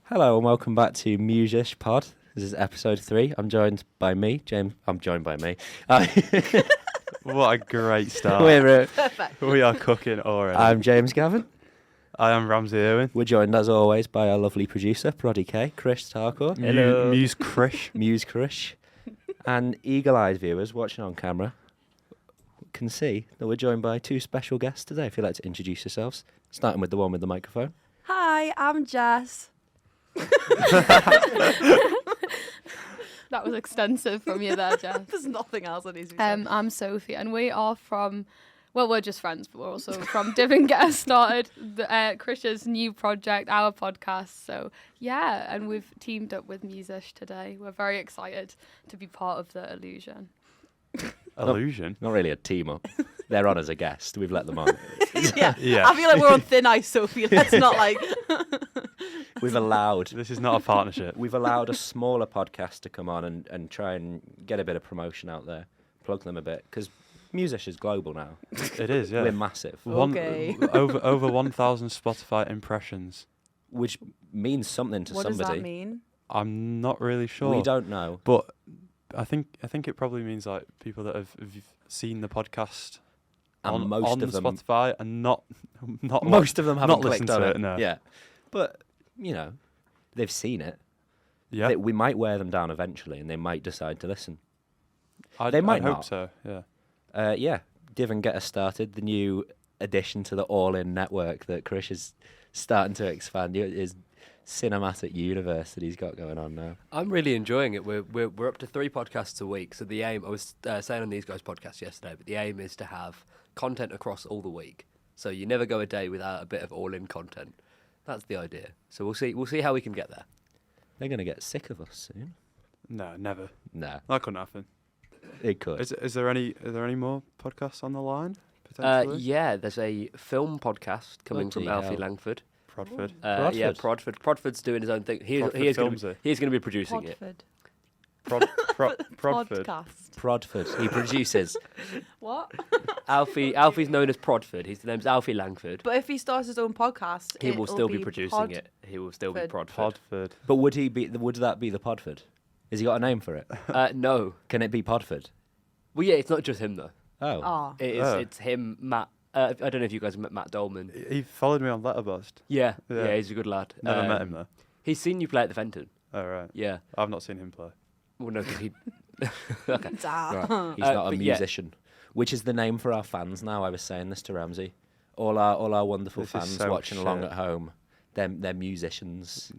Hello and welcome back to Musish Pod. This is episode 3. I'm joined by me, James. I'm joined by me. What a great start. Perfect. We are cooking already. I'm James Gavin. I am Ramsay Irwin. We're joined as always by our lovely producer, Proddy K, Chris Tarcourt. Hello. Muse Krish. Muse Krish. And eagle-eyed viewers watching on camera can see that we're joined by 2 special guests today. If you'd like to introduce yourselves, starting with the one with the microphone. Hi, I'm Jess. That was extensive from you there, Jess. There's nothing else that needs to be said. I'm Sophie, and we are from, well, we're just friends, but we're also from Divvn't Get Us Started, Krish's new project, our podcast. So, yeah, and we've teamed up with Musish today. We're very excited to be part of the illusion. Illusion? Not really a team-up. They're on as a guest. We've let them on. Yeah. Yeah. I feel like we're on thin ice, Sophie. Let's not like... We've allowed... This is not a partnership. We've allowed a smaller podcast to come on and try and get a bit of promotion out there, plug them a bit, because Musish is global now. It is, yeah. We're massive, Okay. Over 1,000 Spotify impressions. which means something to What somebody. does that mean? I'm not really sure. We don't know. But I think it probably means like people that have seen the podcast And on most of them, Spotify and not most of them haven't not clicked listened on to it, no. Yeah, but you know, they've seen it. Yeah. We might wear them down eventually, and they might decide to listen. They might hope not. so. Yeah. Yeah, Divvn't Get Us Started, the new addition to the all-in network that Krish is starting to expand. His cinematic universe that he's got going on now. I'm really enjoying it. We're up to 3 podcasts a week. So the aim, I was saying on these guys' podcast yesterday, but the aim is to have content across all the week. So you never go a day without a bit of all-in content. That's the idea. So we'll see how we can get there. They're going to get sick of us soon. No, never. Nah, That couldn't happen. it could. Is there any more podcasts on the line? Potentially? Yeah, there's a film podcast coming Bloody from Alfie hell. Langford. Prodford. Yeah, Prodford. Prodford's doing his own thing. He Prodford is films it. going to be producing it. Podford. Prodford. Podcast. Prodford. He produces. What? Alfie's known as Prodford. His name's Alfie Langford. But if he starts his own podcast, He will it'll still be producing Pod- it. He will still be Ford. Prodford. Podford. But would that be the Podford? Has he got a name for it? No. Can it be Podford? Well, yeah, it's not just him though. Oh. Oh. It's him, Matt. I don't know if you guys have met Matt Dolman. He followed me on Letterboxd. Yeah, Yeah. he's a good lad. Never met him though. He's seen you play at the Fenton. Oh right. Yeah. I've not seen him play. Well, no, because he. Okay. Right. Damn. He's not a but yeah. musician, which is the name for our fans now. I was saying this to Ramsay. All our wonderful This is fans so watching along shit. at home, they're musicians.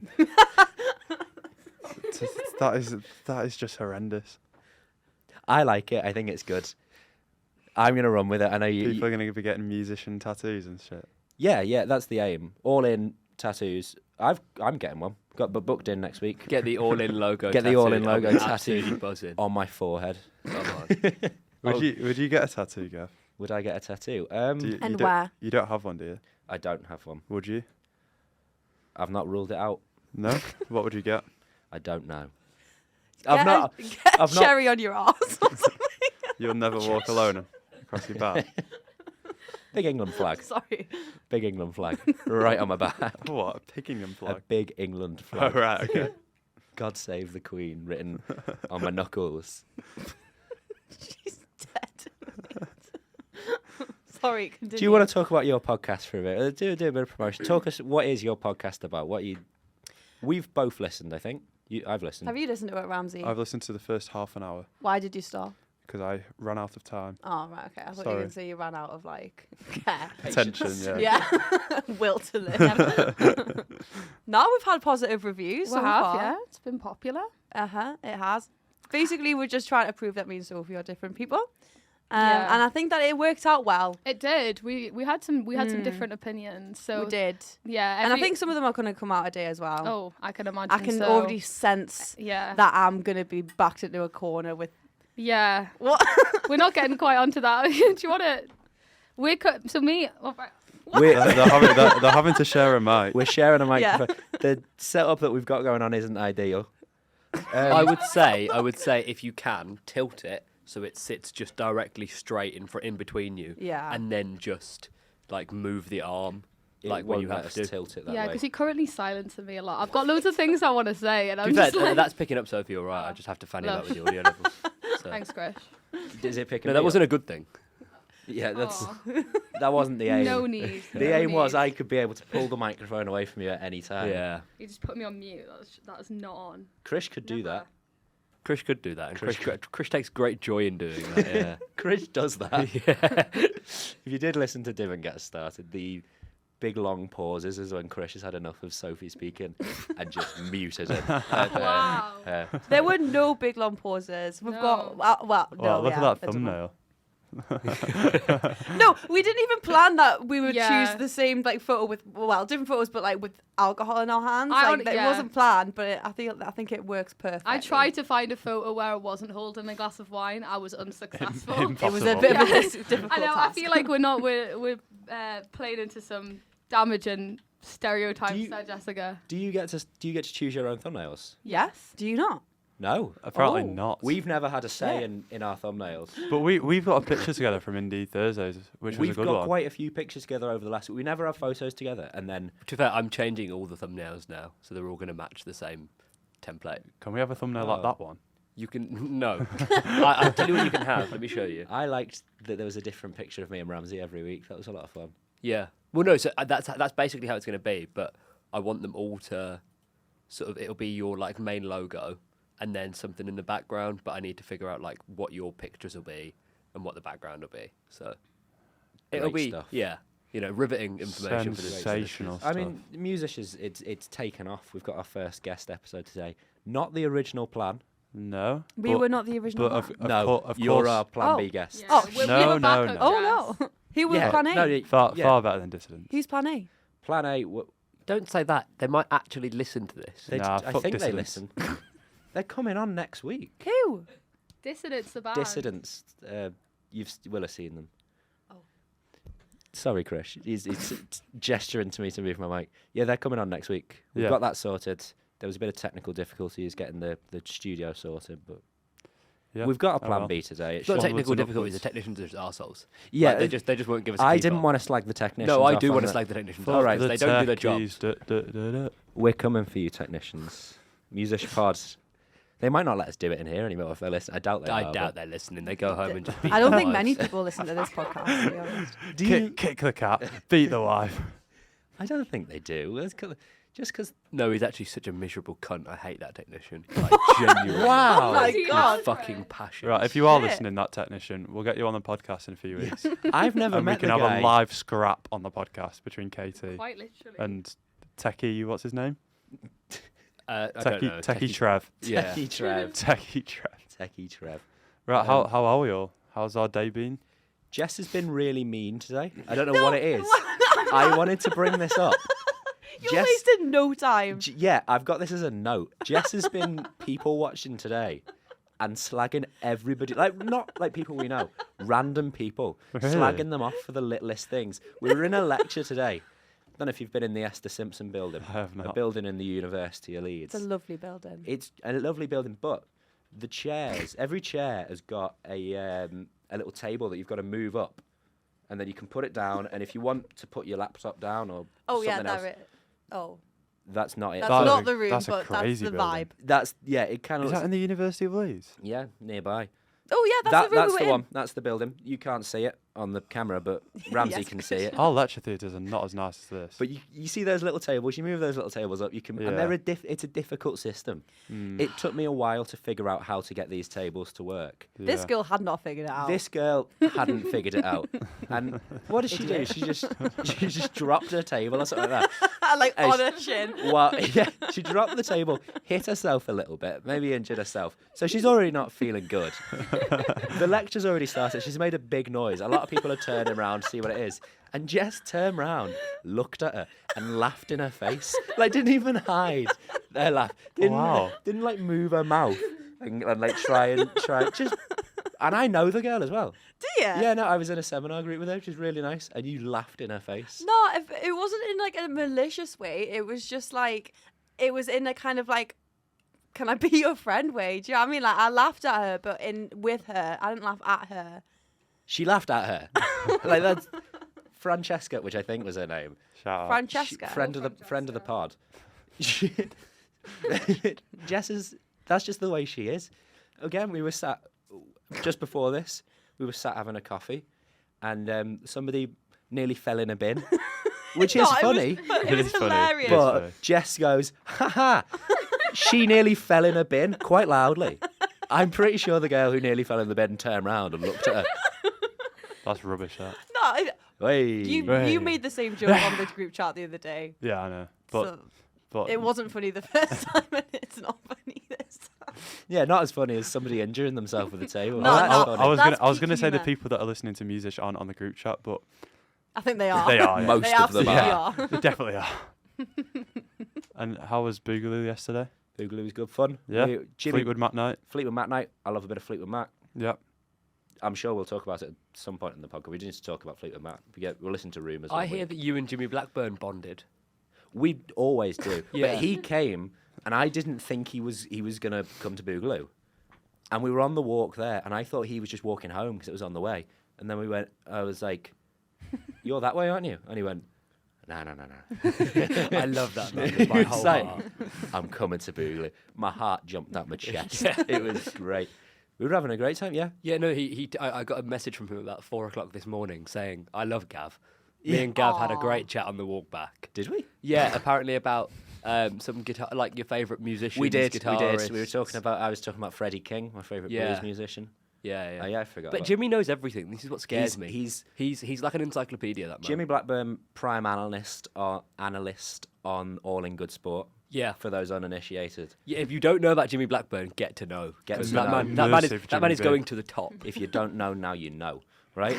That is just horrendous. I like it. I think it's good. I'm gonna run with it. I know you. People are going to be getting musician tattoos and shit. Yeah, that's the aim. All in tattoos. I'm getting one. Got booked in next week. Get the all-in logo. Get the tattooed. all-in logo I'm tattooed. absolutely buzzing. On my forehead. Come on. Would you get a tattoo, Gav? Would I get a tattoo? Do you And don't- where? You don't have one, do you? I don't have one. Would you? I've not ruled it out. No. What would you get? I don't know. Get I've not. a I've not- cherry on your arse or something. You'll never walk alone across your back. Big England flag. Sorry. Big England flag. Right on my back. What? A Pickingham A flag? big England Oh flag. right. Okay. God save the Queen written on my knuckles. She's dead. Sorry, continue. Do you want to talk about your podcast for a bit? Do a bit of promotion. Talk us. What is your podcast about? We've both listened. I think I've listened. Have you listened to it, Ramsay? I've listened to the first half an hour Why did you stop? because I ran out of time. Oh, right, okay. I thought you were Sorry. going to say you ran out of, like, care. Attention, yeah. Yeah. Will to live. No, we've had positive reviews so far. Yeah, it's been popular. Uh-huh, it has. Basically, we're just trying to prove that me and Sophie are different people. Yeah. And I think that it worked out well. It did. We had some different opinions. So We did. yeah, And I think some of them are going to come out today as well. Oh, I can imagine. I can so. already sense Yeah. that I'm going to be backed into a corner with... Yeah. What? We're not getting quite onto that. Do you want to? So me. Oh, right. They're having to share a mic. We're sharing a Yeah. microphone. The setup that we've got going on isn't ideal. I would say if you can tilt it so it sits just directly straight in between you. Yeah. And then just like move the arm. like when you won't let have us to. tilt it that Yeah, way. because he currently silences me a lot. I've got loads of things I want to say, and To I'm be fair, just like, that's picking up, Sophie. All right, I just have to fan him Love. out with the audio levels. So. thanks, Grish. Is it picking No, me that up? wasn't a good thing. Yeah, that's Aw. that wasn't the aim. No need. The no aim was need. I could be able to pull the microphone away from you at any time. Yeah, You just put me on mute. That's not on. Krish could do that. Chris could do that, and Chris Chris takes great joy in doing that. Yeah. Krish does that. Yeah. If you did listen to Divvn't Get Us Started, the big long pauses is when Krish has had enough of Sophie speaking and just muted it. Wow. There were no big long pauses. We've got Well, no. look yeah, at that I don't know. thumbnail. No, we didn't even plan that we would Yeah. choose the same like photo with different photos, but like with alcohol in our hands. It Yeah. wasn't planned, but I think it works perfect. I tried to find a photo where I wasn't holding a glass of wine. I was unsuccessful. It was a Impossible. bit of Yeah. a difficult I know. task. I feel like we're playing into some damaging stereotypes Do you- there, Jessica. Do you get to choose your own thumbnails? Yes. Do you not? No. Apparently Oh. not. We've never had a say Yeah. in our thumbnails. But we've got a picture together from Indie Thursdays, which was We've a good got one. quite a few pictures together over the last week. We never have photos together, and then To be fair, I'm changing all the thumbnails now, so they're all going to match the same template. Can we have a thumbnail like Oh. that one? You can no. I'll tell you what you can have. Let me show you. I liked that there was a different picture of me and Ramsay every week. That was a lot of fun. Yeah. Well, no. So that's basically how it's going to be. But I want them all to sort of. It'll be your like main logo, and then something in the background. But I need to figure out like what your pictures will be and what the background will be. So it'll Great be stuff. yeah. Riveting information for the Sensational I stuff. mean, Musish is it's taken off. We've got our first guest episode today. Not the original plan. No. We but- were not the original. But plan. of you're course, our plan Oh. B guest. Yeah. Oh, we no, were no, backup no. Oh no, he was Yeah, plan A. no, far yeah. far better than Dissidents. Who's plan A? Plan A. Don't say that. They might actually listen to this. Nah, I fuck think they Dissidents. listen. They're coming on next week. Who? Dissidents, the band. Dissidents. Will have seen them. Oh. Sorry, Krish. He's gesturing to me to move my mic. Yeah, they're coming on next week. We've Yeah. got that sorted. There was a bit of technical difficulties getting the studio sorted, but Yeah. we've got a Oh, plan well. B today. It's not Onwards technical and difficulties. The upwards. technicians are just arseholes. Yeah, Like, they just won't give us. I a didn't keyboard. want to slag the technicians. No, I off do on want to the- slag the technicians. All off, right, because they don't do their jobs. jobs. We're coming for you, technicians. Musish pods. They might not let us do it in here anymore if they listen. I doubt they I are, doubt but- they're listening. They go home and just. beat I don't their think many wives. people listen to this podcast. To be honest. Do you? Kick the cat, beat the wife. I don't think they do. Just because. No, he's actually such a miserable cunt. I hate that technician. Like, genuinely. Wow. Oh my With God. Fucking passion. Right, if you are Shit. listening, that technician, we'll get you on the podcast in a few weeks. I've never And we met can the have guy. a live scrap on the podcast between Katie Quite literally. and Techie, what's his name? I don't know. Techie Trev. Yeah. Techie Trev. Techie Trev. Techie Trev. Right, how are we all? How's our day been? Jess has been really mean today. I don't know what it is. I wanted to bring this up. You Jess, wasted no time. yeah, I've got this as a note. Jess has been people watching today and slagging everybody, like not like people we know, random people, Really? slagging them off for the littlest things. We were in a lecture today. I don't know if you've been in the Esther Simpson building, I have a not. building in the University of Leeds. It's a lovely building. It's a lovely building, but the chairs, every chair has got a little table that you've got to move up, and then you can put it down. And if you want to put your laptop down or Oh yeah, something else, there it. Oh, that's not it. that's That is not a- the room, that's a but that's crazy the building. vibe. That's yeah. It kind of Is that in the University of Leeds? yeah nearby. Oh yeah, that's the room That's we the were one. in. That's the building. You can't see it on the camera, but Ramsay Yes, can see it. Our lecture theatres are not as nice as this. But you see those little tables. You move those little tables up. You can, and they're Yeah. it's a difficult system. Mm, It took me a while to figure out how to get these tables to work. This yeah. girl had not figured it out. This girl hadn't figured it out. And what did she do? She just dropped her table or something like that. like Hey, on her chin. Well, yeah, she dropped the table, hit herself a little bit, maybe injured herself. So she's already not feeling good. The lecture's already started. She's made a big noise. A lot of people are turning around to see what it is. And Jess turned round, looked at her, and laughed in her face. Like, didn't even hide their laugh. Didn't like move her mouth and like try just. And I know the girl as well. Do you? Yeah, no, I was in a seminar group with her. She's really nice, and you laughed in her face. No, it wasn't in like a malicious way. It was just like, it was in a kind of like, can I be your friend way? Do you know what I mean? Like I laughed at her, but with her, I didn't laugh at her. She laughed at her. Like that's Francesca, which I think was her name. Shout out. Francesca. Friend of the pod. Jess is. That's just the way she is. Again, we were sat just before this. We were sat having a coffee, and somebody nearly fell in a bin, which is No, funny. It was is funny. hilarious. But- But funny. Jess goes, "Ha ha!" She nearly fell in a bin quite loudly. I'm pretty sure the girl who nearly fell in the bin turned round and looked at her. That's rubbish. That. No, Hey. you made the same joke on the group chat the other day. Yeah, I know. But So but it wasn't funny the first time, and it's not funny this time. Yeah, not as funny as somebody injuring themselves with a table. No, That's no, funny. I was That's gonna say the peak people that are listening to Musish aren't on the group chat, but I think they are. they are. Yeah. Most They of them absolutely are. are. They definitely are. And how was Boogaloo yesterday? Boogaloo was good fun. Yeah. Jimmy, Fleetwood Mac night. Fleetwood Mac night. I love a bit of Fleetwood Mac. Yep. I'm sure we'll talk about it at some point in the podcast. We need to talk about Fleetwood Mac. We'll listen to rumours. I hear that you and Jimmy Blackburn bonded. We always do. Yeah. But he came, and I didn't think he was going to come to Boogaloo. And we were on the walk there, and I thought he was just walking home because it was on the way. And then I was like, "You're that way, aren't you?" And he went, No. I love that man with my whole Same. heart. I'm coming to Boogaloo. My heart jumped out my chest. It was great. We were having a great time, yeah. Yeah, no, I got a message from him about 4 o'clock this morning saying, I love Gav. Me and Gav had a Aw. great chat on the walk back. Did we? Yeah, apparently about some guitar, like your favourite musicians, We did. guitarists. We were talking about. I was talking about Freddie King, my favourite Yeah. blues musician. Yeah, yeah. Yeah, I forgot. But about Jimmy knows everything. This is what scares He's- me. he's- he's like an encyclopedia. That man. Jimmy Blackburn, prime analyst on All in Good Sport. Yeah. For those uninitiated, Yeah, if you don't know about Jimmy Blackburn, get to know. Get 'Cause to that know. man, that man is Massive that man Jimmy is B. going to the top. if you don't know now, you know, right?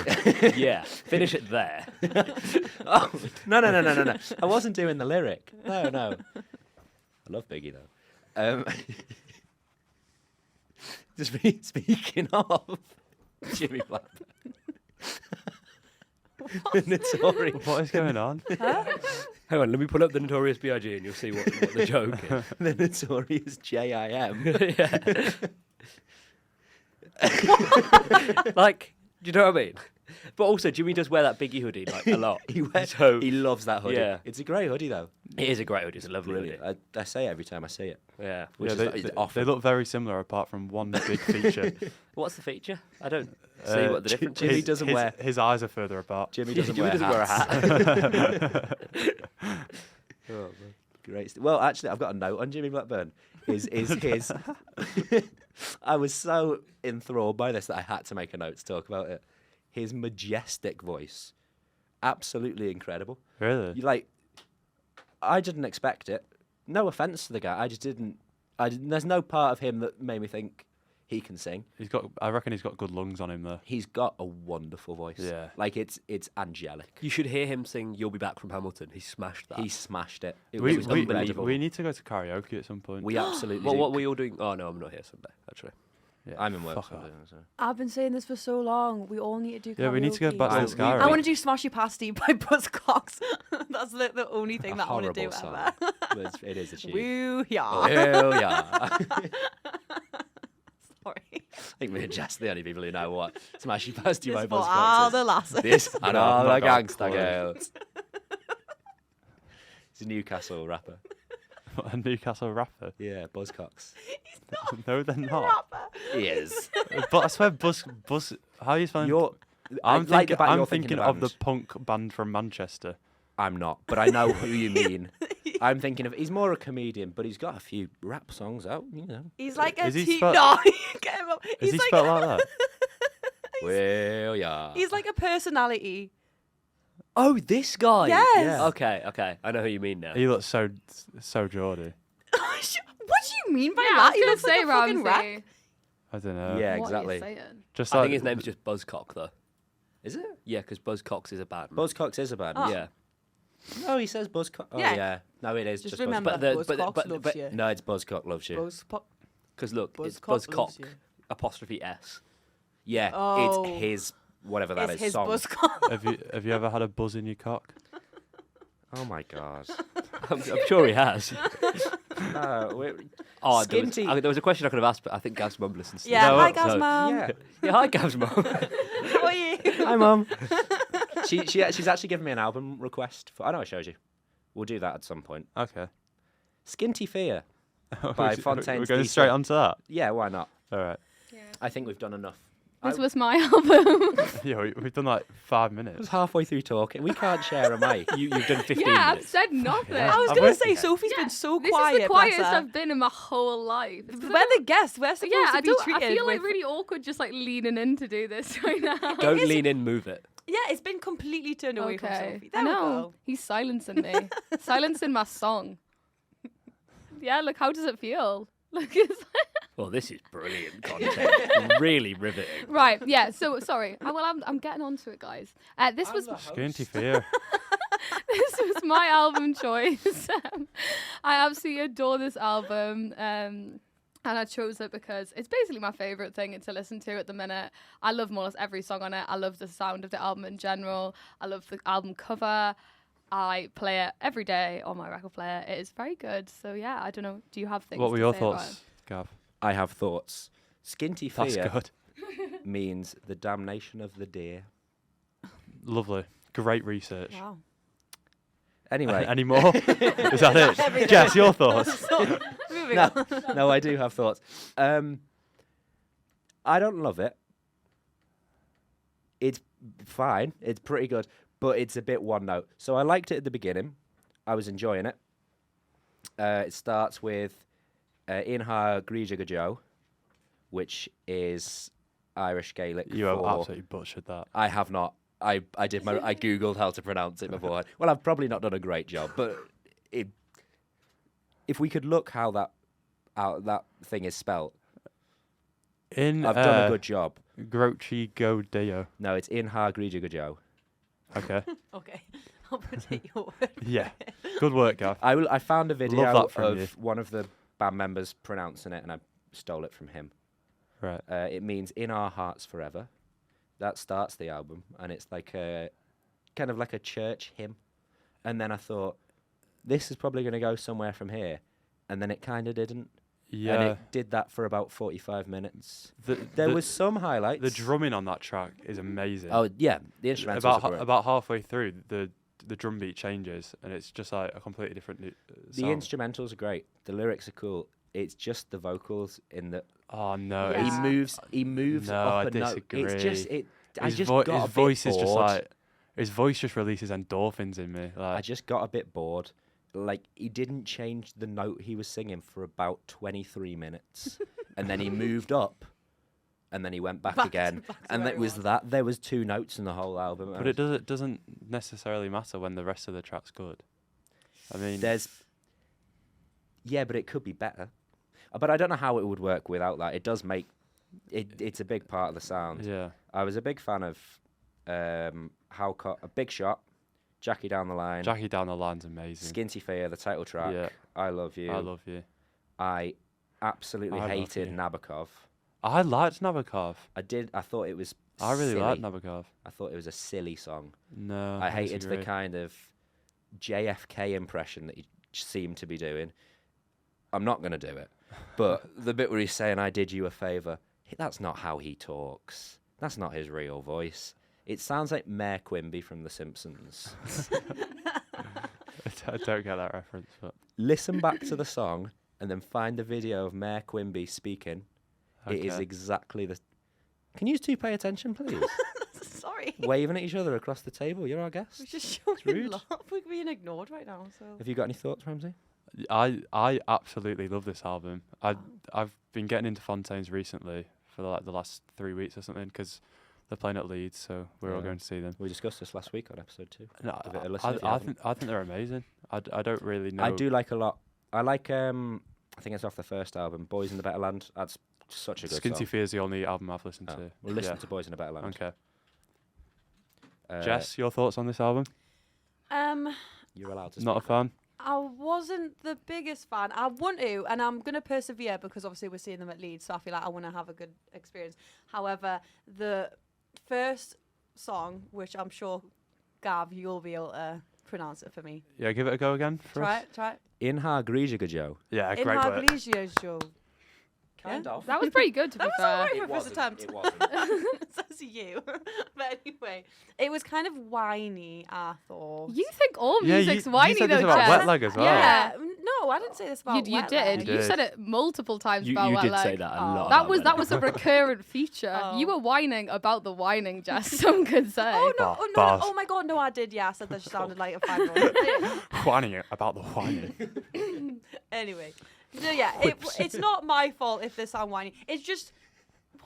Yeah, finish it there. Oh, no. I wasn't doing the lyric. No. I love Biggie though. Just speaking of Jimmy Blackburn, the Notorious, What is going on? Hang on, let me pull up the Notorious B.I.G. and you'll see what the joke is. the Notorious J.I.M. Like, do you know what I mean? But also, Jimmy does wear that Biggie hoodie like a lot. So He loves that hoodie. Yeah. It's a great hoodie though. it is a great hoodie. It's a lovely Brilliant. hoodie. I say it every time I see it. Yeah. Which Yeah, is they often. look very similar apart from one big feature. What's the feature? I don't see what the difference Jimmy is. doesn't wear. His eyes are further apart. Jimmy Yeah, doesn't, Jimmy wear, doesn't wear a hats. hat. Great. Well, actually, I've got a note on Jimmy Blackburn. Is his? I was so enthralled by this that I had to make a note to talk about it. His majestic voice, absolutely incredible. Really? I didn't expect it. No offense to the guy, I just didn't. There's no part of him that made me think he can sing. I reckon he's got good lungs on him though. He's got a wonderful voice. Yeah. It's angelic. You should hear him sing "You'll Be Back" from Hamilton. He smashed that. He smashed it. It We, was we, unbelievable. we need to go to karaoke at some point. We absolutely. What do. were we all doing? Oh no, I'm not here Sunday. Actually, Yeah, I'm in work. fuck Sunday, off. so. I've been saying this for so long. We all need to do. Yeah, we need to go karaoke. back to I- the Sky. I want to do "Smashy Pasty" by Buzzcocks. That's the only thing A that I want to do horrible song. ever. But it is a cheat. Woo yeah. Oh yeah. Sorry. I think me and Jess are the only people who know what Smashy Pasty by Just for all Buzzcocks the is. lasses. This and all not the got a gangsta clue. girls. He's a Newcastle rapper. A Newcastle rapper? Yeah, Buzzcocks. No, they're not. Rapper. He is. But I swear, Buzz. How are you spelling? I like the band I'm you're thinking of of the punk band from Manchester. I'm not, but I know who you mean. I'm thinking of. He's more a comedian, but he's got a few rap songs out. You know. He's like a Is he tea. spelled- No, get him up. Is He's he like spelled like that? Well, yeah. He's like a personality. oh, this guy. Yes. Yeah. Okay. I know who you mean now. He looks so Geordie. What do you mean by Yeah, that? I He was looks gonna like say a fucking Ramsay. wreck. I don't know. Yeah, What are you exactly. saying? Just I like think his name's just Buzzcock though. Is it? Yeah, because Buzzcocks is a band. Buzzcocks is a band. Oh. Yeah. No, he says Buzzcock. Oh Yeah. yeah. No, it is Just just remember, But the- but- Buzzcocks but- loves but- you. No, it's Buzzcock loves you. Because look, it's Buzzcock loves Buzzcock you. apostrophe S. Yeah, Oh. it's his whatever that It's is his song. Buzzcock. have you ever had a buzz in your cock? Oh my god. I'm sure he has. Oh, Skinty. there was a question I could have asked, but I think Gav's mum listens to Yeah, this. hi So- Gav's mum. Yeah. Yeah, hi Gav's mum. How are you? Hi, Mum. She's actually given me an album request. I know I showed you. We'll do that at some point. Okay. Skinty Fia by Fontaines. We're going straight onto that. Yeah, why not? All right. I think we've done enough. This was my album. Yeah, we've done like 5 I minutes. was halfway through talking. We can't share a mic. You've done 15 yeah, I've minutes. said nothing. Yeah. I was I've going heard- to say, Sophie's been so This quiet. is the quietest bless her. I've been in my whole life. It's 'cause I We're don't- the guests. We're supposed yeah, to I be don't. treated I feel like with... really awkward, just like leaning in to do this right now. Don't lean in, move it. Yeah, it's been completely turned away from Sophie. There I we know. go. He's silencing me. Silencing my song. Yeah, look, how does it feel? Look, it's Well, this is brilliant content. Really riveting. right. Yeah. So sorry. I'm getting onto it, guys. This was Skinty Fia. this was my album choice. I absolutely adore this album. And I chose it because it's basically my favourite thing to listen to at the minute. I love more or less every song on it. I love the sound of the album in general. I love the album cover. I play it every day on my record player. It is very good. So yeah, I don't know. Do you have things? What were to your say about thoughts, Gav? I have thoughts. Skinty That's Fia good. means the damnation of the deer. Lovely. Great research. Wow. Anyway, Any more? Is that it? Jess, your thoughts? Moving no, on. no, I do have thoughts. I don't love it. It's fine. It's pretty good, but it's a bit one note. So I liked it at the beginning. I was enjoying it. It starts with Inha Grija Joe, which is Irish Gaelic. You have for absolutely butchered that. I have not. I googled how to pronounce it beforehand. Well, I've probably not done a great job, but if we could look how that thing is spelt, In I've done a good job. Grochi Go Deo. No, it's Inha Grija Joe. Okay. Okay. I'll take your word. Yeah. Good work, Gav. I found a video that from of you. one of the band members pronouncing it, and I stole it from him. Right. It means "in our hearts forever." That starts the album, and it's like a kind of like a church hymn. And then I thought, this is probably going to go somewhere from here, and then it kind of didn't. Yeah. And it did that for about 45 minutes. There the- was some highlights. The drumming on that track is amazing. Oh yeah, the instrumentals about are great. about halfway through, the drum beat changes, and it's just like a completely different The sound. instrumentals are great. The lyrics are cool. It's just the vocals in the. Oh no, Yeah. He moves No, up I a note. disagree. It's just it. I his just vo- got his a voice bit is just bored. like his voice just releases endorphins in me. I Like just got a bit bored. Like he didn't change the note he was singing for about 23 minutes, and then he moved up, and then he went back again, and where it he was was. that. There was 2 notes in the whole album. but it doesn't necessarily matter when the rest of the track's good. I mean, Yeah, but it could be better. But I don't know how it would work without that. It does make it's a big part of the sound. yeah, I was a big fan of A Big Shot, Jackie Down the Line, Jackie Down the Line's amazing. Skinty Fia, the title track, Yeah. I Love You. I love you. I absolutely I Love hated You. Nabokov. I liked Nabokov. I thought it was I really silly. liked Nabokov. I thought it was a silly song. No, I hated disagree. the kind of JFK impression that he seemed to be doing. I'm not going to do it. But the bit where he's saying, I did you a favour, that's not how he talks. That's not his real voice. It sounds like Mayor Quimby from The Simpsons. I don't get that reference, but Listen back to the song and then find the video of Mayor Quimby speaking. It is Okay. exactly the... Can you two pay attention, please? Sorry. Waving at each other across the table. You're our guest. We're just showing rude. love. We're being ignored right now. So. Have you got any thoughts, Ramsay? I absolutely love this album. I've been getting into Fontaines recently for like the last 3 weeks or something because they're playing at Leeds, so we're all Yeah. going to see them. We discussed this last week on episode 2. No, Give it a listen if you I haven't. think they're amazing. I don't really know. I do like a lot. I like, I think it's off the first album, Boys in the Better Land. That's such a good Skinty song. Fia is the only album I've listened Oh, to. We'll listen Yeah. to Boys in the Better Land. Okay. Uh, Jess, your thoughts on this album? You're allowed to Not a speak. fan? I wasn't the biggest fan. I want to, and I'm going to persevere because obviously we're seeing them at Leeds, so I feel like I want to have a good experience. However, the first song, which I'm sure, Gav, you'll be able to pronounce it for me. Yeah, give it a go again for Try us. it, try it. Inha Grija Joe. Yeah, In great work. Harglesio's Joe. Kind of. That was pretty good, to be That was fair. alright It for a first wasn't. attempt. It wasn't. Says you. But anyway, it was kind of whiny, I thought. You think all Yeah, music's you whiny said though, this about Jess. Wet Leg as well. Yeah. No, I didn't say this about You Wet did. Leg. You You did. said it multiple times You about Wet did Leg. say that a lot. That about was Wet that Leg. was a recurrent feature. You were whining about the whining, Jess. Some could say. Oh no! Bar- Oh no! bars. Oh my God! No, I did. Yeah, I said that she sounded like a 5-year-old. Whining about the whining. Anyway, so yeah, it's not my fault if they sound whiny. It's just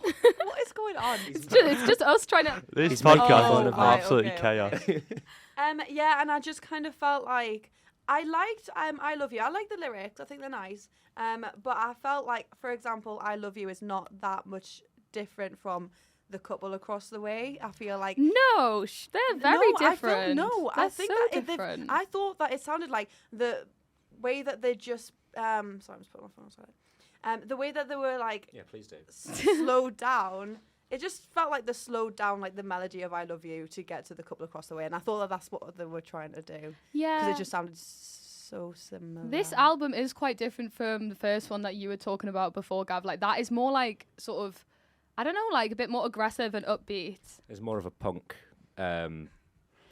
what is going on? It's just us trying to. This He's making podcast fun is of absolutely okay, chaos. Yeah, and I just kind of felt like I liked I Love You. I like the lyrics. I think they're nice. But I felt like, for example, I Love You is not that much different from The Couple Across the Way. I feel like No, they're very different. I think so that if different. I thought that it sounded like the way that they just sorry, I'm just putting my phone aside. The way that they were like Yeah, please do. slowed down. It just felt like they slowed down like the melody of I Love You to get to The Couple Across the Way, and I thought that that's what they were trying to do yeah. because it just sounded so similar. This album is quite different from the first one that you were talking about before, Gav. Like that is more like sort of, I don't know, like a bit more aggressive and upbeat. There's more of a punk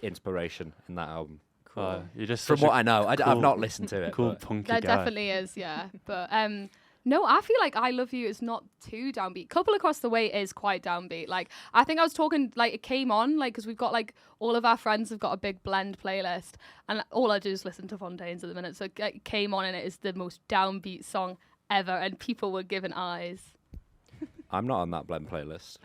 inspiration in that album. You're just From such what a I know, I've cool- not listened to it. cool but punky There guy. definitely is, yeah. But no, I feel like I Love You is not too downbeat. Couple Across the Way is quite downbeat. Like I think I was talking, like it came on, like because we've got like all of our friends have got a big blend playlist, and all I do is listen to Fontaines at the minute. So it came on, and it is the most downbeat song ever, and people were giving eyes. I'm not on that blend playlist.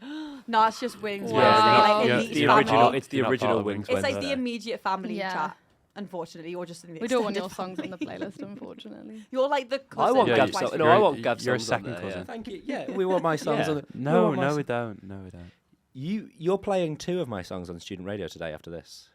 No, it's just Wings. Wow. Wednesday, like Yeah, elite it's the family. original- It's the You're not original part of Wings It's like Wednesday. the immediate family Yeah. chat. Unfortunately, you're just in the We don't want extended your songs on the family. playlist, unfortunately. You're like the I cousin. want Yeah, Gav you- songs. twice No, a I year. want Gav songs. You're a on second there, cousin. yeah. Thank you. Yeah, we want my songs Yeah. on it. No, want my no, we don't. No, we don't. You're playing 2 of my songs on student radio today after this.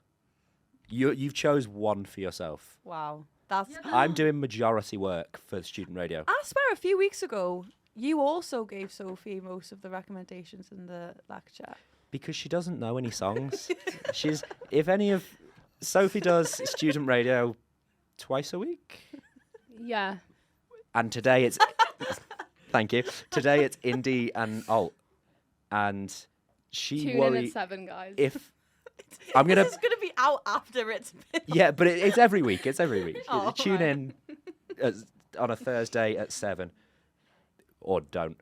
You've chose one for yourself. Wow, that's. I'm doing majority work for student radio. I swear, a few weeks ago, you also gave Sophie most of the recommendations in the lecture. Because she doesn't know any songs. Sophie does student radio twice a week. Yeah. And today it's, thank you. Today it's indie and alt. And she Tune in worried at 7, guys. if I'm going It's to, gonna be out after it's been. yeah, but it's every week. It's every week. Oh, Tune right. in on a Thursday at 7 or don't.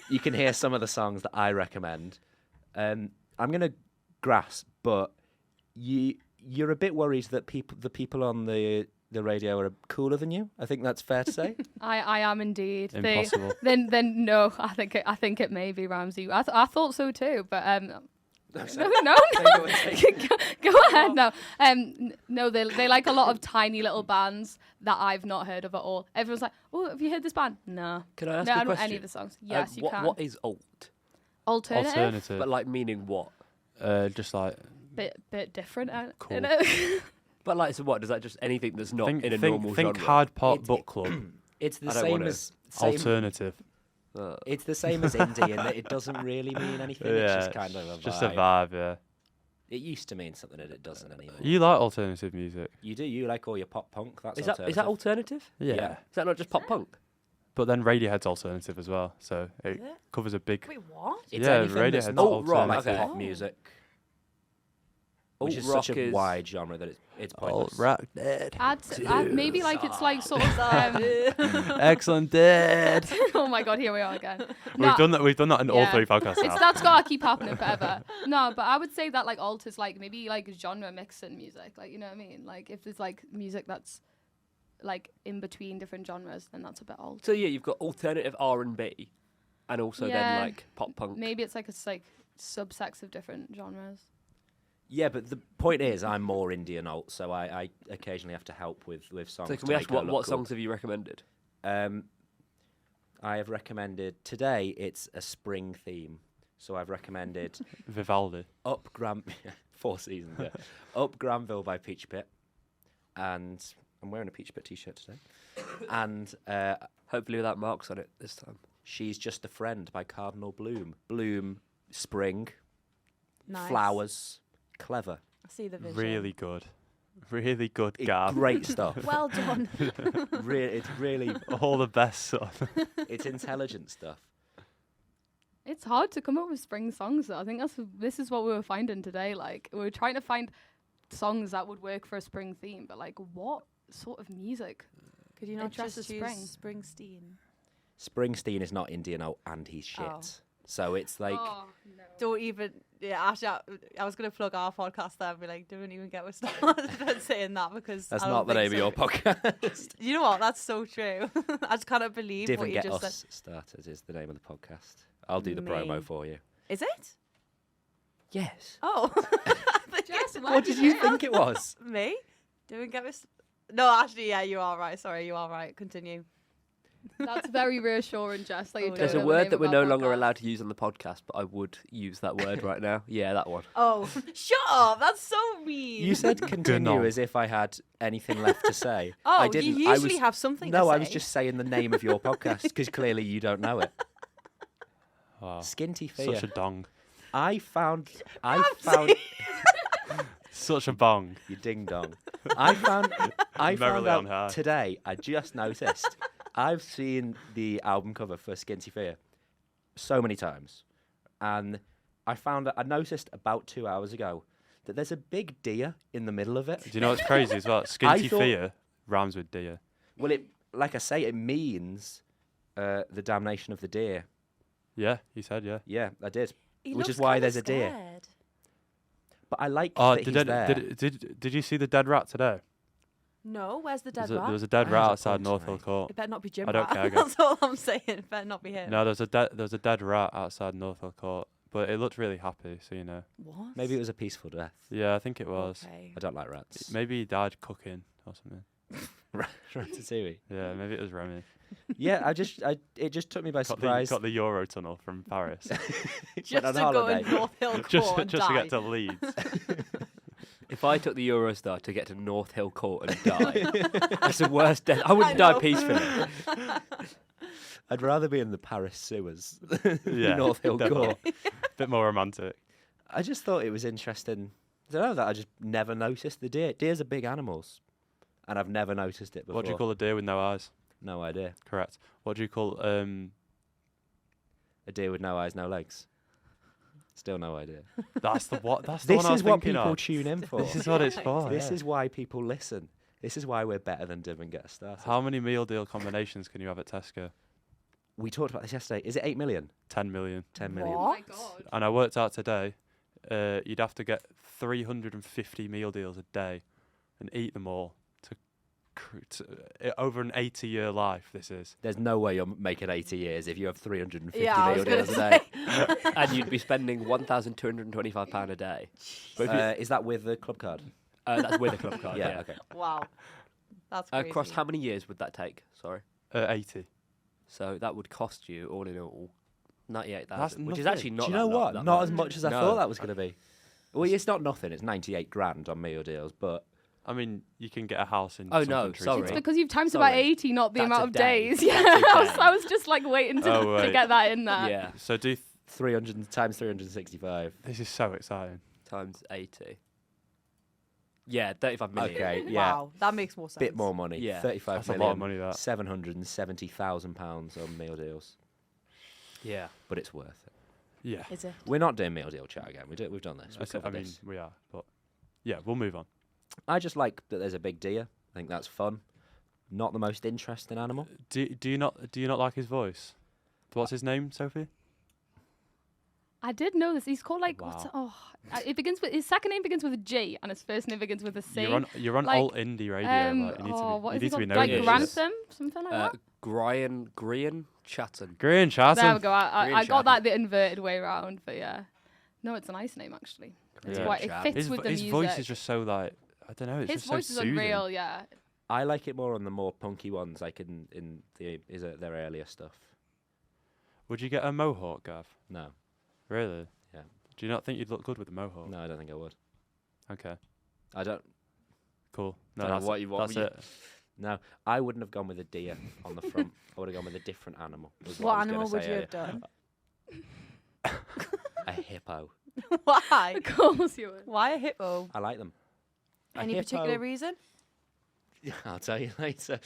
You can hear some of the songs that I recommend. I'm going to grasp, but you're a bit worried that the people on the radio are cooler than you. I think that's fair to say. I am indeed. Impossible. Then no, I think it may be Ramsay. I thought so too, but no. Go ahead now. No, they like a lot of tiny little bands that I've not heard of at all. Everyone's like, "Oh, have you heard this band?" No. Can I ask No, you I a don't know question? any of the songs. Yes, you can. What is alt? Alternative? Alternative. But like meaning what? Just like Bit different. Cool. You know? But like, so what? Does that just anything that's not in a normal think genre? hard pop It's- book club. It's the I don't same wanna- as Alternative. It's the same as indie in that it doesn't really mean anything. It's Yeah, just kind of a vibe. Just a vibe, yeah. It used to mean something and it doesn't anymore. You like alternative music? You do. You like all your pop punk. That's Is that alternative? Yeah. Is that not just pop punk? But then Radiohead's alternative as well, so it Is it? covers a big. Wait, what? It's Yeah, anything that's Radiohead's not alt-rock, like okay. pop music, which is Alt-rock such a is- wide genre that it's pointless. rock dead. I'd maybe like it's like sort of. Excellent dead. Oh my god, here we are again. We've done that. We've done that in all Yeah. 3 podcasts now. That's gotta keep happening forever. No, but I would say that like alt is like maybe like genre mixing music, like you know what I mean. Like if there's like music that's like in between different genres, then that's a bit alt. So yeah, you've got alternative R&B, and also Yeah. then like pop punk. Maybe it's like subsects of different genres. Yeah, but the point is, I'm more indie and alt, so I occasionally have to help with songs. So can to we make ask it what look what cool. songs have you recommended? I have recommended today. It's a spring theme, so I've recommended Vivaldi. Up 4 seasons. Yeah, Up Granville by Peach Pit, and I'm wearing a Peach Pit t-shirt today, and Hopefully without marks on it this time. She's Just a Friend by Cardinal Bloom. Bloom, spring, Nice. flowers, clever. I see the vision. Really good. Really good, Gav. Great stuff. Well done. It's really, All the best stuff. it's intelligent stuff. It's hard to come up with spring songs, though. I think this is what we were finding today. Like, we were trying to find songs that would work for a spring theme, but like, what sort of music? Could you not Addresses just choose Springsteen? Springsteen is not Indian and he's shit. Oh. So it's like, Oh, no. Don't even. Yeah, actually, I was gonna plug our podcast there and be like, don't even get us started saying that because that's I don't not the think name of your podcast. You know what? That's so true. I just cannot believe what Divvn't you Get just Us said. Started is the name of the podcast. I'll do the promo Mate. for you. Is it? Yes. Oh. Jess, What did you think it was? Me? Don't get us. No, actually, yeah, you are right. Sorry, you are right. Continue. That's very reassuring, Jess. That you Oh, don't There's know a the word name that of we're our no longer podcast. allowed to use on the podcast, but I would use that word right now. Yeah, that one. Oh, shut up! That's so mean. You said continue on. as if I had anything left to say. Oh, I didn't. you I usually was, have something. No, to I say. was just saying the name of your podcast because clearly you don't know it. Wow. Skinty Fia. Such a dong. I found Such a bong. you ding dong. I found Merrily on out high. today. I just noticed. I've seen the album cover for Skinty Fia so many times, and I noticed about 2 hours ago that there's a big deer in the middle of it. Do you know what's crazy as well? Skinty thought- Fia rhymes with deer. Well, like I say, it means the damnation of the deer. Yeah, he said, yeah. Yeah, I did. He which is looks why kinda there's a deer. scared. But I like Oh, that he's there. did you see the dead rat today? No, where's the dead There rat? was a dead I rat had a outside point North Hill tonight. Court. It better not be Jim I don't Rat. care, guys. That's all I'm saying. It better not be him. No, there was a dead rat outside North Hill Court, but it looked really happy, so you know. What? Maybe it was a peaceful death. Yeah, I think it was. Okay. I don't like rats. Maybe he died cooking or something. Ratatouille. Yeah, maybe it was Remy. Yeah, it just took me by surprise. Got the Eurotunnel from Paris Just Went on to go holiday. in North Hill Court just and to die. get to Leeds. If I took the Eurostar to get to North Hill Court and die, that's the worst death. I wouldn't die know. peacefully. I'd rather be in the Paris sewers Yeah, than North Hill definitely. Court. Bit more romantic. I just thought it was interesting. I don't know that I just never noticed the deer. Deers are big animals, and I've never noticed it before. What do you call a deer with no eyes? No idea. Correct. What do you call A deer with no eyes, no legs. Still no idea. That's the one I This was is what thinking people of. tune in for. This is what it's for. This yeah. is why people listen. This is why we're better than Divvn't Get Us Started. How many meal deal combinations can you have at Tesco? We talked about this yesterday. Is it 8 million? 10 million. 10 million. What? Oh my god. And I worked out today, you'd have to get 350 meal deals a day and eat them all over an 80-year life. This is. There's no way you're making 80 years if you have 350 Yeah, I meal was gonna deals a day. say. And you'd be spending £1,225 a day. But if you- Is that with the club card? that's with a club card. Yeah, Yeah. okay. Wow. That's crazy. Across how many years would that take? Sorry. 80. So that would cost you, all in all, 98,000, That's which is nothing. actually not Do you know that what? that Not much. as much as I No. thought that was going to be. Well, it's not nothing. It's 98 grand on meal deals, but I mean, you can get a house in Oh, some no, countries. sorry. It's because you've times about Sorry. 80, not the That's amount a of day. days. Yeah, That's a I day. was just like waiting to, Oh, to wait. get that in there. Yeah, So 300 times 365. this is so exciting. times 80. Yeah, 35 million. Okay, yeah. Wow, that makes more sense. Bit more money. Yeah. 35 That's a million. lot of money, that. £770,000 on meal deals. Yeah. But it's worth it. Yeah. Is it? We're not doing meal deal chat again. We've done this. We've I covered mean, this. we are, but yeah, we'll move on. I just like that there's a big deer. I think that's fun. Not the most interesting animal. Do you not like his voice? What's his name, Sophie? I did know this. He's called like what's Wow. it begins with his second name begins with a G and his first name begins with a C. You're on like, alt indie radio. Like, you need what to is be, he you need to be called? Like known. Yeah, Grantham, something like that. Grian Chatton. Green Chatham. There we go. I Green got Chatham. that the inverted way around, but yeah. No, it's a nice name actually. It's Yeah. quite. It Chatham. fits His, with the his music. voice is just so like I don't know. It's His just voice so is soothing. unreal. Yeah. I like it more on the more punky ones, like in their earlier stuff. Would you get a mohawk, Gav? No, Really? Yeah. Do you not think you'd look good with a mohawk? no, I don't think I would. Okay. I don't. Cool. No, Don't know that's what you want. That's it. No, I wouldn't have gone with a deer on the front. I would have gone with a different animal. was What I was gonna animal would say you earlier. have done? A hippo. Why? Of course you would. Why a hippo? I like them. A Any hippo- particular reason? I'll tell you later.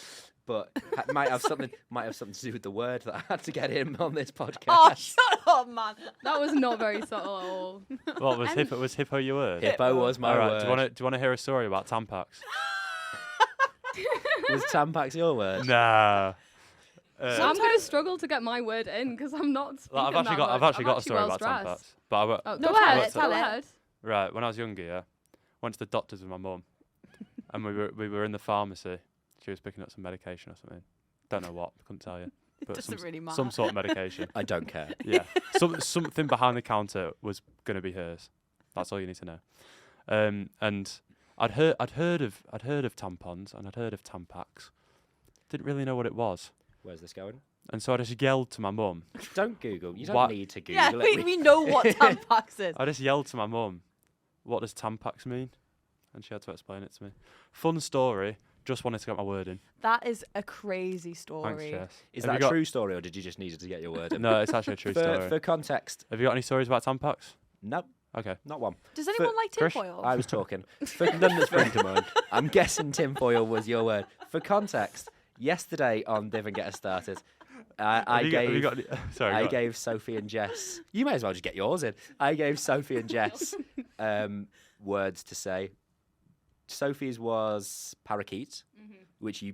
But might have something to do with the word that I had to get in on this podcast. Oh, shut up, man. That was not very subtle at all. What was hippo? Was hippo your word? Hippo was my All right. word. Do you want to hear a story about Tampax? Was Tampax your word? Nah. So I'm going to struggle to get my word in because I'm not speaking I've actually got a story well about stressed. Tampax. But I, Oh, No, go tell ahead. it, tell Go it. ahead. right, when I was younger, yeah, went to the doctors with my mum, and we were in the pharmacy. She was picking up some medication or something. Don't know what. Couldn't tell you. But Doesn't really matter. some sort of medication. I don't care. Yeah, something behind the counter was going to be hers. That's all you need to know. And I'd heard of tampons and I'd heard of Tampax. Didn't really know what it was, Where's this going? and so I just yelled to my mum. Don't Google. You don't What? need to Google Yeah, it. we know what Tampax is. I just yelled to my mum, "What does Tampax mean?" And she had to explain it to me. Fun story. Just wanted to get my word in. That is a crazy story. Thanks, Jess. Is Have that you a got- true story, or did you just need to get your word in? No, it's actually a true story. For context, Have you got any stories about Tampax? no, Okay. not one. Does anyone like Krish, tinfoil? I was talking. For none that's spring to mind. I'm guessing tinfoil was your word. For context, yesterday on Divvn't Get Us Started, I gave Sophie and Jess. You may as well just get yours in. I gave Sophie and Jess words to say. Sophie's was parakeet, which you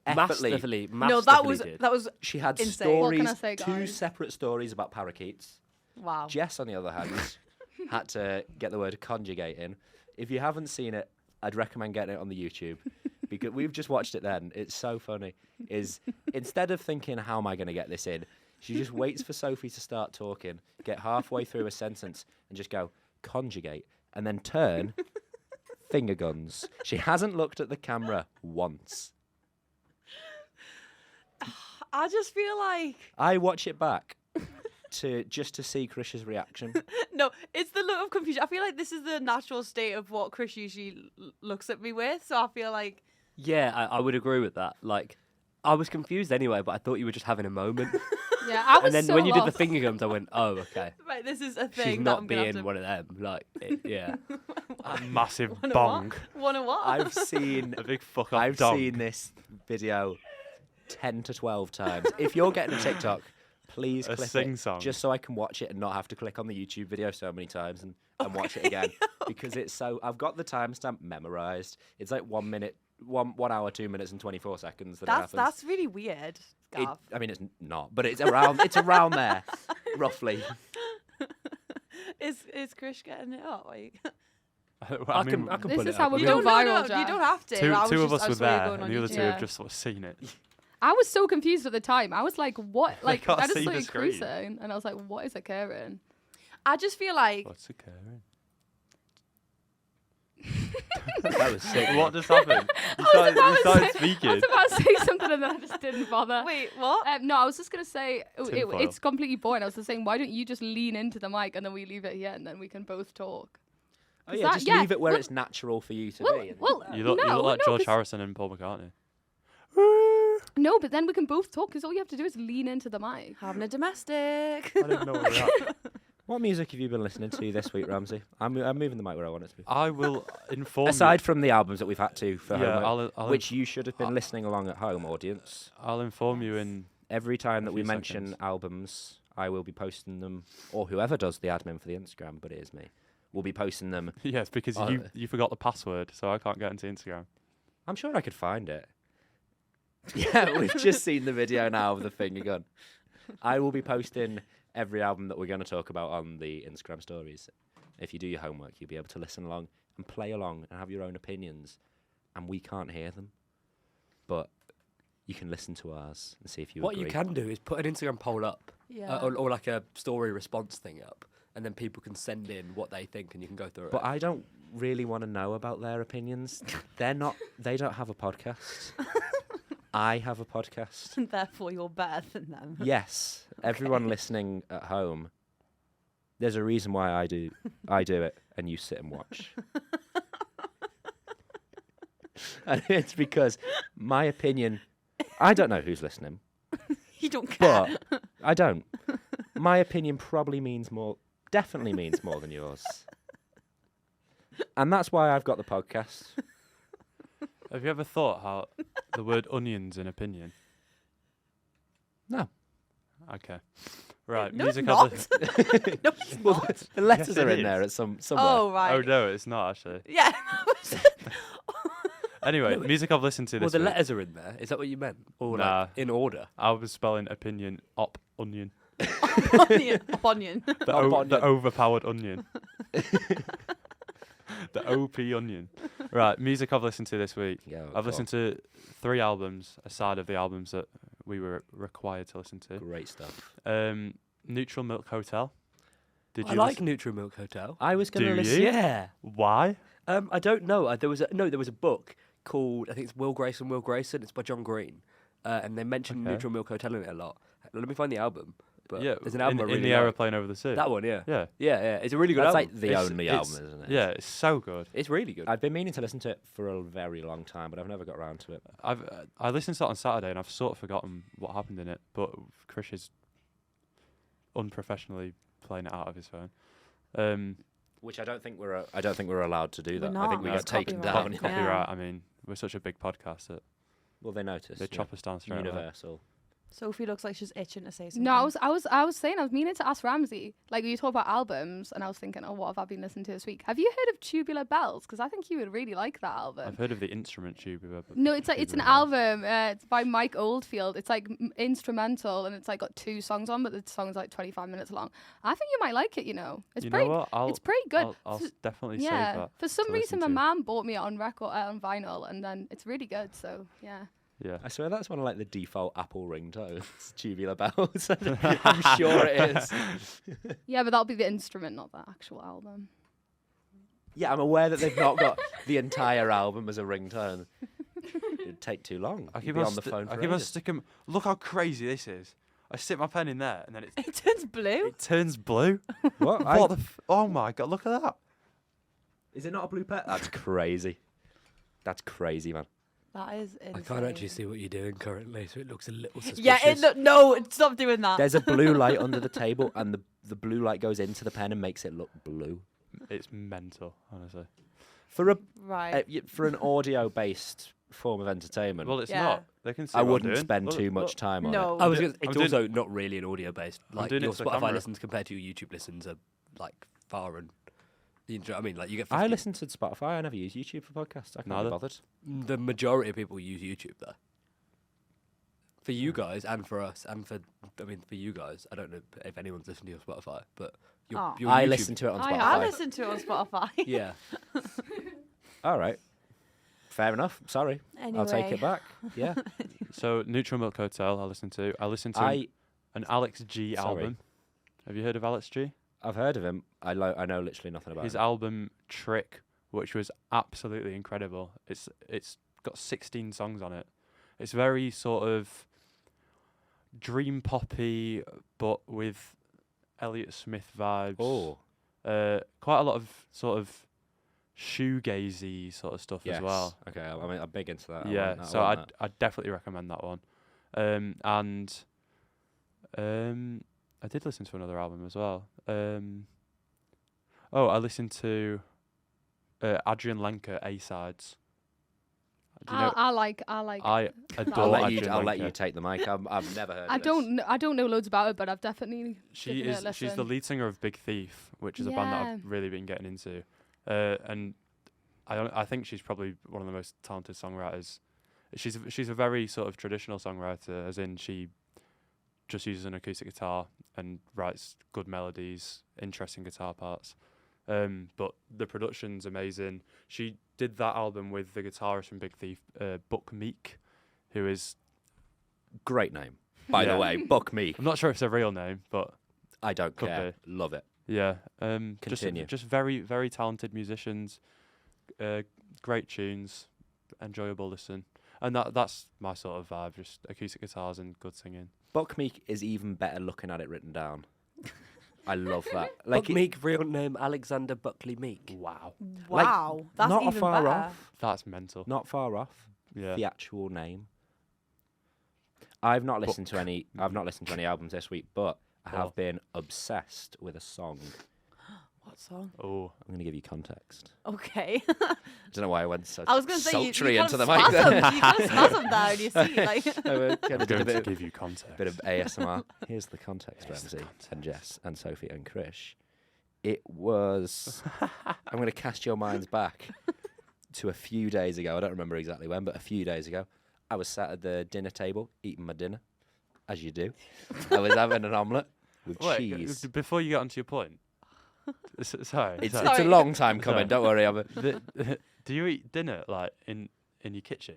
effortlessly. No, that was She had insane. What can stories, I say, two guys? separate stories about parakeets. wow. Jess, on the other hand, had to get the word conjugate in. If you haven't seen it, I'd recommend getting it on the YouTube because we've just watched it then. It's so funny. Is instead of thinking, how am I going to get this in, she just waits for Sophie to start talking, get halfway through a sentence and just go, conjugate, and then turn, finger guns. She hasn't looked at the camera once. I just feel like I watch it back to see Krish's reaction. no, it's the look of confusion. I feel like this is the natural state of what Chris usually looks at me with. So I feel like Yeah, I would agree with that. Like, I was confused anyway, but I thought you were just having a moment. Yeah, I was And then so when you did the lost. finger guns, I went, oh, okay. right, this is a thing She's that not I'm gonna have being to. one of them. Like, yeah. A massive Wanna bong. Wanna what? I've seen A big fuck off I've dong. seen this video 10 to 12 times. If you're getting a TikTok, please A click sing it song. just so I can watch it and not have to click on the YouTube video so many times and watch it again because it's so. I've got the timestamp memorized. It's like 1 minute, 1 hour, 2 minutes and 24 seconds that it happens. That's really weird, Gav. I mean, it's not, but it's around there, roughly. Is Chris getting it up? Like, I can This pull is it how up. we I go mean, viral, you Jess. don't have to. I was Two of just- us I were saw you there, going on and the other YouTube. two Yeah. have just sort of seen it. I was so confused at the time. I was like, what? Like, can't I just see saw the you screen. cruising, and I was like, what is occurring? I just feel like What's occurring? That was sick. What just happened? You I started was I speaking. was about to say something, and then I just didn't bother. wait, what? No, I was just gonna say Tinfoil. it's completely boring. I was just saying, why don't you just lean into the mic and then we leave it here and then we can both talk? Oh, Is yeah, that- just yeah, leave it where well- it's natural for you to Well, be. and- well, You look no, like no, George 'cause- Harrison and Paul McCartney. No, but then we can both talk because all you have to do is lean into the mic. Having a domestic. I didn't know where we're at. What music have you been listening to this week, Ramsay? I'm moving the mic where I want it to be. I will inform Aside from the albums that we've had to for Yeah, homework, I'll which you should have been listening along at home, audience. you. I'll inform you in. Every time that A we few mention seconds. albums, I will be posting them, or whoever does the admin for the Instagram, but it is me, will be posting them. Yes, because Oh, you forgot the password, so I can't get into Instagram. I'm sure I could find it. Yeah, we've just seen the video now of the finger gun. I will be posting every album that we're going to talk about on the Instagram stories. If you do your homework, you'll be able to listen along and play along and have your own opinions. And we can't hear them, but you can listen to ours and see if you What agree. you can do is put an Instagram poll up, Yeah. or like a story response thing up, and then people can send in what they think, and you can go through But it. I don't really want to know about their opinions. They don't have a podcast. I have a podcast. And therefore you're better than them. Yes, everyone listening at home, there's a reason why I do it and you sit and watch. And it's because my opinion, I don't know who's listening, You don't care. but I don't. My opinion definitely means more than yours. And that's why I've got the podcast. Have you ever thought how the word onion's an opinion? No. Okay. Right. No, music it's not. No, it's Well, not. the letters Yes, it are in there is. at somewhere. Oh, right. Oh no, it's not actually. Yeah. Anyway, music I've listened to Well, this the week. letters are in there. Is that what you meant? Or Nah. like in order? I was spelling opinion op onion. Onion. Onion. The, Op the onion. overpowered onion. The OP onion. Right, music I've listened to this week. Yeah, I've listened to 3 albums aside of the albums that we were required to listen to. Great stuff. Neutral Milk Hotel. Did I you like listen? Neutral Milk Hotel. I was going Do to listen. you? Yeah. Why? I don't know. There was a book called, I think it's Will Grayson. It's by John Green, and they mentioned Okay. Neutral Milk Hotel in it a lot. Let me find the album. But Yeah, there's an album I in really the like. aeroplane over the sea. That one, yeah. Yeah, Yeah. It's a really good That's album. like the It's- only it's- album, isn't it? yeah, it's so good. It's really good. I've been meaning to listen to it for a very long time, but I've never got around to it. I listened to it on Saturday and I've sort of forgotten what happened in it, but Chris is unprofessionally playing it out of his phone. Which I don't think we're allowed to do We're that. I not. think we No, get it's taken copyright. down. Yeah. Copyright. I mean, we're such a big podcast that Well, they notice. they yeah. chop us down straight away. Universal. Sophie looks like she's itching to say something. No, I was saying I was meaning to ask Ramsay. Like you talk about albums, and I was thinking, oh, what have I been listening to this week? Have you heard of Tubular Bells? Because I think you would really like that album. I've heard of the instrument tubular. But No, it's an tubular bells. album. It's by Mike Oldfield. It's like instrumental, and it's like got 2 songs on, but the song's like 25 minutes long. I think you might like it. It's You pretty. know what? It's pretty good. I'll For- definitely save yeah. that. For some to reason, my listen to. mum bought me it on record on vinyl, and then it's really good. So yeah. Yeah. I swear that's one of like the default Apple ringtones. Tubular Bells. I'm sure it is. Yeah, but that'll be the instrument, not the actual album. Yeah, I'm aware that they've not got the entire album as a ringtone. It'd take too long. I You'd keep be on, on the phone for I keep on ages. sticking. Look how crazy this is. I stick my pen in there and then It turns blue. it turns blue. What? What the? Oh my god! Look at that. Is it not a blue pen? That's crazy. That's crazy, man. That is insane. I can't actually see what you're doing currently, so it looks a little suspicious. Yeah, no, stop doing that. There's a blue light under the table, and the blue light goes into the pen and makes it look blue. It's mental, honestly. For Right. for an audio-based form of entertainment, Well, it's Yeah. not. They can see. I what I'm wouldn't doing. spend Look, too look. much time on No. it. I was. I'm Gonna, it's doing- also not really an audio based. Like doing it your for the Spotify camera. listens compared to your YouTube listens are like far and. You know, I mean, like you get. 50, I listen to Spotify. I never use YouTube for podcasts. I can't be Neither. bothered. The majority of people use YouTube though. For you guys and for us and for you guys, I don't know if anyone's listening to your Spotify, but Oh. your I YouTube- listen to it on I Spotify. I listen to it on Spotify. Yeah. All right. Fair enough. Sorry. I'll take Anyway. it back. Yeah. So Neutral Milk Hotel. I listened to an Alex G Sorry. album. Have you heard of Alex G? I've heard of him. I know literally nothing about His him. album Trick, which was absolutely incredible. It's got 16 songs on it. It's very sort of dream poppy, but with Elliott Smith vibes. Oh. Quite a lot of sort of shoegazy sort of stuff Yes. as well. Okay. I mean, I'm big into that. I Yeah, want that, so I want that. I'd definitely recommend that one. I did listen to another album as well. I listened to Adrian Lenker A-sides. Do you know? I like. I adore I'll let Adrian you Lenker. take the mic. I've never heard. I of don't know loads about it, but I've definitely. She's given it a the listen. lead singer of Big Thief, which is a band that Yeah. I've really been getting into, and I think she's probably one of the most talented songwriters. She's a very sort of traditional songwriter, as in she just uses an acoustic guitar and writes good melodies, interesting guitar parts. But the production's amazing. She did that album with the guitarist from Big Thief, Buck Meek, who is, Great name, by Yeah. the way. Buck me. I'm not sure if it's a real name, but I don't Could care. Love it. yeah, Continue. just very, very talented musicians, great tunes, enjoyable listen, and that's my sort of vibe, just acoustic guitars and good singing. Buck Meek is even better looking at it written down. I love that. Like it- Meek, real name Alexander Buckley Meek. Wow, Like, Wow. That's not even far better. off. that's mental. Not far off. Yeah, The actual name. I've not listened to any. I've not listened to any albums this week, but I have Oh. been obsessed with a song. What song? Oh, I'm going to give you context. Okay. I don't know why I went so I was going to say you sultry kind into of the mic there. spasmed. You kind of spasmed there in your seat. Like. No, we're I'm gonna do going a bit to of- give you context. bit of ASMR. Here's the context, Here's the Ramsay and Jess and Sophie and Krish. It was. I'm going to cast your minds back to a few days ago. I don't remember exactly when, but a few days ago, I was sat at the dinner table eating my dinner, as you do. I was having an omelette with cheese. Before you get onto your point. Sorry. It's Sorry. a long time coming. Sorry. Don't worry. I'm Do you eat dinner like in your kitchen?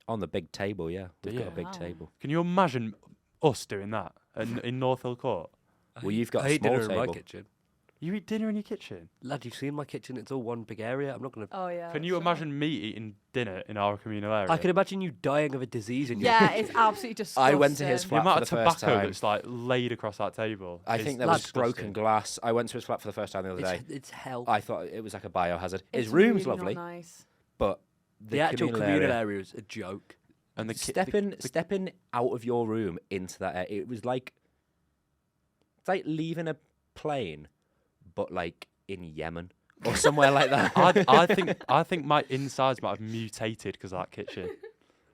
on the big table. Yeah, Do we've got you? a big Wow. table. Can you imagine us doing that in North Hill Court? Well, you've got I a eat small dinner in my table. kitchen. You eat dinner in your kitchen? Lad, you've seen my kitchen. It's all one big area. I'm not going to... Oh, yeah. Can you that's imagine me eating dinner in our communal area? I can imagine you dying of a disease in right. your Yeah, kitchen. it's absolutely disgusting. I went to his the flat amount for of the first tobacco time. that's like laid across that table. I is think there was disgusting. broken glass. I went to his flat for the first time the other day. It's hell. I thought it was like a biohazard. It's His room's really lovely, Not nice. but the actual communal area is a joke. And the stepping out of your room into that area, it was like it's like leaving a plane, but like in Yemen or somewhere like that. I think my insides might have mutated because of that kitchen.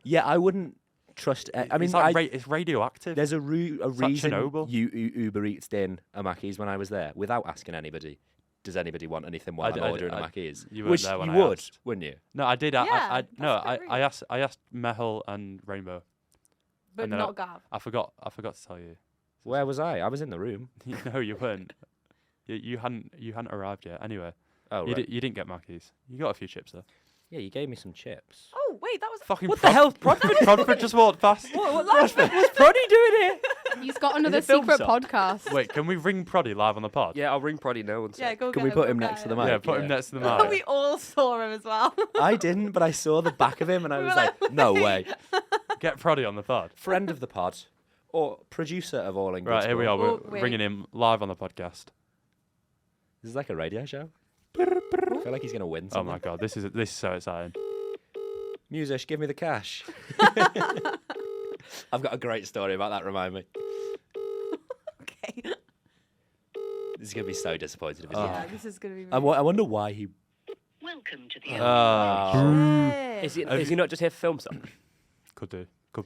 Yeah, I wouldn't trust. I mean, it's like it's radioactive. there's a like reason Chernobyl. you Uber Eats in a Mackey's when I was there without asking anybody. Does anybody want anything while I'm ordering a Mackey's? You weren't Which there when you I would, asked. wouldn't you? No, I did. Yeah, No, that's a bit I asked Mehul and Rainbow. But And then not Gav. I forgot to tell you. Where was I? I was in the room. No, you weren't. You hadn't arrived yet. Anyway, Oh, you, right. you didn't get Mackey's. You got a few chips though. Yeah, you gave me some chips. Oh, wait, that was... Fucking What the hell? Prodford just walked past. What last What's Proddy doing here? He's got another film secret song? podcast. Wait, can we ring Proddy live on the pod? Yeah, I'll ring Proddy now and say. Yeah, go Can get we him, put go him get next to the him. mic? Yeah, put him Yeah. next to the mic. We all saw him as well. I didn't, but I saw the back of him and I We was were like, like, no way. Get Proddy on the pod. Friend of the pod or producer of All in Good Right, here we School. are. Oh, We're wait. ringing him live on the podcast. This is like a radio show. I feel like he's going to win Oh something. my god, this is so exciting. Musish, give me the cash. I've got a great story about that, remind me. Okay. This is going to be so disappointed if it's Oh. Yeah, this is going to be... I wonder why he... Welcome to the Shit. Is he not just here for film stuff? Could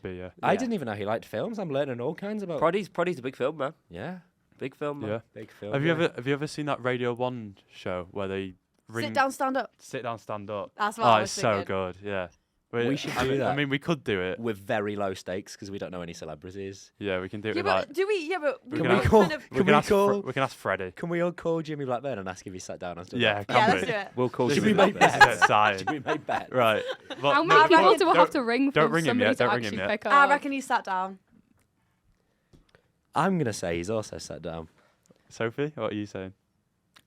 be, yeah. I Yeah. didn't even know he liked films. I'm learning all kinds about... Proddy's a big film man. Yeah, Big film man. Yeah. big film. Have you guy. ever seen that Radio 1 show where they ring Sit down, stand up. Sit down, stand up? That's what I was it's so thinking. good. Yeah. We should I do mean, that. I mean, we could do it. With very low stakes because we don't know any celebrities. Yeah, we can do it Yeah, with but like. do we... Yeah, but... We we can both ask- call- kind of... We Can can we ask. call- We can ask Freddie. Can we all call Jimmy Blackburn and ask if he sat down and stood Yeah, up? can Yeah, we? let's do it. We'll call Should Jimmy we make Blackburn. This is exciting. Should we make bets? Right. Well, How no, many people reckon- do I have to ring don't for ring him somebody yet, to don't ring him actually yet. pick up? I reckon he sat down. I'm going to say he's also sat down. Sophie, what are you saying?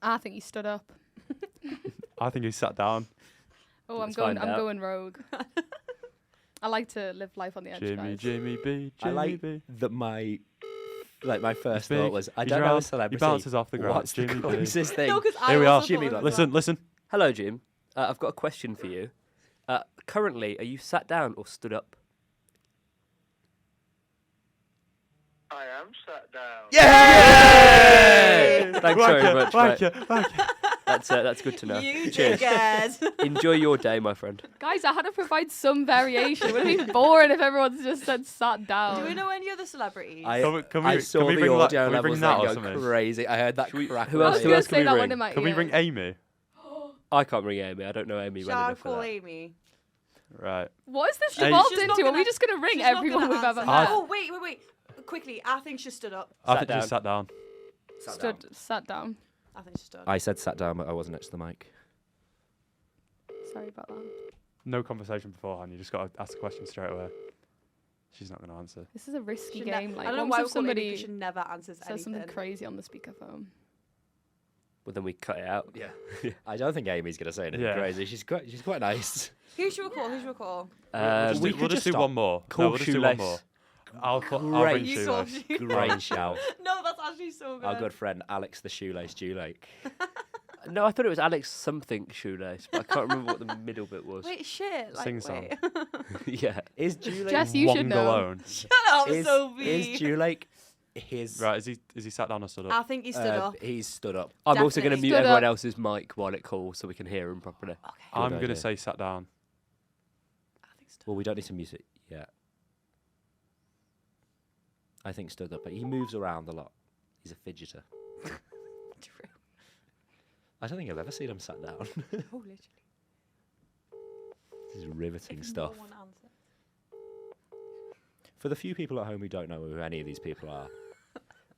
I think he stood up. I think he sat down. Oh, Let's find I'm out. going rogue. I like to live life on the edge, guys. Jimmy B, I Jimmy like B. that my first Big. thought was, I He's don't know a round. celebrity. He bounces off the ground. What's the Jimmy B. closest thing? No, because I Here we also are. Jimmy, like, Listen. Hello, Jim. I've got a question for you. Currently, are you sat down or stood up? I am sat down. Yay! Thanks very much. mate. Thank you. That's good to know. You Cheers. dickhead. Enjoy your day, my friend. Guys, I had to provide some variation. It would have been boring if everyone's just said sat down. Do we know any other celebrities? I Can we saw can we the bring audio can we levels bring that or go something? crazy. I heard that Should we- crack. who I else- was who going else to can say we that ring? one in my Can we ear. ring Amy? I can't ring Amy. I don't know Amy well Shall I enough for call that. Amy? Right. What is this Hey, evolved she's not into? Are we gonna- just going to ring She's not everyone gonna we've ever answer. met? Oh, wait. Quickly, I think she stood up. I Sat think down. she sat down. Sat down. I think she stood. I said sat down, but I wasn't next to the mic. Sorry about that. No conversation beforehand. You just got to ask the question straight away. She's not going to answer. This is a risky She game. ne- Like, I don't know once why if we call Amy, 'cause somebody she never answers says anything. something crazy on the speakerphone. Well, then we cut it out. Yeah. I don't think Amy's going to say anything Yeah. crazy. She's quite nice. Who should we call? we We'll could just just do stop. one more. Call No, we'll just do one Shoelace. more. I'll ring Great. You call Shoelace. Great shout. No, that's actually so good. Our good friend Alex the Shoelace Dulake. No, I thought it was Alex something shoelace, but I can't remember what the middle bit was. Wait, shit. Like, Sing song. wait. Yeah. Is Dulake Jess, you should Wong know. alone. Shut up, is Sophie. Dulake his Right, is he sat down or stood up? I think he stood up. He's stood up. I'm also going to Definitely. mute Stood everyone up. else's mic while it calls so we can hear him properly. Okay. I'm Good going to idea. say sat down. I think stood Well, we don't need to mute it yet. I think stood up, but he moves around a lot. He's a fidgeter. True. I don't think I've ever seen him sat down. Oh, literally. This is riveting If stuff. No one answered. For the few people at home who don't know who any of these people are,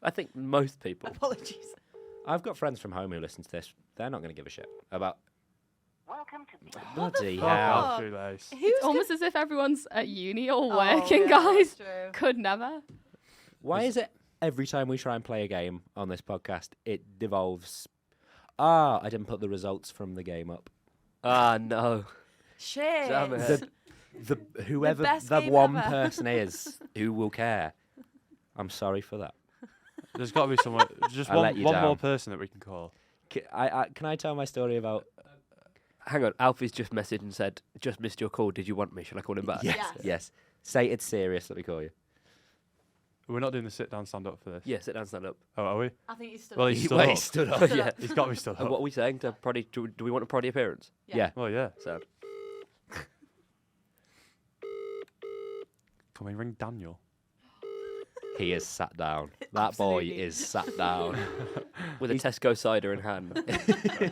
I think most people. Apologies. I've got friends from home who listen to this. They're not going to give a shit about Welcome to the bloody fuck? hell. Oh, shoelace. Who's It's almost as if everyone's at uni or Oh, working, yeah, guys. that's true. Could never. Why is it every time we try and play a game on this podcast, it devolves? I didn't put the results from the game up. Ah, no. Shit. Damn it. Whoever best the game one ever. person is who will care. I'm sorry for that. There's got to be someone. Just I'll let one you more down. person that we can call. Can I tell my story about? Hang on, Alfie's just messaged and said, just missed your call. Did you want me? Shall I call him back? Yes. Yes. Yes. Say it's serious. Let me call you. We're not doing the sit down, stand up for this. Yeah, sit down, stand up. Oh, are we? I think he stood Well, up. he's stood Wait, up. stood up. yeah. He's got to be stood And up. what are we saying to Proddy? Do we want a Proddy appearance? Yeah. Well, yeah. Sound. Can we ring Daniel? He is sat down. That boy Absolutely. is sat down. With a Tesco cider in hand. welcome to the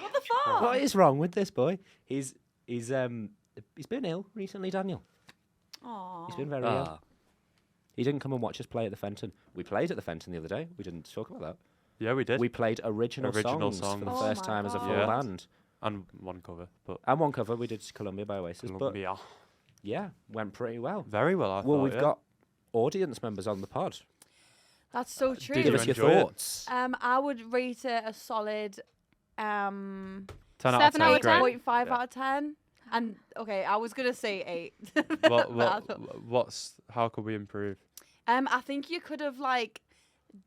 What the fuck? What is wrong with this boy? He's been ill recently, Daniel. Aw. He's been very ill. Ah. He didn't come and watch us play at the Fenton. We played at the Fenton the other day. We didn't talk about that. Yeah, we did. We played original Original songs for the songs. first Oh my time as a full God. band. And one cover, but And one cover, we did Columbia by Oasis. But Columbia. yeah, went pretty well. Very well, I Well, thought. we've yeah. got audience members on the pod. That's so true. Did Give you us your enjoy it? thoughts. I would rate it a solid 10 out of 7 10. out of 10. Great. 8.5 Yeah. out of 10. And okay, I was gonna say 8. How could we improve? I think you could have like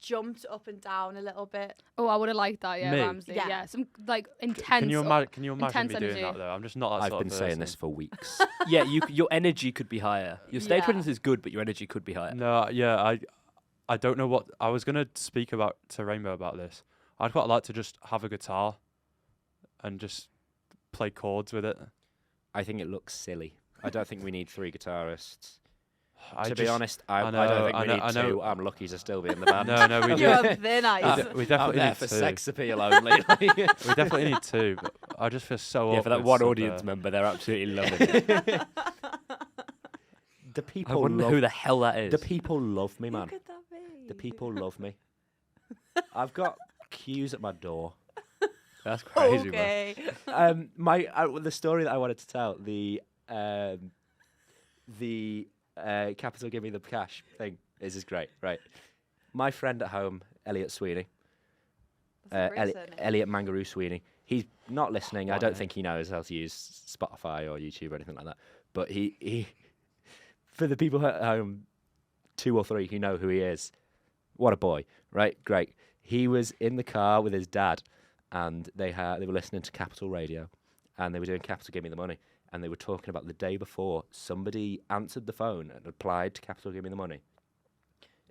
jumped up and down a little bit. Oh, I would have liked that, yeah, Me? Ramsay. Yeah. Yeah, some like intense. Can you imagine me intense doing energy. that though? I'm just not that I've sort been of saying this person. for weeks. Yeah, your energy could be higher. Your stage Yeah. presence is good, but your energy could be higher. No, yeah, I don't know what I was gonna speak about to Rainbow about this. I'd quite like to just have a guitar and just play chords with it. I think it looks silly. I don't think we need 3 guitarists. I To be just- honest, I I don't know, think I we know, need I know. 2. I'm lucky to still be in the band. No, we You're do. a thin ice. We I'm definitely there need for 2. sex appeal only. We definitely need 2. But I just feel so Yeah, awkward. for that one stood audience there. member, they're absolutely loving it. The I people wonder love who the hell that is. the people love me, Who man. could that be? The people love me. I've got queues at my door. That's crazy, man. Okay. The story that I wanted to tell, the Capital Give Me the Cash thing is great, right? My friend at home, Elliot Sweeney, That's a great surname. Elliot Mangaroo Sweeney. He's not listening. I What don't name? think he knows how to use Spotify or YouTube or anything like that. But he for the people at home, 2 or 3 who know who he is, what a boy, right? Great. He was in the car with his dad, and they were listening to Capital Radio, and they were doing Capital Give Me the Money, and they were talking about the day before somebody answered the phone and applied to Capital Give Me the Money.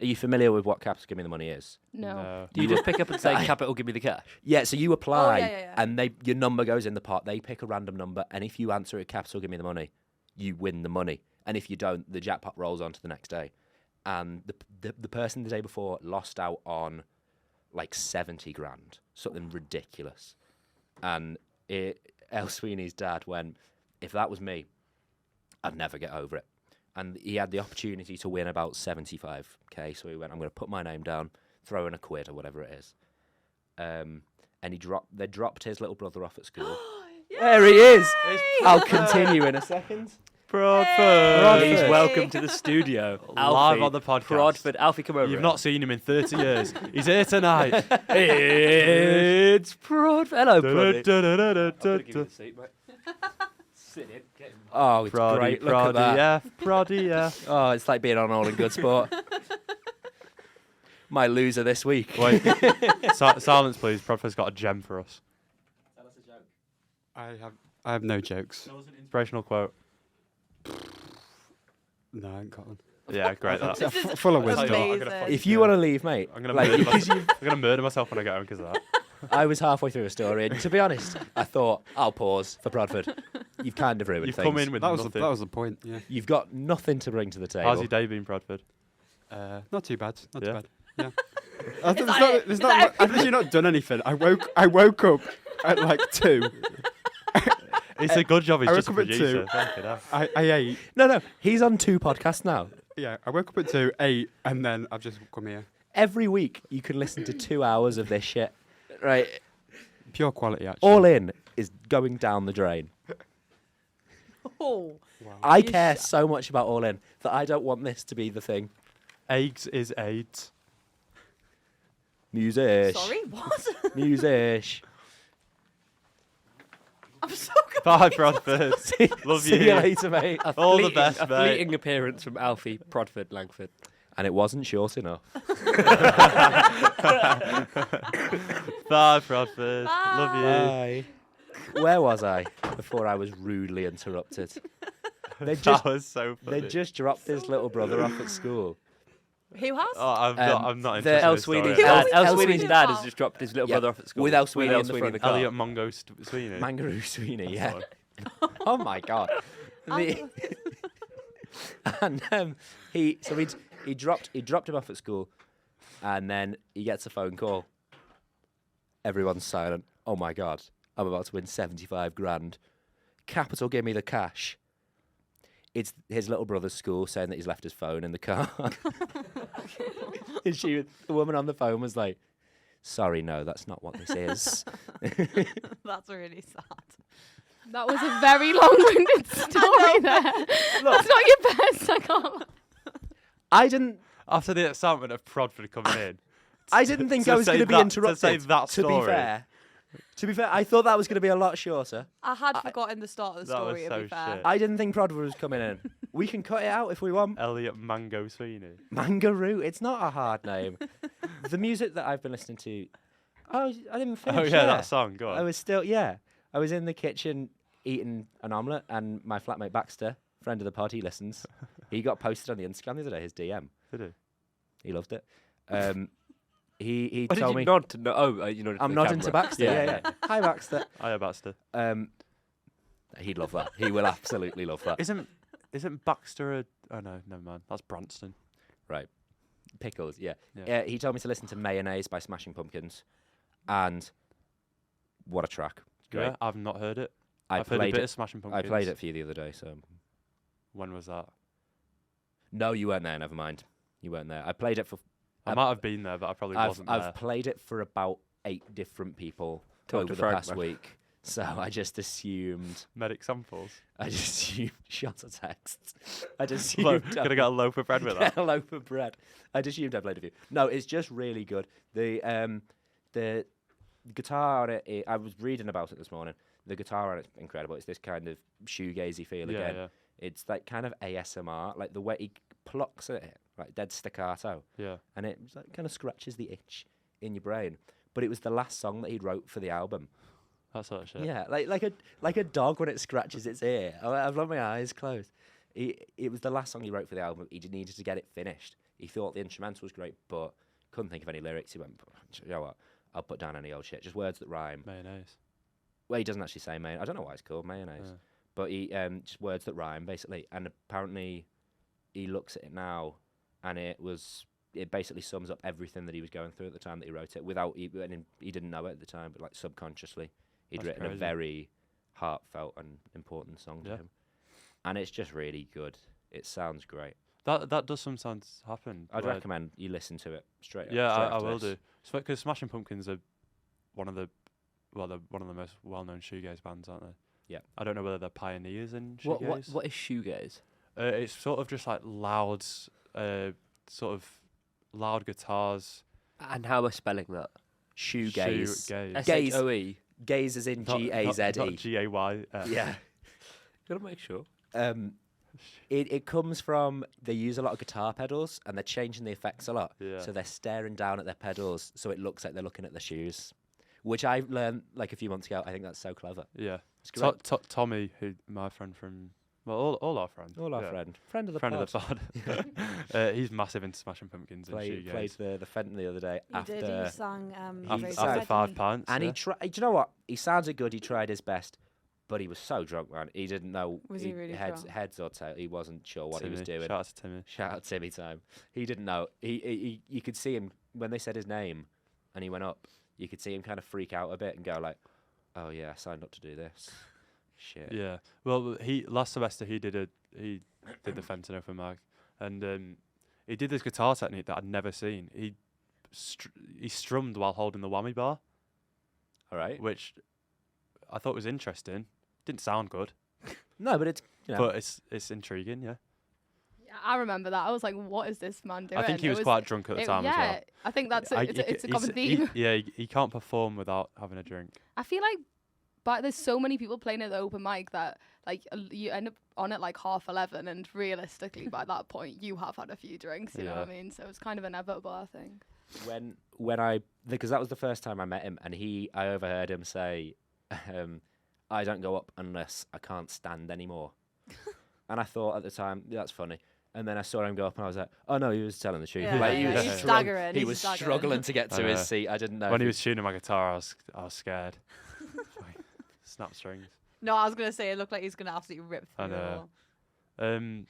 Are you familiar with what Capital Give Me the Money is? No. Do you just pick up and say, Capital, give me the cash? Yeah, so you apply, yeah. and your number goes in the pot. They pick a random number, and if you answer it, Capital Give Me the Money, you win the money. And if you don't, the jackpot rolls on to the next day. And the person the day before lost out on like 70 grand, something ridiculous. And El Sweeney's dad went, if that was me, I'd never get over it. And he had the opportunity to win about 75k, so he went, I'm going to put my name down, throw in a quid or whatever it is. And they dropped his little brother off at school. There he is! I'll continue in a second. Prodford. Please welcome to the studio. Live Alfie, on the podcast. Prodford. Alfie, come over. You've not seen him in 30 years. He's here tonight. It's Prodford. Hello, Proddy. Proddy, seat, mate. Sit in. Get him. Oh, it's great. Look at that. Proddy, yeah. Oh, it's like being on All in Good Sport. My loser this week. Wait, silence, please. Prodford's got a gem for us. Tell us a joke. I have no jokes. That was an inspirational quote. No, I ain't got one. Yeah, great. That. This is Full of I'll tell wisdom. you what, I'm gonna amazing. fucking- If you want to leave, mate, I'm gonna like, murder because myself. I'm gonna murder myself when I get home because of that. I was halfway through a story, and to be honest, I thought I'll pause for Prodford. You've kind of ruined You've things. come in with That was nothing. that was the point. Yeah. You've got nothing to bring to the table. How's your day been, Prodford? Not too bad. Not Yeah. too bad. Yeah. I think that there's it? there's Is not, that I've literally not done anything. I woke up at like 2. It's a good job. He's I just a woke up at producer. 2. Fucking hell. I ate. No, he's on 2 podcasts now. Yeah, I woke up at 2, ate, and then I've just come here. Every week, you can listen to 2 hours of this shit. Right, Pure quality, actually. all in is going down the drain. Oh. I You care so much about All In that I don't want this to be the thing. Eggs is AIDS. Musish. Sorry, what? Musish. I'm so Bye, confused. Prodford. Love See you. you later, mate. All the Fleeting- best, A mate. fleeting appearance from Alfie, Prodford, Langford. And it wasn't short enough. Bye, Prodford. Love you. Bye. Where was I before I was rudely interrupted? They just That was so funny. they just dropped his little brother off at school. Who has? Oh, I'm not the interested. El in this story. Sweeney's Who dad, was El El Sweeney's Sweeney's dad dad? has just dropped his little Yeah, brother off at school. with El Sweeney in the in front. the car. Elliot Mungo Sweeney. Mangaroo Sweeney, yeah. Sorry. Oh my god. The- and he dropped him off at school, and then he gets a phone call. Everyone's silent. Oh my god, I'm about to win 75 grand. Capital, give me the cash. It's his little brother's school saying that he's left his phone in the car. And the woman on the phone was like, "Sorry, no, that's not what this is." That's really sad. That was a very long-winded story there. That's not your best. I can't. I didn't. After the excitement of Prodford coming in. I didn't think To I was say going to be that- interrupted. to say that To be story. fair, I thought that was going to be a lot shorter. I had forgotten the start of the That was story, to so be fair. shit. I didn't think Prodford was coming in. We can cut it out if we want. Elliot Mango Sweeney. Mangaroo. It's not a hard name. The music that I've been listening to. Oh, I didn't finish. Oh yeah, that song. Go on. I was still. Yeah, I was in the kitchen eating an omelette, and my flatmate Baxter, friend of the pod, he listens. He got posted on the Instagram the other day. His DM. Did he? He loved it. He Why did told you me. nod to no? Oh, you nodded. I'm to the nodding to camera. Baxter. Yeah. Hi, Baxter. Hiya, Baxter. He'd love that. He will absolutely love that. Isn't Baxter a? Oh no, never mind. That's Branston. Right. Pickles, yeah. Yeah. He told me to listen to Mayonnaise by Smashing Pumpkins. And what a track. Great. Yeah, I've not heard it. I I've heard a played bit it. of Smashing I Pumpkins. played it for you the other day, so. When was that? No, you weren't there, never mind. You weren't there. I played it for. I might have been there, but I probably wasn't there. I've played it for about 8 different people Talk over to the Frank, past man. week. So I just assumed. Medic samples. I just assumed shots of texts. I just Look, assumed. gonna get a loaf of bread with that. Get a loaf of bread. I just assumed I played a few. No, it's just really good. The guitar on it, I was reading about it this morning. The guitar on it's incredible. It's this kind of shoegazy feel Yeah, again. yeah, It's like kind of ASMR, like the way he plucks at it, like dead staccato, yeah. and it like, kind of scratches the itch in your brain. But it was the last song that he wrote for the album. That sort of shit. Yeah, like a dog when it scratches its ear. I've let my eyes closed. It was the last song he wrote for the album. He just needed to get it finished. He thought the instrumental was great, but couldn't think of any lyrics. He went, you know what? I'll put down any old shit, just words that rhyme. Mayonnaise. Well, he doesn't actually say mayonnaise. I don't know why it's called mayonnaise, Yeah. but he just words that rhyme basically. And apparently, he looks at it now, and it basically sums up everything that he was going through at the time that he wrote it. And he didn't know it at the time, but like subconsciously, he'd That's written a crazy. very heartfelt and important song to Yeah. him. And it's just really good. It sounds great. That does sometimes happen. I'd where- recommend you listen to it straight. Yeah, straight I after will this. do. Because Smashing Pumpkins are one of the most well-known shoegaze bands, aren't they? Yeah. I don't know whether they're pioneers in shoegaze. What is shoegaze? It's sort of just like loud, sort of loud guitars. And how am I spelling that? Shoegaze. Shoegaze. SHOE. Gaze as in Not- G-A-Z-E. Not G-A-Y. Yeah. Gotta make sure. It comes from they use a lot of guitar pedals and they're changing the effects a lot. Yeah. So they're staring down at their pedals so it looks like they're looking at their shoes, which I learned like a few months ago. I think that's so clever. Yeah. It's great. Tommy, my friend from Well, all our friends. All our yeah. friend of the Friend pod. of the pod. He's massive into Smashing Pumpkins and Played shoegaze. the Fenton the other day He after. did. He sang. He Raise sang- Your After Head, 5 didn't pints. And yeah. he tried. Do you know what? He sounded good. He tried his best, but he was so drunk, man. He didn't know. Was he really drunk? heads or tail. He wasn't sure what he was Timmy. doing. Shout out to Timmy. Shout out Timmy time. He didn't know. He you could see him when they said his name, and he went up. You could see him kind of freak out a bit and go like, "Oh yeah, I signed up to do this." Shit. Yeah. Well, last semester he did the Fenton open mic, and he did this guitar technique that I'd never seen. He strummed while holding the whammy bar, All right. which I thought was interesting. Didn't sound good, No, but it's but it's intriguing. Yeah. Yeah, I remember that. I was like, what is this man doing? I think he was quite drunk at the time as well. I think that's it's a common He, theme. he can't perform without having a drink. I feel like, but there's so many people playing at the open mic that like you end up on at like 11:30, and realistically by that point you have had a few drinks. You know what I mean? So it's kind of inevitable, I think. when I because that was the first time I met him, and I overheard him say, "I don't go up unless I can't stand anymore." And I thought at the time, that's funny. And then I saw him go up, and I was like, "Oh no, he was telling the truth." Yeah, Like, yeah, was he's strugg- staggering, He he's was staggering. struggling to get to I his know. seat. I didn't know. When if he was tuning my guitar, I was scared. Snap strings. No, I was gonna say it looked like he's gonna absolutely rip through I it know. all.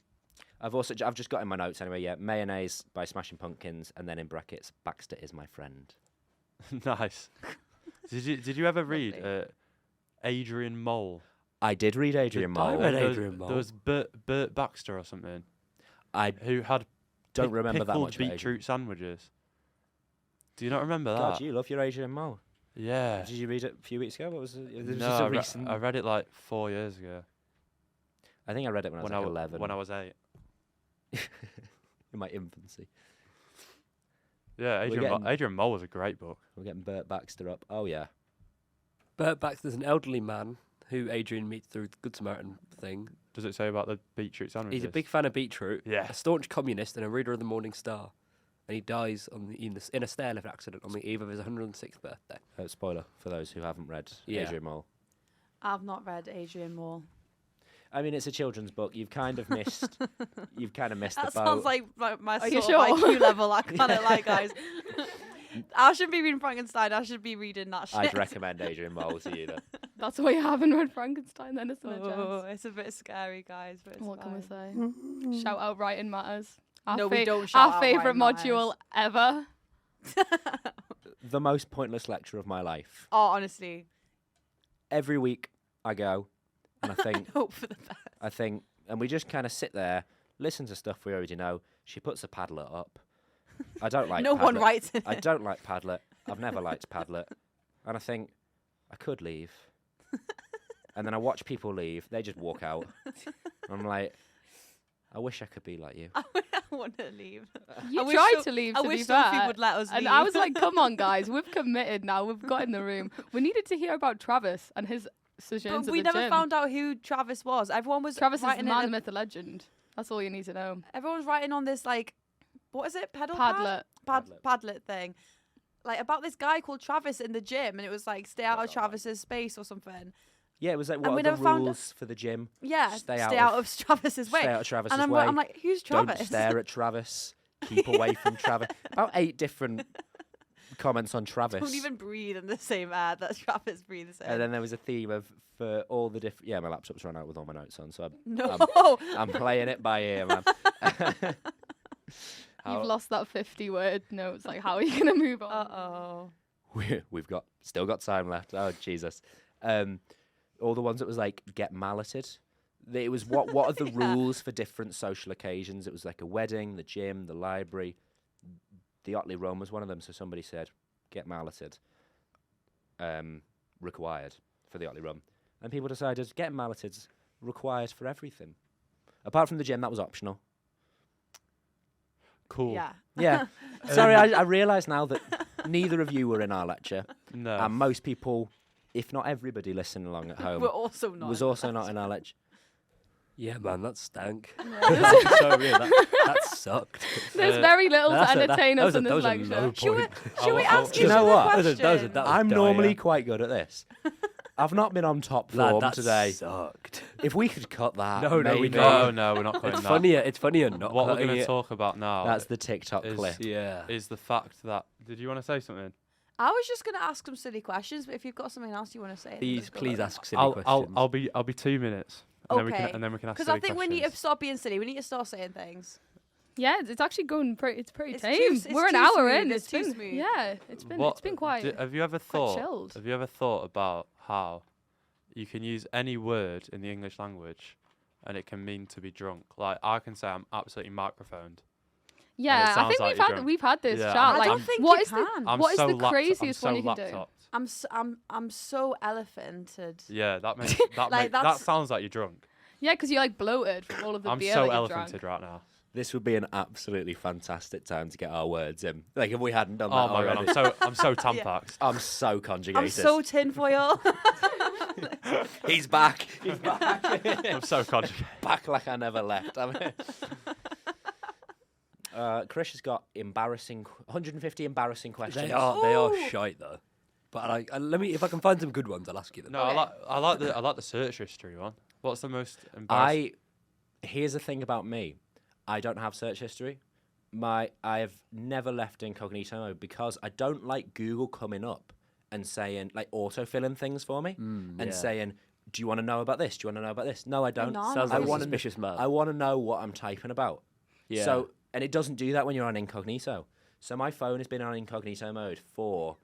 I've just got in my notes anyway. Yeah, Mayonnaise by Smashing Pumpkins, and then in brackets, Baxter is my friend. Nice. Did you ever read Lovely. Adrian Mole? I did read Adrian The- Mole. read there was- Adrian Mole. There was Bert Baxter or something I who had don't remember that pickled much. about Adrian. beetroot sandwiches. Do you not remember God, that? you love your Adrian Mole. Yeah. Did you read it a few weeks ago? What was it? It was No, just a I recent. read it like 4 years ago. I think I read it when I was like 11. When I was 8. in my infancy. Yeah, getting- Adrian Mole was a great book. We're getting Bert Baxter up. Oh yeah. Bert Baxter's an elderly man who Adrian meets through the Good Samaritan thing. Does it say about the beetroot sandwiches? He's a big fan of beetroot, Yeah. a staunch communist, and a reader of the Morning Star. And he dies in a stair lift accident on the eve of his 106th birthday. Spoiler for those who haven't read Yeah. Adrian Mole. I've not read Adrian Mole. I mean, it's a children's book. You've kind of missed. You've kind of missed That the boat. sounds like my Are you sort of sure? IQ level. I kind of like, guys. I should be reading Frankenstein. I should be reading that shit. I'd recommend Adrian Mole to you. Then. That's why you haven't read Frankenstein, then, isn't it, Oh, Jess? it's a bit scary, guys. But it's What can we fine. say? Shout out Writing Matters. Our No, we don't shout Our out favourite Writing module ever. The most pointless lecture of my life. Oh, honestly, Every week I go, and I think, hope for the best. and we just kind of sit there, listen to stuff we already know. She puts a Padlet up. I don't like. No one Padlet. writes in I it. don't like Padlet. I've never liked Padlet, and I think I could leave. And then I watch people leave. They just walk out. I'm like, I wish I could be like you. I want to leave. You wish tried so- to leave, I to wish be Sophie fair. would let us And leave. I was like, come on, guys. We've committed now. We've got in the room. We needed to hear about Travis and his sojourns but at we the never gym. found out who Travis was. Everyone was Travis is the writing man, in myth, the legend. That's all you need to know. everyone's writing on this like, what is it? Pedal Padlet. Padlet thing. Like about this guy called Travis in the gym, and it was like stay out of that. Travis's space or something. Yeah, it was like, And what we are the never found- rules for the gym? Yeah, Stay stay out out of Travis's way. Stay out of Travis's and way. I'm like, who's Travis? Don't stare at Travis. Keep away from Travis. About 8 different comments on Travis. Don't even breathe in the same air that Travis breathes in. And then there was a theme of for all the different. Yeah, my laptop's run out with all my notes on, so no. I'm playing it by ear, man. You've lost that 50-word notes. Like, how are you going to move on? Uh-oh. We've still got time left. Oh Jesus! All the ones that was like get malleted. It was what are the Yeah. rules for different social occasions? It was like a wedding, the gym, the library. The Otley Run was one of them. So somebody said get malleted. Required for the Otley Run, and people decided getting malleted's required for everything, apart from the gym. That was optional. Cool. Yeah. Yeah. Sorry, I realise now that neither of you were in our lecture. No. And most people, if not everybody listening along at home, We're also not. was also not in our lecture. Yeah, man, that stank. Yeah. So real. That sucked. There's very little to That's a- entertain that us was a- in that this was a lecture. low Should we, point. should we Oh, ask do you each know other what? a That was question? that was I'm dire. normally quite good at this. I've not been on top Lad, form that today. sucked. If we could cut that, No, no, we maybe. can't. No, we're not putting It's that. funnier. It's funnier not What we're cutting going to it. talk about now That's the TikTok is- clip. Yeah. is the fact that... Did you want to say something? I was just going to ask some silly questions, but if you've got something else you want to say, then Please, let's go please for it. ask silly questions. I'll be 2 minutes. And then we Okay. can, and then we can ask Because silly I think we questions. need to stop being silly. We need to start saying things. Yeah, it's actually going pretty. It's pretty It's tame. too- it's We're an too hour smooth, in. it's too been smooth. yeah. It's been What- quite. Have you ever quite thought? chilled. Have you ever thought about how you can use any word in the English language, and it can mean to be drunk? Like I can say I'm absolutely microphoned. Yeah, I sounds think like we've you're had drunk. we've had this Yeah, chat. I'm- I Like, don't think what you is the can. I'm what is so the laptop- craziest I'm one so you can do? laptopped. I'm so elephanted. Yeah, that makes that Like, that that's- sounds like you're drunk. Yeah, because you're like bloated from all of the I'm beer so that you've elephanted drunk. right now. This would be an absolutely fantastic time to get our words in. Like if we hadn't done that Oh my already. god, I'm so tampaxed. I'm so conjugated. I'm so tinfoil. He's back. He's back. I'm so conjugated. Back like I never left. Chris has got 150 embarrassing questions. They are Ooh. shite though. But let me, if I can find some good ones, I'll ask you them. No, Okay. I like the search history one. What's the most embarrassing? Here's the thing about me. I don't have search history. I have never left incognito mode because I don't like Google coming up and saying like auto-filling things for me and saying, "Do you want to know about this? Do you want to know about this?" No, I don't. no, Sounds no, like I a wanna suspicious man. I want to know what I'm typing about. Yeah. So, and it doesn't do that when you're on incognito. So my phone has been on incognito mode for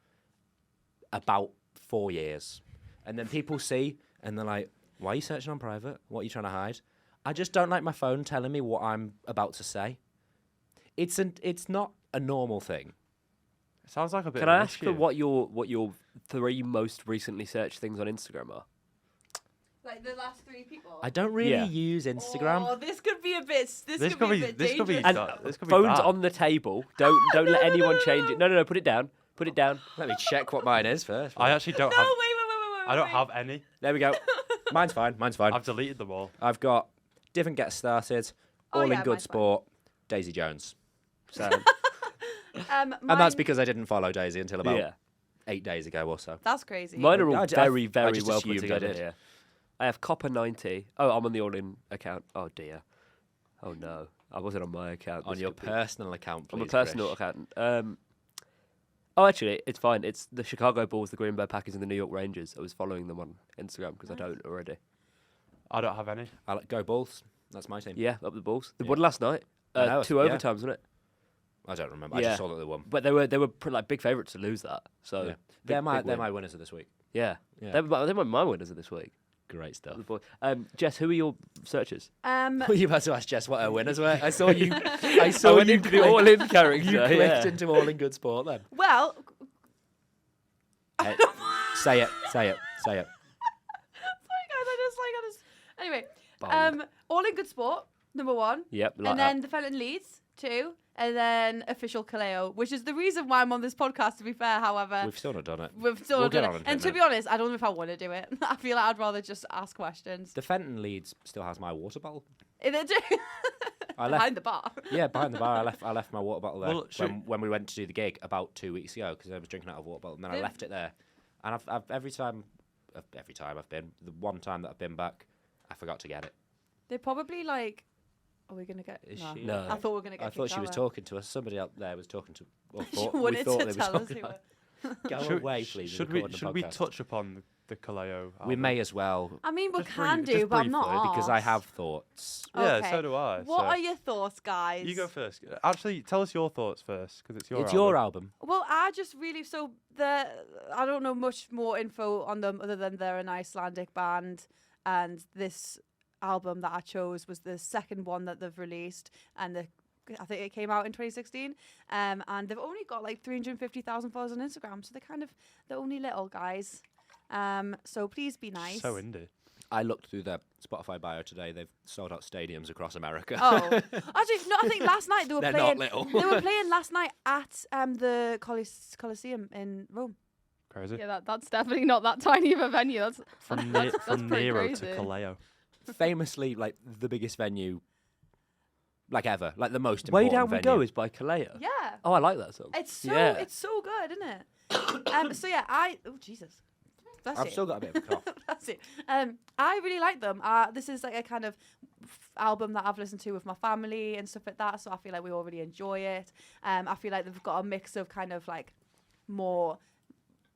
about 4 years. And then people see and they're like, "Why are you searching on private? What are you trying to hide?" I just don't like my phone telling me what I'm about to say. It's not a normal thing. It sounds like a bit. Can of I an ask issue. for what your 3 most recently searched things on Instagram are? Like the last 3 people. I don't really Yeah. use Instagram. Oh, this could be a bit. This could be dangerous. And This could be phones bad. on the table. Don't let anyone change it. No. Put it down. Put it down. Let me check what mine is first. I actually don't No, have. wait. I don't have any. There we go. Mine's fine. I've deleted them all. I've got Divvn't Get Us Started, Oh, All yeah, in Good mine's fine. Sport, Daisy Jones. So, and that's Mine- because I didn't follow Daisy until about Yeah. 8 days ago or so. That's crazy. Mine are all I very, I very just well put assumed I together did. here. I have Copper 90. Oh, I'm on the All-In account. Oh dear. Oh no, I wasn't on my account. On This your could be- personal account, please. on my personal Krish. account. Oh, actually, it's fine. It's the Chicago Bulls, the Green Bay Packers, and the New York Rangers. I was following them on Instagram because I don't already. I don't have any. Go Bulls. That's my team. Yeah, up the Bulls. They Yeah. won last night. I know, 2 yeah. overtimes, wasn't it? I don't remember. I Yeah. just saw that they won. But they were like big favourites to lose that. So Yeah. big- They're big my win. winners of this week. Yeah, Yeah. they're my winners of this week. Great stuff. The Bulls. Jess, who are your searchers? Were you about to ask Jess what her winners were? I saw you. I saw went you into the click- All-In character. You clicked yeah. into All in Good Sport then. well, Hey, say it. Say it. Say it. sorry guys, I just. Anyway, Bong. All in Good Sport, number 1. Yep. Like And then the Fenton Leeds, 2. And then Official Kaleo, which is the reason why I'm on this podcast, to be fair, however. We've still not done it. We've still We'll not done get it. on it in And a to be honest, I don't know if I want to do it. I feel like I'd rather just ask questions. The Fenton Leeds still has my water bottle. They do. I left. Behind the bar. Yeah, behind the bar. I left my water bottle there Well, should- when we went to do the gig about 2 weeks ago because I was drinking out of a water bottle and then I Yeah. left it there. And I've every time I've been, the one time that I've been back, I forgot to get it. They're probably like, are we going to get... Is no. she? No. I thought we were going to get I thought kicked she was out. talking to us. Somebody out there was talking to. Or She thought, we wanted thought to they were tell us talking who about- were. Go away, please. Should we're we recording a podcast. touch upon the Kaleo? We may as well I mean, we Just can brief- do, just but I'm not briefly, because I arsed. have thoughts. Yeah, Okay. so do I. What so. are your thoughts, guys? You go first. Actually, tell us your thoughts first because it's your. It's album. your album. Well, I just really I don't know much more info on them other than they're an Icelandic band, and this album that I chose was the second one that they've released, and I think it came out in 2016. And they've only got like 350,000 followers on Instagram, so they're only little guys. So please be nice. So indie. I looked through their Spotify bio today. They've sold out stadiums across America. Oh, actually, no. I think last night they were They're playing. not little. They were playing last night at the Coliseum in Rome. Crazy. Yeah, that's definitely not that tiny of a venue. That's From that's from pretty Nero crazy. to Kaleo. Famously, like the biggest venue, like ever, like the most Way important Down We venue. Go is by Kaleo. Yeah. Oh, I like that song. It's so Yeah. it's so good, isn't it? So yeah, oh Jesus. That's I've it. still got a bit of a cough. That's it. I really like them. This is like a kind of album that I've listened to with my family and stuff like that. So I feel like we all really enjoy it. I feel like they've got a mix of kind of like more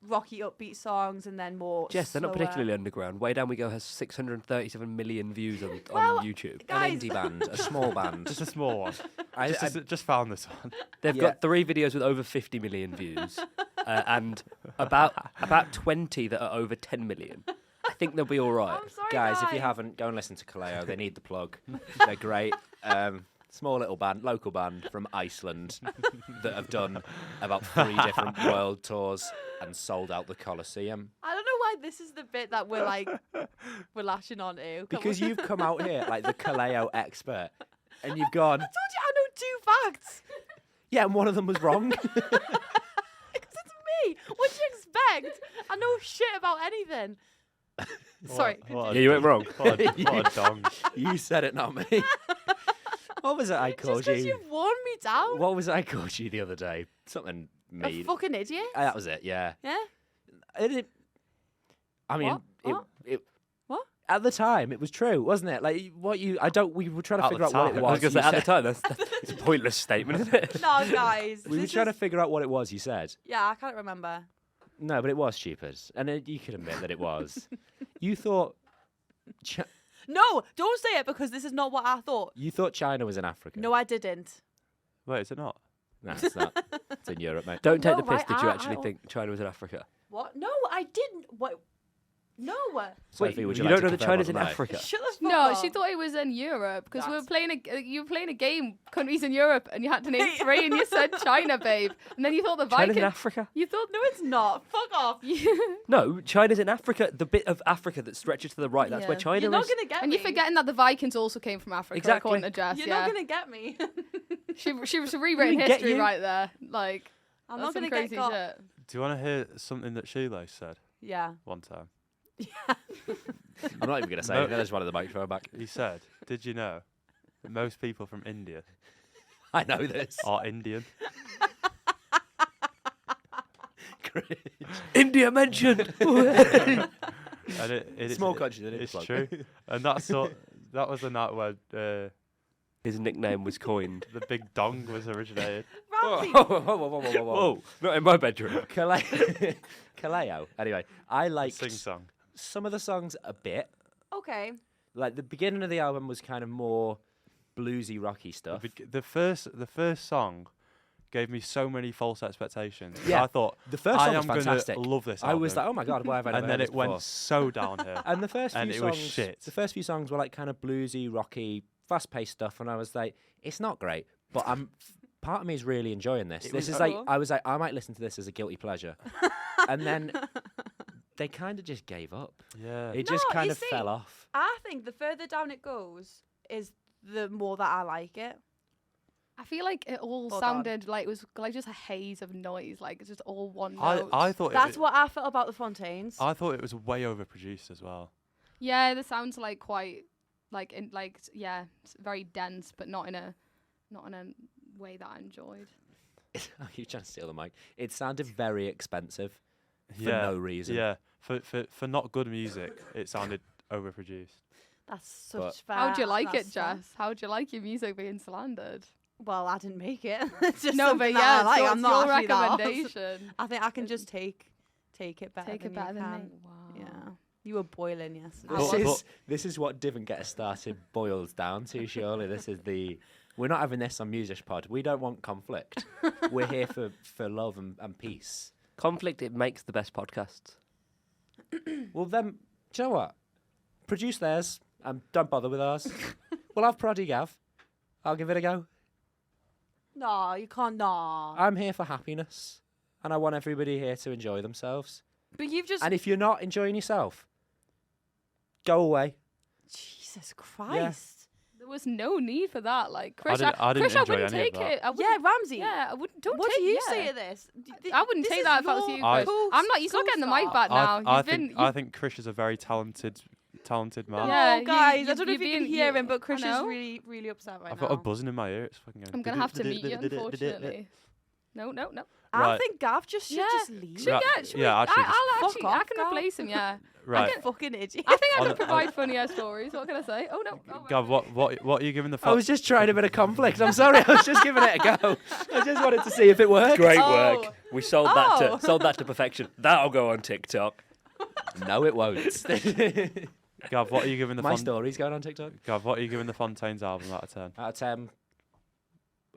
rocky upbeat songs and then more Jess, they're not slower- particularly underground. Way Down We Go has 637 million views on Well, YouTube. guys. An indie band, a small band. Just a small one. I just found this one. They've Yeah. got 3 videos with over 50 million views, and about 20 that are over 10 million. I think they'll be all right. I'm sorry, guys, if you haven't, go and listen to Kaleo. They need the plug. They're great. Small little band, local band from Iceland that have done about 3 different world tours and sold out the Colosseum. I don't know why this is the bit that we're like we're lashing on to. Come Because on. you've come out here like the Kaleo expert, and you've gone, I told you I know 2 facts. yeah, and one of them was wrong. Because it's me. What do you expect? I know shit about anything. Sorry. What Yeah, you went wrong. What a dong. You said it, not me. What was it I Just called because you? you've worn me down. What was it I called you the other day? Something A mean. fucking idiot. That was it, yeah. Yeah. I mean, What? What? At the time, it was true, wasn't it? Like we were trying to At figure the out what it time. I was. was going to say, you at the said. time, that's a pointless statement, isn't it? No, guys. We were trying to figure out what it was you said. Yeah, I can't remember. No, but it was stupid, and you could admit that it was. You thought, No, don't say it because this is not what I thought. China was in Africa. No, I didn't. Wait, is it not? No, it's not. It's in Europe, mate. Don't take No, the piss. right, Did you I- actually think China was in Africa? What? No, I didn't. What? No. Sophie, would you you like don't to know that confirm China's or in deny? Africa? Shut the fuck No, up. she thought it was in Europe because we were That's- playing you were playing a game, countries in Europe, and you had to name 3, and you said China, babe, and then you thought the China's in Vikings. Africa? You thought No, it's not. Fuck off. No, China's in Africa. The bit of Africa that stretches to the right. That's where Yeah. China You're not is. gonna get and me. you're forgetting that the Vikings also came from Africa, Exactly. according to Jess. You're yeah, not gonna get me. she was rewritten get history you. right there. Like I'm that's not some gonna crazy get got. shit. Do you want to hear something that Shoelace said Yeah. one time? I'm not even going to say No. it. I just wanted the microphone back. He said, "Did you know that most people from India I know this. are Indian?" India mentioned. And it's Small country, they need It's to plug. true, and that was the night where His nickname was coined. the big dong was originated. Ramsay. Whoa, not in my bedroom. Kaleo. Anyway, I liked Sing song. some of the songs a bit. Okay. Like the beginning of the album was kind of more bluesy, rocky stuff. The first song gave me so many false expectations. Yeah, I thought The first I song was am gonna fantastic. love this. I was like, album. oh my god, why have I never and then heard this it went before? so downhill. And the first and few it songs, was shit. the first few songs were like kind of bluesy, rocky, fast-paced stuff, and I was like, it's not great, but part of me is really enjoying this. It This was- is like, Cool. I was like, I might listen to this as a guilty pleasure, and then they kind of just gave up. Yeah. It just No, kind you of see, fell off. I think the further down it goes is the more that I like it. I feel like it all Hold on. sounded like it was like just a haze of noise, like it's just all one I note. thought That's it, what I felt about the Fontaines. I thought it was way overproduced as well. Yeah, the sounds like quite very dense, but not in a way that I enjoyed. You're trying to steal the mic. It sounded very expensive for yeah. no reason. Yeah. For not good music, it sounded overproduced. That's such But- fair. How'd you like that's it, Jess? How'd you like your music being slandered? Well, I didn't make it. It's just No, something but that I yeah, like. so I'm it's not your actually that awesome. recommendation. I think I can just take it better. Take than it better you than can. me. Wow. Yeah, you were boiling yesterday. This is what Divvn't Get Us Started boils down to, surely. We're not having this on Musish Pod. We don't want conflict. We're here for love and peace. Conflict, it makes the best podcasts. Well, then, do you know what? Produce theirs and don't bother with ours. We'll have Proddy Gav. I'll give it a go. No, you can't. No. I'm here for happiness, and I want everybody here to enjoy themselves. But you've just. And if you're not enjoying yourself, go away. Jesus Christ. There was no need for that. Like, Chris, didn't Chris, enjoy wouldn't any of take that. it. I Yeah, wouldn't, Ramsay. yeah, I wouldn't. Don't What take do you yeah. say to this? I wouldn't This take is that if I was your you, I- Chris. I'm not. He's not getting the mic back now. You've been. I think Chris is a very talented man. Yeah, Oh, guys, I you- don't know if you're you can being- hear him, I but Chris is know. really, really upset right I've now. got a buzzing in my ear. It's fucking going. I'm gonna have to mute you, unfortunately. No. I Right. think Gav just should Yeah. just leave. Should, Right. we, Yeah, actually I'll Fuck actually, off, I can Gav. replace him. Yeah. Right. Fucking idiot. I think I On can the- provide funnier stories. What can I say? Oh no. Oh, Gav, what are you giving the? I was just trying a bit of conflict. I'm sorry. I was just giving it a go. I just wanted to see if it worked. Great Oh. work. We sold that to perfection. That'll go on TikTok. No, it won't. Gav, what are you giving the? My story's going on TikTok. Gav, what are you giving the Fontaines album out of 10? Out of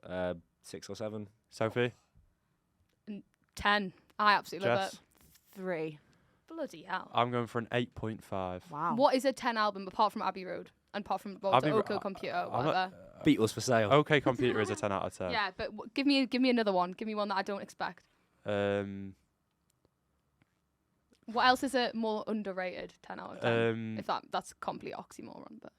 10, 6 or 7. Sophie, 10. I absolutely love Jess, it. 3. Bloody hell. I'm going for an 8.5. Wow. What is a 10 album apart from Abbey Road and apart from Abbey Ro- OK Computer, I'm not- whatever? Beatles for sale. OK Computer is a 10 out of 10. Yeah, but give me another one. Give me one that I don't expect. What else is a more underrated 10 out of 10? If that's complete oxymoron, but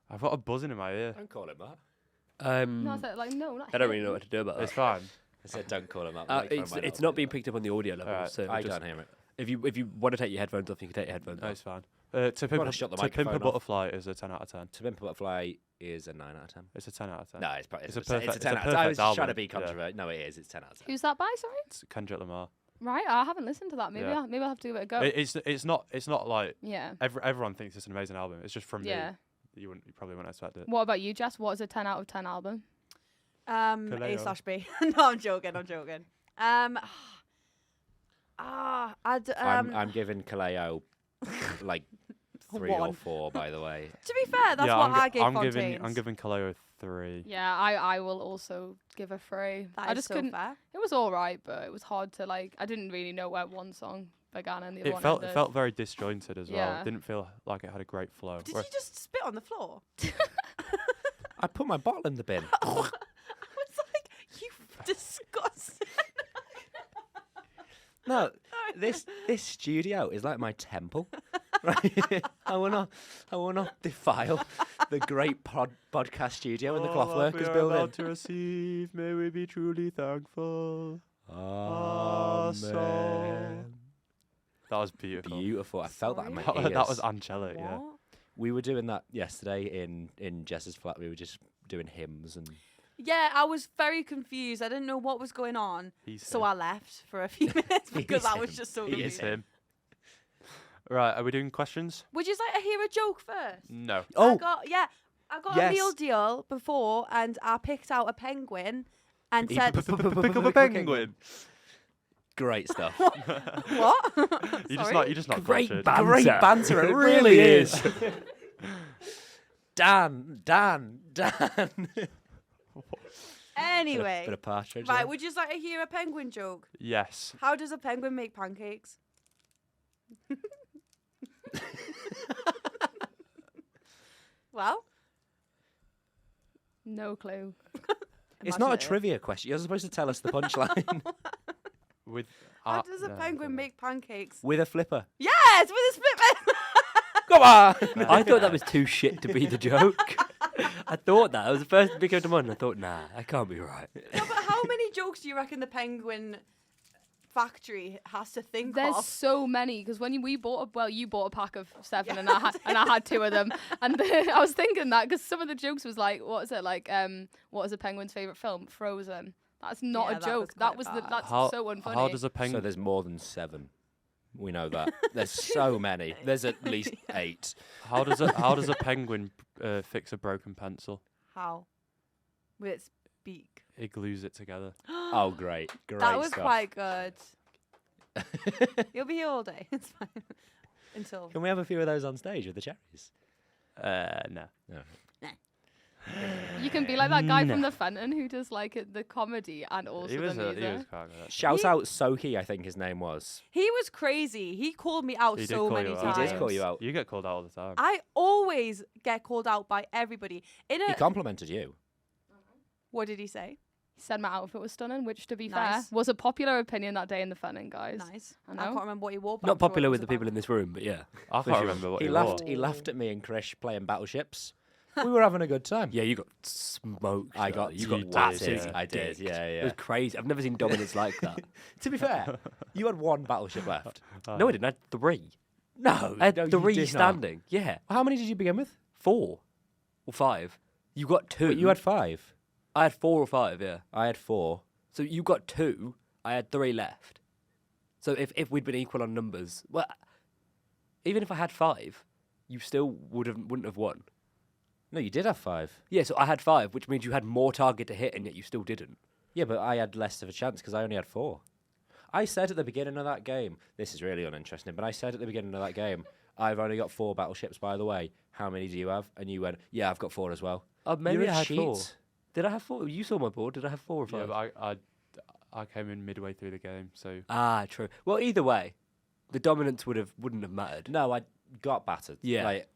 I've got a buzzing in my ear. Don't call him that. no, I said, like no, not I don't him. really know what to do about It's that. fine. I said don't call him that. It's not being picked up on the audio level, Alright. so I just- don't hear it. If you want to take your headphones off, you can take your headphones No, off. it's fine. wanna To Pimp, shut the to Pimp a microphone off. Butterfly is a 10 out of 10. To Pimp a Butterfly is a 9 out of 10. It's a 10 out of 10. No, it's probably It's a it's perfect- a 10 it's out a of 10. I was perfect just trying to album, be yeah. controversial. No, it is. It's 10 out of 10. Who's that by? Sorry. It's Kendrick Lamar. Right, I haven't listened to that. Maybe Yeah. maybe I'll have to give it a go. It's not like Yeah. everyone thinks it's an amazing album. It's just from Yeah. me. You probably wouldn't expect it. What about you, Jess? What is a 10 out of 10 album? A/B. No, I'm joking. I'm giving Kaleo like 3 or 1. 4, by the way. To be fair, that's yeah, what I gave I'm Fontaines. giving Kaleo 3. Yeah, I will also give a 3. That I is just so couldn't. fair. It was all right, but it was hard to like. I didn't really know where one song began and the other It one felt ended. it felt very disjointed as well. Yeah. Didn't feel like it had a great flow. Did Whereas- you just spit on the floor? I put my bottle in the bin. I was like, you disgusting. No, this studio is like my temple. Right? I wanna defile the great podcast studio in the Clothworkers building. to receive, may we be truly thankful. Amen. That was beautiful. Beautiful. I felt that in my Sorry? ears. That was angelic. Yeah. What? We were doing that yesterday in Jess's flat. We were just doing hymns and Yeah, I was very confused. I didn't know what was going on. He's So him. I left for a few minutes because I was him. just so He is confused. him. Right, are we doing questions? Would you like to hear a joke first? No. I oh, got a yes. meal deal before, and I picked out a penguin and He said, Pick up a penguin. great stuff. "What?" You're just not Great cultured. banter. Great banter. It really is. Dan. Anyway, Bit of partridge. right. there. Would you like to hear a penguin joke? Yes. How does a penguin make pancakes? Well, No clue. It's not a imagine it. trivia question. You're supposed to tell us the punchline With How does a penguin make pancakes? with a flipper. Yes, with a split. Come on. I thought that was too shit to be the joke. I thought that. It was the first big came to mind. I thought, nah, that can't be right. No, but how many jokes do you reckon the penguin factory has to think There's of? so many because when you bought a pack of 7 and I had 2 of them and I was thinking that because some of the jokes was like what is it like what is a penguin's favorite film? Frozen. That's not Yeah, a that joke. was That quite was bad. that's How, so unfunny. how does a So penguin? there's more than 7. We know that. There's so many. There's at least 8. How does a penguin fix a broken pencil? How? With its beak. It glues it together. Oh, great. Great That was stuff. quite good. You'll be here all day. It's fine. Until. Can we have a few of those on stage with the cherries? No. No. You can be like that guy from the Fenton who does like the comedy and also He the was music. quite good. Shout He- out Sophie, I think his name was. He was crazy. He called me out He did so call many you out. times. He did call you out. You get called out all the time. I always get called out by everybody. He complimented you. What did he say? He said my outfit was stunning, which to be Nice. fair was a popular opinion that day in the Fenton, guys. Nice. I I know. can't remember what he wore. but Not I'm sure it popular was with the people about- in this room, but yeah. I For can't sure. remember what He he laughed. wore. He laughed at me and Krish playing battleships. We were having a good time. Yeah, you got smoked. I got you you got did, battered. yeah. I did. Yeah, It yeah. was crazy. I've never seen dominance like that. To be fair, you had 1 battleship left. No, I didn't. I had 3. No, I had no, you 3 did not. standing. Yeah. How many did you begin with? 4 or 5. You got 2. Wait, you had 5. I had 4 or 5. Yeah. I had 4. So you got 2. I had 3 left. So if we'd been equal on numbers, well, even if I had 5, you still wouldn't have won. No, you did have 5. Yeah, so I had 5, which means you had more target to hit, and yet you still didn't. Yeah, but I had less of a chance because I only had 4. I said at the beginning of that game, this is really uninteresting, but I said at the beginning of that game, I've only got 4 battleships, by the way. How many do you have? And you went, yeah, I've got 4 as well. Maybe You're a I had 4. cheat. Did I have 4? You saw my board. Did I have 4 or 5? Yeah, but I came in midway through the game, so True. Well, either way, the dominance wouldn't have mattered. No, I got battered. Yeah. Like,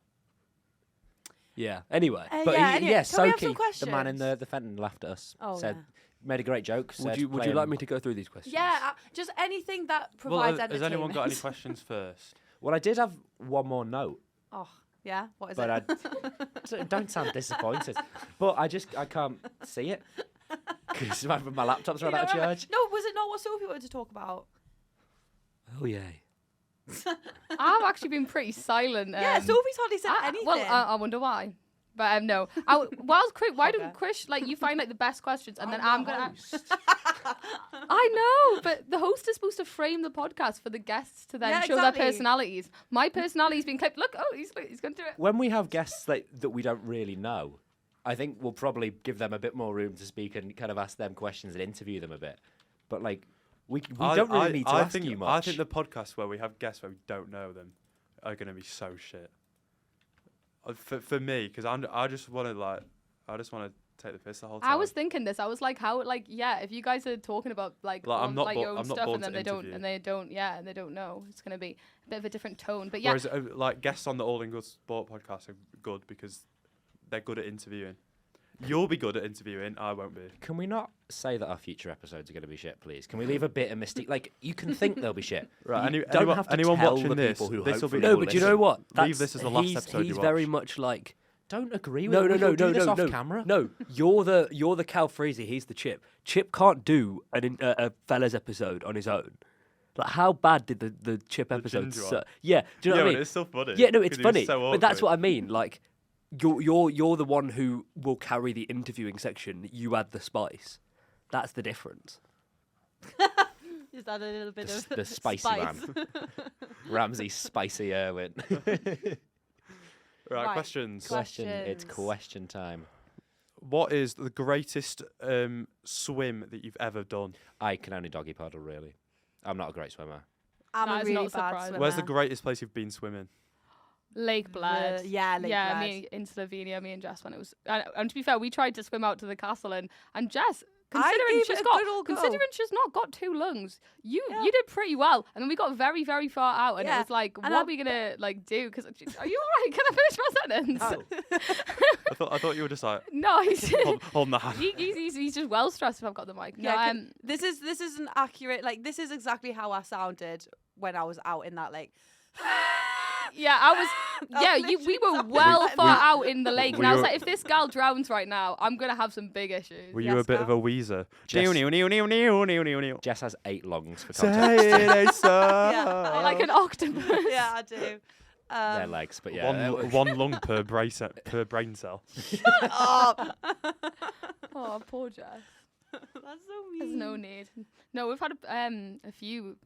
Yeah. Anyway, But yeah, can we have some Soki, the man in questions? the Fenton, laughed at us. Oh, said, yeah. made a great joke. would said, you play like him- me to go through these questions? Yeah, just anything that well, provides has anyone got any entertainment. questions first? Well, I did have one more note, Oh, yeah. What is but it? don't sound disappointed. But I can't see it because my laptop's run out of charge. No, was it not what Sophie wanted to talk about? Oh yeah. I've actually been pretty silent. Yeah, Sophie's hardly said anything. Well, I wonder why. But no. Why don't Okay. Chris, like, you find like the best questions and then I'm gonna. I know, but the host is supposed to frame the podcast for the guests to then Yeah, show exactly. their personalities. My personality's been clipped. Look, he's going to do it. When we have guests like that we don't really know, I think we'll probably give them a bit more room to speak and kind of ask them questions and interview them a bit. But like, we don't really need to ask think, you much. I think the podcasts where we have guests where we don't know them are going to be so shit. For me, because I just want to take the piss the whole time. I was thinking this. I was like, how, like, yeah, if you guys are talking about like, I'm not your own I'm not stuff, born and then to interview. they don't know, it's gonna be a bit of a different tone. But yeah, Whereas like guests on the All in Good Sport podcast are good because they're good at interviewing. You'll be good at interviewing. I won't be. Can we not say that our future episodes are going to be shit, please? Can we leave a bit of mystique? Like, you can think they'll be shit. Right, You any- don't anyone- have to anyone tell watching the this, people who this will be- hopefully No, will but you know listen. what? Leave this as the last episode you He's very watch. much like. Don't agree with No, it. no, We no, will do no, this no, off no. camera. No, you're the Cal Freezy. He's the Chip. Chip can't do a fellas episode on his own. Like, how bad did the Chip episode? ginger one? Yeah, do you know what I but mean? it's still funny. Yeah, no, it's 'cause he was funny, so but that's awkward. what I mean. Like, you're the one who will carry the interviewing section. You add the spice. That's the difference. Is that a little bit of The spicy spice? man. Ramsay Spicy Irwin. Right, Right. questions. Question. It's Questions. question time. What is the greatest swim that you've ever done? I can only doggy paddle, really. I'm not a great swimmer. I'm That a is really not bad surprising. swimmer. Where's the greatest place you've been swimming? Lake Bled. Yeah, Lake yeah, Bled. me in Slovenia, me and Jess when it was. And to be fair, we tried to swim out to the castle, and Jess, I considering gave she's it a got good old go. considering she's not got 2 lungs, you Yeah. did pretty well. And then we got very very far out, and Yeah, it was like, and what I- are we gonna like do? Because are you alright? Can I finish my sentence? I thought you were just like No, he's holding the hand. he's just well stressed if I've got the mic. No, Yeah, this isn't accurate. Like, this is exactly how I sounded when I was out in that lake. yeah, I was. That Yeah, literally we were sounded well like far that. out in the lake, and I we was were- like, if this gal drowns right now, I'm gonna have some big issues. Were you a Yes, bit of Gav? a wheezer? Jess- Jess has 8 lungs for context. Say it, Yeah, Like an octopus. Yeah, I do. Their legs, but yeah. one lung per brain cell. Oh, Oh, poor Jess. that's so mean. There's no need. No, we've had a few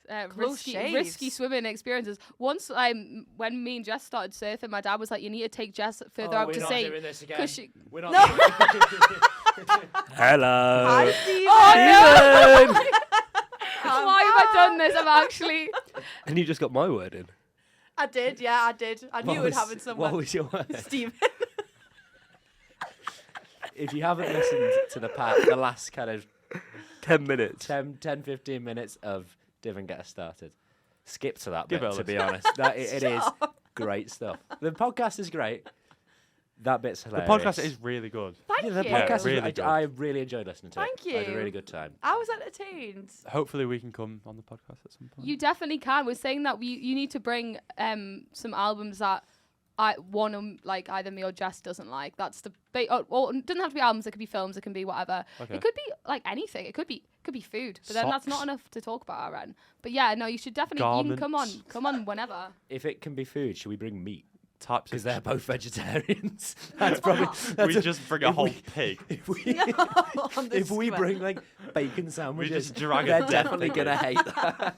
Close risky shaves. swimming experiences. Once, when me and Jess started surfing, my dad was like, "You need to take Jess further out to sea." this again. 'cause she- We're not No. Hello. Hi, Stephen. Oh, no! Um, Why have I done this? I'm actually. And you just got my word in. I did, yeah, I did. I knew it would happen somewhere. What was your word? Stephen. If you haven't listened to the last kind of 10 minutes. 10, 15 minutes of Divvn't Get Us Started, skip to that Give bit, it a to be listen. honest. It is great stuff. The podcast is great. That bit's The hilarious. podcast is really good. Thank Yeah, the you. podcast really is, good. I really enjoyed listening to Thank it. I had a you. really good time. I was entertained. Hopefully we can come on the podcast at some point. You definitely can. We're saying that you need to bring some albums that like either me or Jess doesn't like. That's the or it doesn't have to be albums. It could be films. It can be whatever. Okay. It could be like anything. It could be food. But then that's Socks. not enough to talk about our end. But yeah, no, you should definitely. You can come on whenever. If it can be food, should we bring meat? types Because of they're both vegetarians. That's probably. That's we just bring a if whole we- pig. If we, On the if we square. bring like bacon sandwiches, just drag a they're dead definitely pig gonna in. hate that.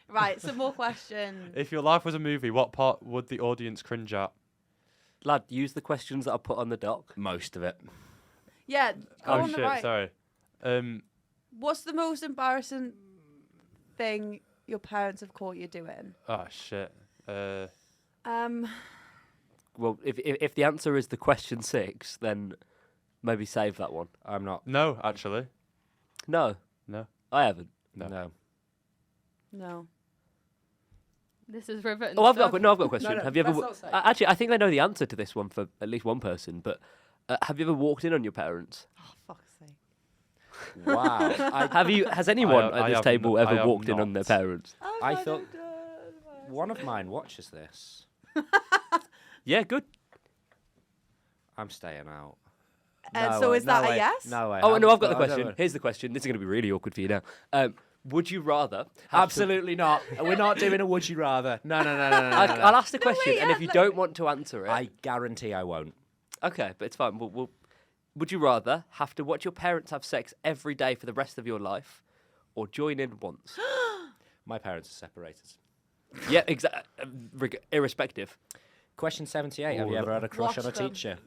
Right, some more questions. If your life was a movie, what part would the audience cringe at? Lad, use the questions that I put on the doc. Most of it. Yeah, go Oh on the shit! right. Sorry. What's the most embarrassing thing your parents have caught you doing? Oh shit. Well, if the answer is the question 6, then maybe save that one. I'm not. No, actually, No, no. I haven't. No. No. This is riveting. Oh, I've got stuff. no, I've got a question. no, have you ever? let's not say. Actually, I think I know the answer to this one for at least one person. But have you ever walked in on your parents? Oh, fuck's sake. Wow. Has anyone I at this have table I ever have walked in on their not. parents? I thought one of mine watches this. Yeah, good. I'm staying out. And No so way, is that no a way, yes? No way. Oh no, I've got the I don't question. know. Here's the question. This is going to be really awkward for you now. Would you rather? have to- Absolutely not. We're not doing a would you rather. No. I'll ask the question, wait, and if you no. don't want to answer it, I guarantee I won't. okay, but it's fine. Would you rather have to watch your parents have sex every day for the rest of your life, or join in once? My parents are separated. Yeah, irrespective. Question 78. Have Ooh, you ever had a crush on a watch them. teacher?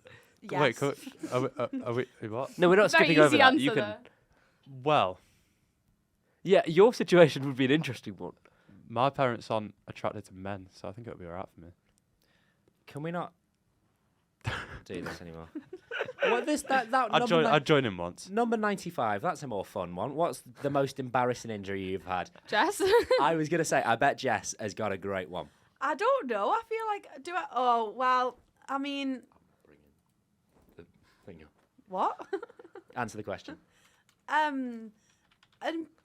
Yes. Wait, are we what? No, we're not Very skipping over easy that. answer You can. there. Well, Yeah, your situation would be an interesting one. my parents aren't attracted to men, so I think it'll be alright for me. Can we not do this anymore? What that I'd join in once. number 95. That's a more fun one. What's the most embarrassing injury you've had? Jess. I was gonna say. I bet Jess has got a great one. I don't know. I feel like oh well. I mean, what? Answer the question. And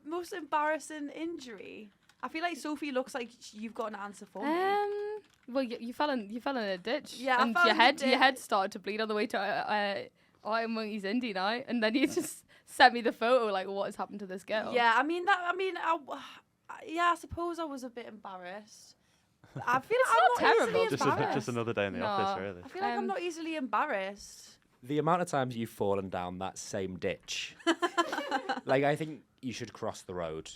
most embarrassing injury. I feel like Sophie looks like you've got an answer for me. Well, you fell in a ditch. Yeah, I and fell your in a head ditch. started to bleed on the way to Iron Monkey's indie night, and then you just sent me the photo like, what has happened to this girl? Yeah, I suppose I was a bit embarrassed. I feel like I'm not not terrible. easily embarrassed. Just another day in the office, really. I feel like I'm not easily embarrassed. The amount of times you've fallen down that same ditch. Like, I think you should cross the road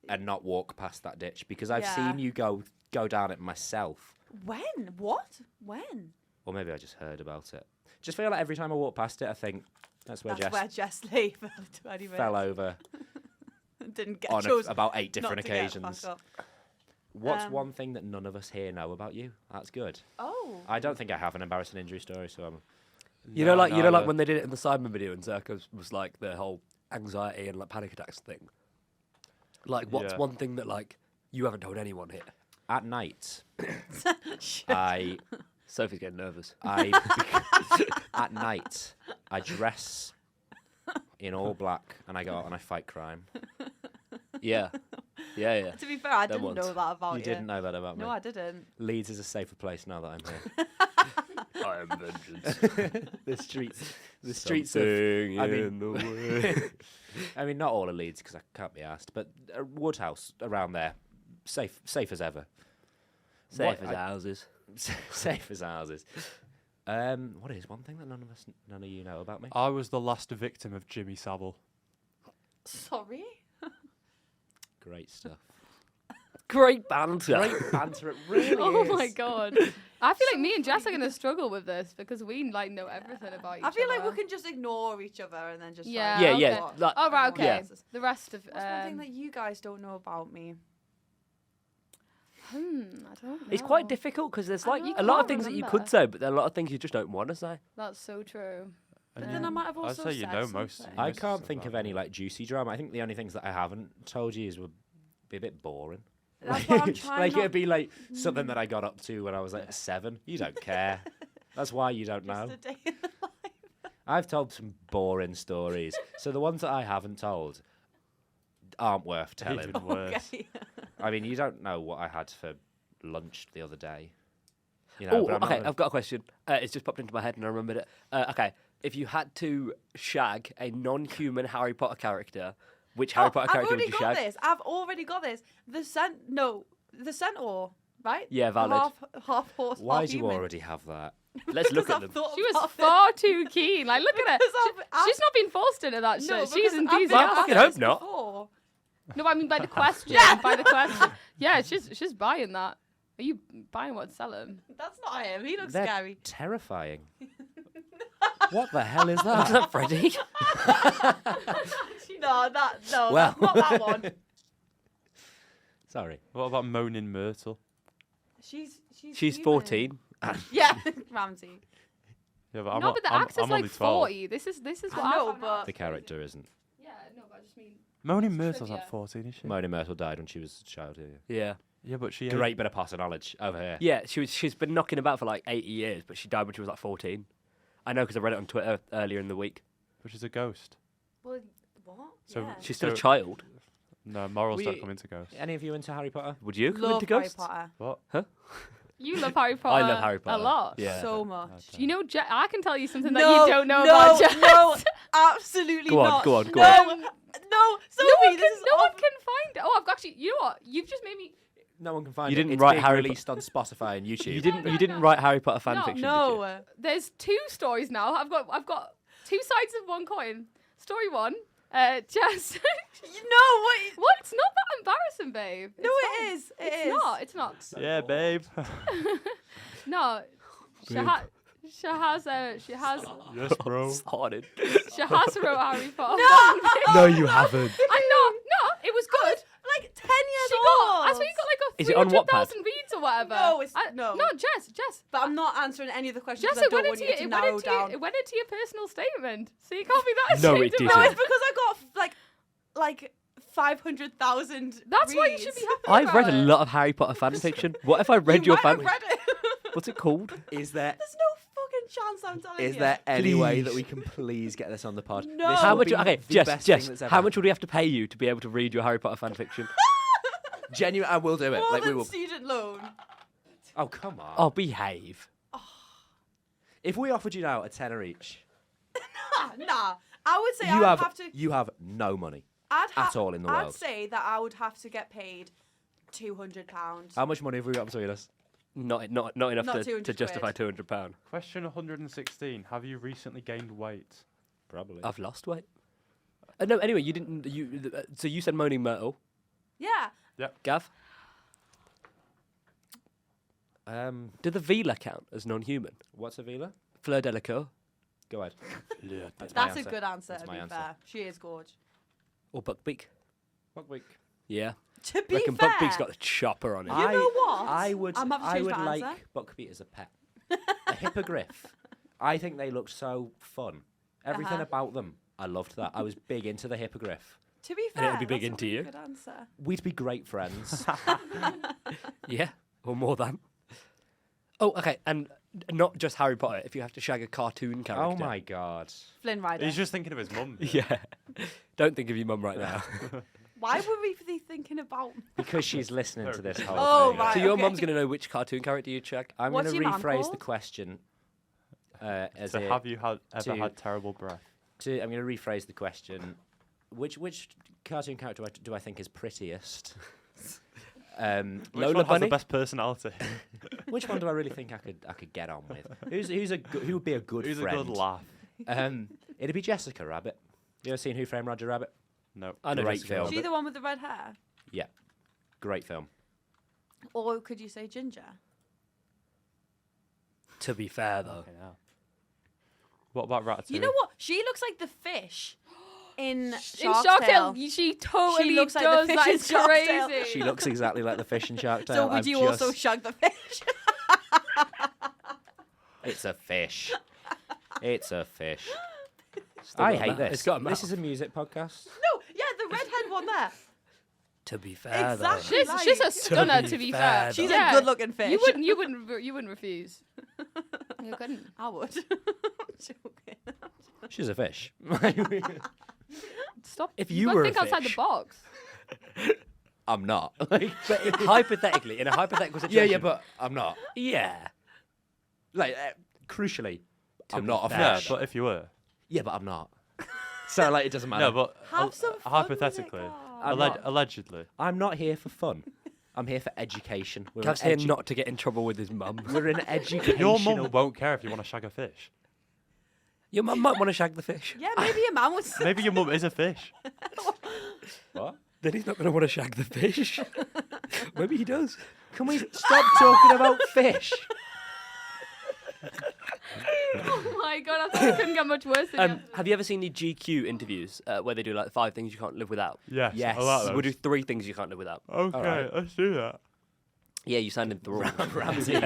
and not walk past that ditch because I've Yeah. seen you go down it myself. When? What? When? Or maybe I just heard about it. Just feel like every time I walk past it, I think that's where Jess lay for 20 minutes. fell over Didn't get on chose about 8 not different to get occasions. back up. What's Um, one thing that none of us here know about you? That's good. Oh. I don't think I have an embarrassing injury story, so I'm... You know, like when they did it in the Simon video, and Zerka was like the whole anxiety and like panic attacks thing. Like, what's Yeah. one thing that like you haven't told anyone here? At night, Shit. Sophie's getting nervous. at night, I dress in all black and I go out and I fight crime. Yeah, yeah. To be fair, I Them didn't know ones. that about you. You didn't know that about me. No, I didn't. Leeds is a safer place now that I'm here. I am vengeance. the streets of... Something I mean- in the way. I mean, not all of Leeds because I can't be asked, but Woodhouse around there, safe as ever. Safe What- as houses. Safe as houses. What is one thing that none of you know about me? I was the last victim of Jimmy Savile. Sorry? Great stuff. Great banter. Great banter. It really Oh is. my god. I feel like me and Jess are gonna struggle with this because we like know everything about each other. I feel like we can just ignore each other and then just Yeah, try and Yeah, know yeah. what Like, Oh right, everyone okay. else is. The rest of What's one thing that you guys don't know about me? I don't know. it's quite difficult because there's I like know, a lot of can't things that you remember. could say, but there are a lot of things you just don't want to say. That's so true. But And then I might have I'd also say you said know most. something. I most can't stuff think of about any me. like juicy drama. I think the only things that I haven't told you is would be a bit boring. That's what I'm trying Like not it'd be like something that I got up to when I was like 7. You don't care. That's why you don't know. just a day in the life. I've told some boring stories. So the ones that I haven't told aren't worth telling. Even worse. Okay. I mean, you don't know what I had for lunch the other day. You know, Oh, but I'm not okay. gonna- I've got a question. It's just popped into my head and I remembered it. Okay, if you had to shag a non-human Harry Potter character, which Harry Potter I've character would already you got shag? this. I've already got this. The centaur right? Yeah, valid. Half horse. Why half do you human. already have that? Let's look at I've them. thought She was about it. far too keen. Like, look at her. Because She's not been forced into that No, shit. She's because I've been enthusiastic. Well, I fucking asked hope this not. before. No, I mean by the question. By the question. Yeah, she's buying that. Are you buying what? Selling? That's not him. He looks They're scary. terrifying. What the hell is Is that? that Freddie? No, Well. that's not that one. Sorry. What about Moaning Myrtle? She's She's human. 14. Yeah, Ramsay. Yeah, but I'm No, not- but the I'm- actor's I'm like only 12. 40. This is what I know, found but out. The character isn't. Yeah, no, but I just mean. Moaning It's Myrtle's trivia. not 14, is she? Mona Myrtle died when she was a child. Yeah. Yeah. Yeah, but she. Great bit of potter knowledge over here. Yeah, she's been knocking about for like 80 years, but she died when she was like 14. I know because I read it on Twitter earlier in the week. But she's a ghost. Well, what? So Yeah. She's still a So- child. No, morals don't We- come into ghosts. Any of you into Harry Potter? Would you come Love into Harry ghosts? Potter What? You love Harry Potter. I love Harry Potter. a lot. Yeah. so much. You know, I can tell you something that No, you don't know no, about Jess. no, absolutely Go on, not. go on, go no, on. no, Sophie, no one this can, is no one awful. can find it. Oh, I've got you. You know what? You've just made me. No one can find You it. didn't It's write being Harry released on Spotify and YouTube. You didn't. no, You didn't no. write Harry Potter fan No. fiction. No. There's two stories now. I've got two sides of one coin. Story one. Jess. No, what? What? It's not that embarrassing, babe. No, It's it fine. is. It is. Not. It's not. Yeah, babe. No. She has. Yes, bro. Started. She has wrote Harry Potter. No, you haven't. I know. No, it was good. Like 10 years She old. got. I swear you got like a Is it on 300,000 reads or whatever. No, it's- I, no. No, Jess. But I'm not answering any of the questions Jess, because I it don't went want into you to it narrow went down. into it went into your personal statement, so you can't be that. No, ashamed it about No, didn't. it's because I got like 500,000 That's why you reads. should be happy. I've read a about it. lot of Harry Potter fan fiction. What if I read You your might fan? have read it. What's it called? Is there There's no fucking chance I'm telling you. is there any way that Please. we can please get this on the pod? No. This How would much? be Okay, the Jess. best thing Jess. that's ever How much would we have to pay you to be able to read your Harry Potter fan fiction? Genuine, I will do it. More Like we than will. student loan. Oh come on. Oh, behave. If we offered you now a tenner each, Nah. I would say you I'd have have to. you have no money I'd at all in the I'd world. say that I would have to get paid £200. How much money have we got between us? Not enough Not to 200 justify quid. £200. Question 116. Have you recently gained weight? Probably. I've lost weight. No, anyway, you didn't. So you said Moaning Myrtle, Yeah. Gav. Um, Did the Vila count as non-human? what's Avila? Fleur Delacour Go ahead. Yeah. my That's a answer. good answer, That's to my be answer. fair. She is gorge. or Buckbeak? What week? Yeah. To be Reckon fair, Buckbeak's got the chopper on it. You know what? I would. I'm happy to I change would my like answer. buckbeat as a pet. A hippogriff. I think they look so fun. Everything Uh-huh. about them. I loved that. I was big into the hippogriff. To be And fair, it'll be big that's a into really you. Good answer. We'd be great friends. Yeah, or more than. Oh, okay, and not just Harry Potter. If you have to shag a cartoon character. Oh my god. Flynn Rider. He's just thinking of his mum. Yeah. Don't think of your mum right now. Why were we be thinking about? Because she's listening to this whole Oh, thing. right. So your okay. mum's gonna know which cartoon character you'd shag. I'm What's going to your mum rephrase the called? question as So it, have you ever to- had terrible breath? I'm going to rephrase the question. Which cartoon character do I think is prettiest? Which Lola one has Bunny? the best personality? Which one do I really think I could get on with? Who would be a good Who's friend? a good laugh? It'd be Jessica Rabbit. You ever seen Who Framed Roger Rabbit? No. I know Great Jessica film. Is she Rabbit. the one with the red hair? Yeah, great film. Or could you say Ginger? To be fair, though. Okay, now. What about Ratatouille? You know what? She looks like the fish in In Shark's Shark Tale. Tale, she totally looks like does. the That fish is in Shark Tale. crazy. She looks exactly like the fish in Shark Tale. So would I'm you also just- shag the fish? It's a fish. It's a fish. Still I got a hate mouth. this. It's got a This mouth. is a music podcast. No, yeah, the redhead one there. To be fair, Exactly. She's a Like- stunner, To to be be fair, fair. though. She's Yeah. a good-looking fish. You wouldn't refuse. You couldn't. I would. Joking. She's a fish. Stop. If you you gotta were a think outside the fish. box. I'm not. though. Hypothetically, in a hypothetical yeah, situation. yeah, but I'm not. yeah. Like, crucially, I'm be not a fair. Yeah, fish. but if you were. Yeah, but I'm not. So, like, it doesn't matter. No, but Have some fun with it, hypothetically, God. I'm not- allegedly. I'm not here for fun. I'm here for education. We're Gav's an here not to get in trouble with his mum. We're an educational. Your mum won't care if you want to shag a fish. Your mum might want to shag the fish. Yeah, maybe your man was. Maybe your mum is a fish. What? Then he's not going to want to shag the fish. Maybe he does. Can we stop talking about fish? Oh my god, I thought it couldn't get much worse than yesterday. Have you ever seen the GQ interviews where they do like 5 things you can't live without? Yes. Yes. I like We'll do those. 3 things you can't live without. Okay, Alright. let's do that. Yeah, you sounded the wrong. Ramsay,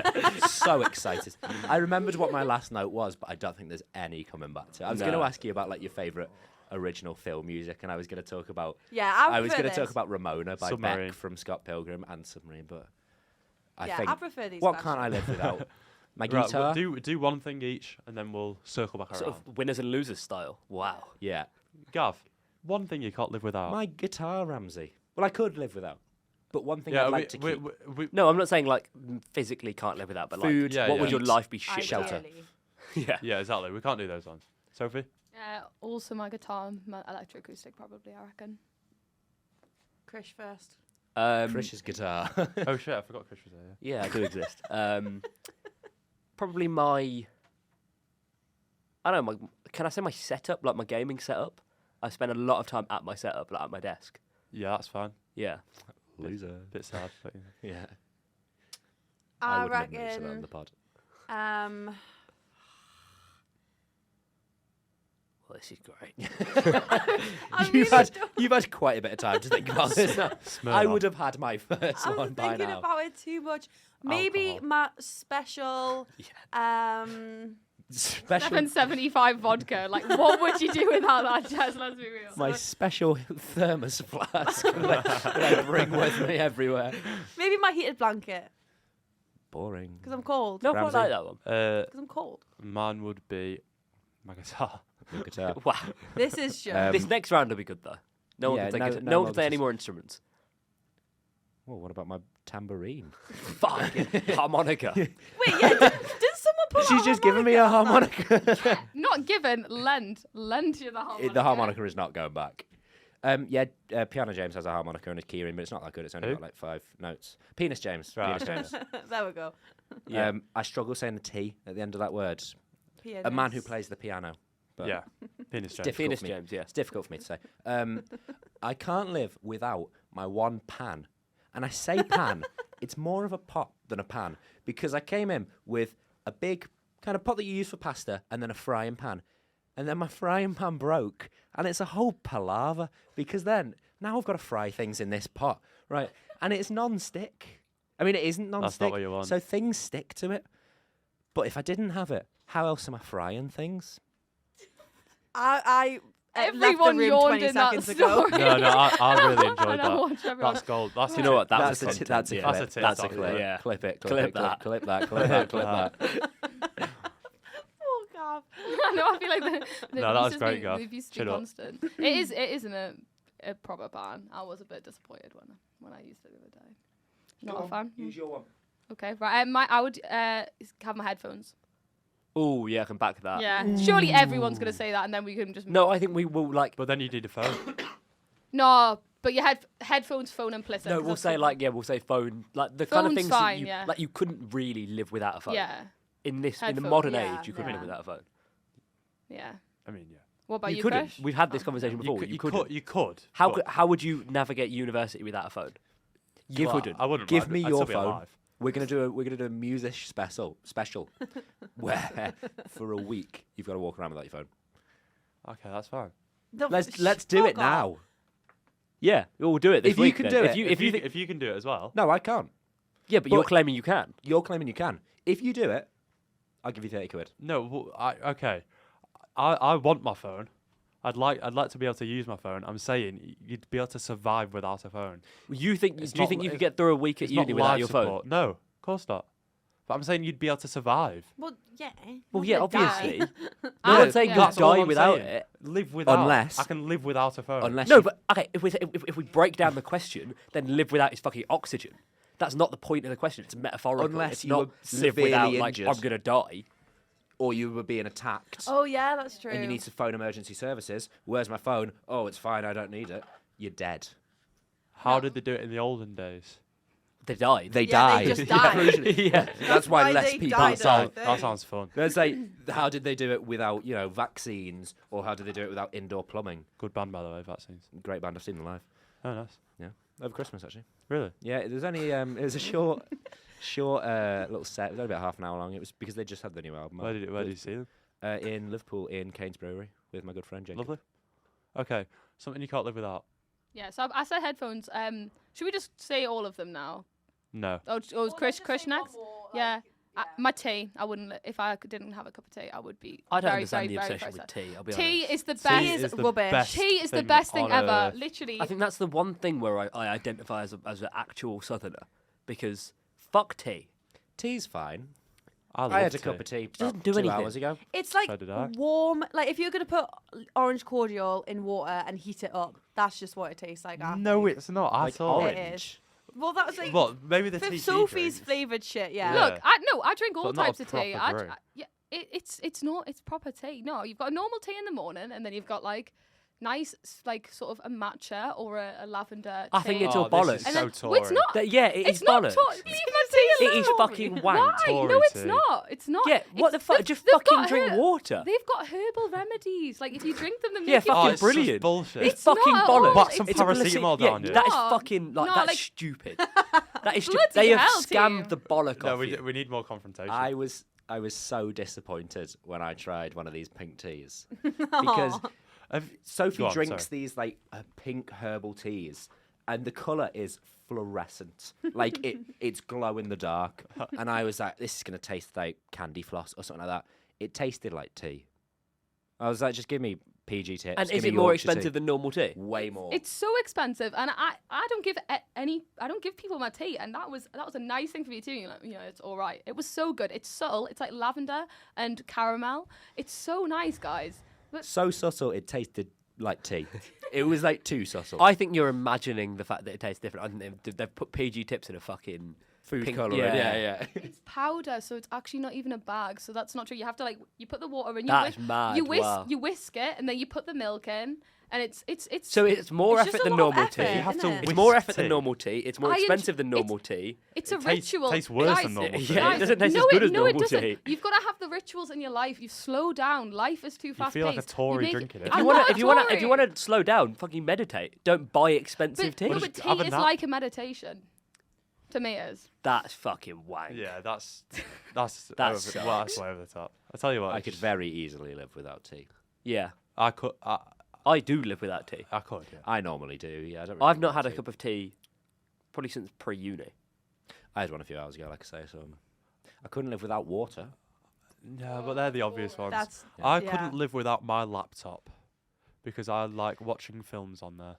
so excited. I remembered what my last note was, but I don't think there's any coming back to it. I was going to No. ask you about like your favourite original film music, and I was going to talk about. Yeah, I was going to talk about Ramona by Submarine. Beck from Scott Pilgrim and Submarine, but I Yeah, think I prefer these. what questions. can't I live without? My Right, guitar. do one thing each, and then we'll circle back Sort around. of winners and losers style. Wow. Yeah, Gav, one thing you can't live without. my guitar, Ramsay. Well, I could live without, but one thing yeah, I'd like to keep. No, I'm not saying like physically can't live without, but Food, like, Yeah, what yeah. would your life be? Shelter. Ideally. Yeah. yeah, exactly. We can't do those ones. Sophie? Also my guitar, my electroacoustic probably, I reckon. Krish first. Chris's guitar. Oh shit, I forgot Chris was there. Yeah, I do exist. Probably my. I don't know. Can I say my setup? Like my gaming setup. I spend a lot of time at my setup, like at my desk. Yeah, that's fine. Yeah. Loser. Bit sad, but yeah. Yeah. I wouldn't admit to that on reckon. the pod. Well, this is great. You've had quite a bit of time to think about this. I would have had my first I one was by thinking now. about it too much. Maybe Alcohol. my special. Special, 775 vodka. Like, what would you do without that, Jess? Let's be real. my special thermos flask that I bring with me everywhere. Maybe my heated blanket Boring. because I'm cold. No, I quite Ramsay? like that one. Because I'm cold. Mine would be my guitar. Your guitar. Wow. This is sure. This next round will be good though. No yeah, one can no- take no no one more can play any guitars. more instruments. Well, what about my tambourine? Fucking harmonica. Wait, yeah. Did someone pull She's out just given me a harmonica? harmonica. Not given, lend. Lend you the harmonica. The harmonica is not going back. Piano James has a harmonica and a keyring, but it's not that good. It's only Who? got like 5 notes. Penis James. Right, Penis James. There we go. Yeah. I struggle saying the T at the end of that word. A man who plays the piano. But Yeah. Penis James. difficult Penis for me. James, yeah. It's difficult for me to say. I can't live without my one pan. And I say pan, it's more of a pot than a pan because I came in with a big kind of pot that you use for pasta and then a frying pan. And then my frying pan broke and it's a whole palaver because then now I've got to fry things in this pot, right? And it's non-stick. I mean, it isn't non-stick. That's not what you want. So things stick to it. But if I didn't have it, how else am I frying things? I left the Everyone room yawned 20 in that seconds ago. story. No, I really enjoyed And I that. watched everyone. That's gold. That's You know what? That's a a content, that's a yeah. clip. That's a That's a TikTok, clip. yeah. Clip it. Clip it, that. Clip that. Clip that. Clip that. Clip that. Oh, God. I know. I feel like the No, that was used to great, be- Gav. It used to Chill be up. constant. It isn't a proper ban. I was a bit disappointed when I used it the other day. Not a fan. Use your one. Okay, right. I would have my headphones. Oh, yeah, I can back that. Yeah. Surely everyone's gonna say that, and then we can just. No, I think we will like. But then you need a phone. No, but your headphones, phone implicit. No, 'cause we'll that's say good. like we'll say phone, like the kind of Phone's things fine, that you yeah. like you couldn't really live without a phone. Yeah, In the Headphone, modern yeah, age, you couldn't yeah. live without a phone. yeah. I mean, yeah. What about you, couldn't. Krish? We've had this Oh, conversation no. before. You couldn't. You could. How but how would you navigate university without a phone? You well, couldn't. I wouldn't. Give I'd- me I'd your still be phone. alive. We're gonna do a Musish special where for a week you've got to walk around without your phone. Okay, that's fine. Let's do it Fuck off. now. Yeah, we'll do it this If you week. can then. do if it, you If you think, if you can do it as well. No, I can't. yeah, but you're but- claiming you can. You're claiming you can. If you do it, I'll give you 30 quid. No, okay. I want my phone. I'd like to be able to use my phone. I'm saying you'd be able to survive without a phone. You think? It's Do you not think you li- could get through a week at It's not uni without live your phone? support. No, of course not. But I'm saying you'd be able to survive. Well, yeah. Well, not yeah, gonna die. obviously. No, I'm not saying yeah. you'd That's all die I'm without saying. it. Live without. Unless- I can live without a phone. Unless No, you- but okay. If we break down the question, then live without is fucking oxygen. That's not the point of the question. It's metaphorical. Unless it's you not were live severely without like injured. I'm gonna die. or you were being attacked Oh, yeah, that's true. and you need to phone emergency services. Where's my phone? Oh, it's fine. I don't need it. You're dead. How did they do it in the olden days? They died. They Yeah, died. they just died. yeah. That's why why less they people died died. at That sounds fun. Let's say, how did they do it without, vaccines, or how did they do it without indoor plumbing? Good band, by the way, Vaccines. Great band, I've seen them live. Oh, nice. Over Christmas, actually. Really? Yeah, there's only it was a short little set. It was only about half an hour long. It was because they just had the new album. Where did you see them? In Liverpool, in Keynes Brewery, with my good friend Jacob. Lovely. Okay, something you can't live without. Yeah, so I said headphones. Should we just say all of them now? No. Oh, is Chris next? Yeah. My tea. I wouldn't. If I didn't have a cup of tea, I would be. I don't very, understand very, the very, obsession very with sad. tea. I'll be Tea honest. is the Tea best. is the rubbish. best Tea is the best thing on ever. earth. Literally. I think that's the one thing where I identify as an actual southerner, because fuck tea. Tea's fine. I I had love a cup of tea doesn't about do 2 anything. hours ago. It's like So did I. warm. Like if you're gonna put orange cordial in water and heat it up, that's just what it tastes like. I No, think. it's not Like at all. It is. Well, that was like What? Maybe the for tea. Sophie's flavoured shit. Yeah. Yeah. Look, I drink all But not a types of tea. proper drink. Yeah, it's proper tea. No, you've got a normal tea in the morning, and then you've got like nice like sort of a matcha or a lavender. I think tea. it's all This bollocks. is And so then- Tory. well, it's not. Yeah, it It's is not. bollocks. Leave my tea It is alone. fucking wank. Why? Tory No, it's tea. not. It's not. Yeah, what the It's- fuck? they've- Just they've fucking got drink water. They've got herbal remedies. Like if you drink them, they make Yeah, you fucking Oh, feel it's just brilliant. bullshit. It's It's fucking not at bollocks. all. Whack some It's a paracetamol yeah, down you. that is No. fucking like No, that's like- stupid. That is stupid. Bloody They have hell, scammed team. the bollock No, off you. we need more confrontation. I was so disappointed when I tried one of these pink teas because Sophie Go on, drinks sorry. these like pink herbal teas, and the color is fluorescent, like it's glow in the dark. And I was like, this is gonna taste like candy floss or something like that. It tasted like tea. I was like, just give me PG tips. And give is me it more Yorkshire tea. expensive than normal tea? Way more. It's so expensive, and I don't give I don't give people my tea, and that was a nice thing for me too. It's all right. It was so good. It's subtle. It's like lavender and caramel. It's so nice, guys. But so subtle, it tasted like tea. It was like too subtle. I think you're imagining the fact that it tastes different. I think they've put PG tips in a fucking Food pink, colour. yeah. it's powder, so it's actually not even a bag. So that's not true. You have to you put the water in. That's mad. Wow. You whisk it, and then you put the milk in, and it's. So it's more It's just effort a than lot of normal effort, tea. You have to isn't it? It's more whisk effort than tea. normal tea. It's more I enjoy- expensive than normal tea. It's a tastes- ritual. tastes worse Guys, than normal tea. Yeah, it doesn't taste no, as good as no, it normal doesn't. tea. You've got to have the rituals in your life. You slow down. Life is too fast feel like a paced. Tory drinking it. If I'm you not want a if you want to, if you Tory. want to slow down, fucking meditate. Don't buy expensive tea. No, Well, but just tea have a is nap. like a meditation. To me, it is. That's fucking wank. Yeah, that's That over, sucks. well, that's way over the top. I tell you what, I could very easily live without tea. Yeah, I could. I do live without tea. I could. Yeah. I normally do. Yeah, I don't. I've not had a cup of tea probably since pre-uni. I had one a few hours ago, like I say. So I couldn't live without water. No, but they're the obvious ones. That's I yeah. couldn't live without my laptop because I like watching films on there.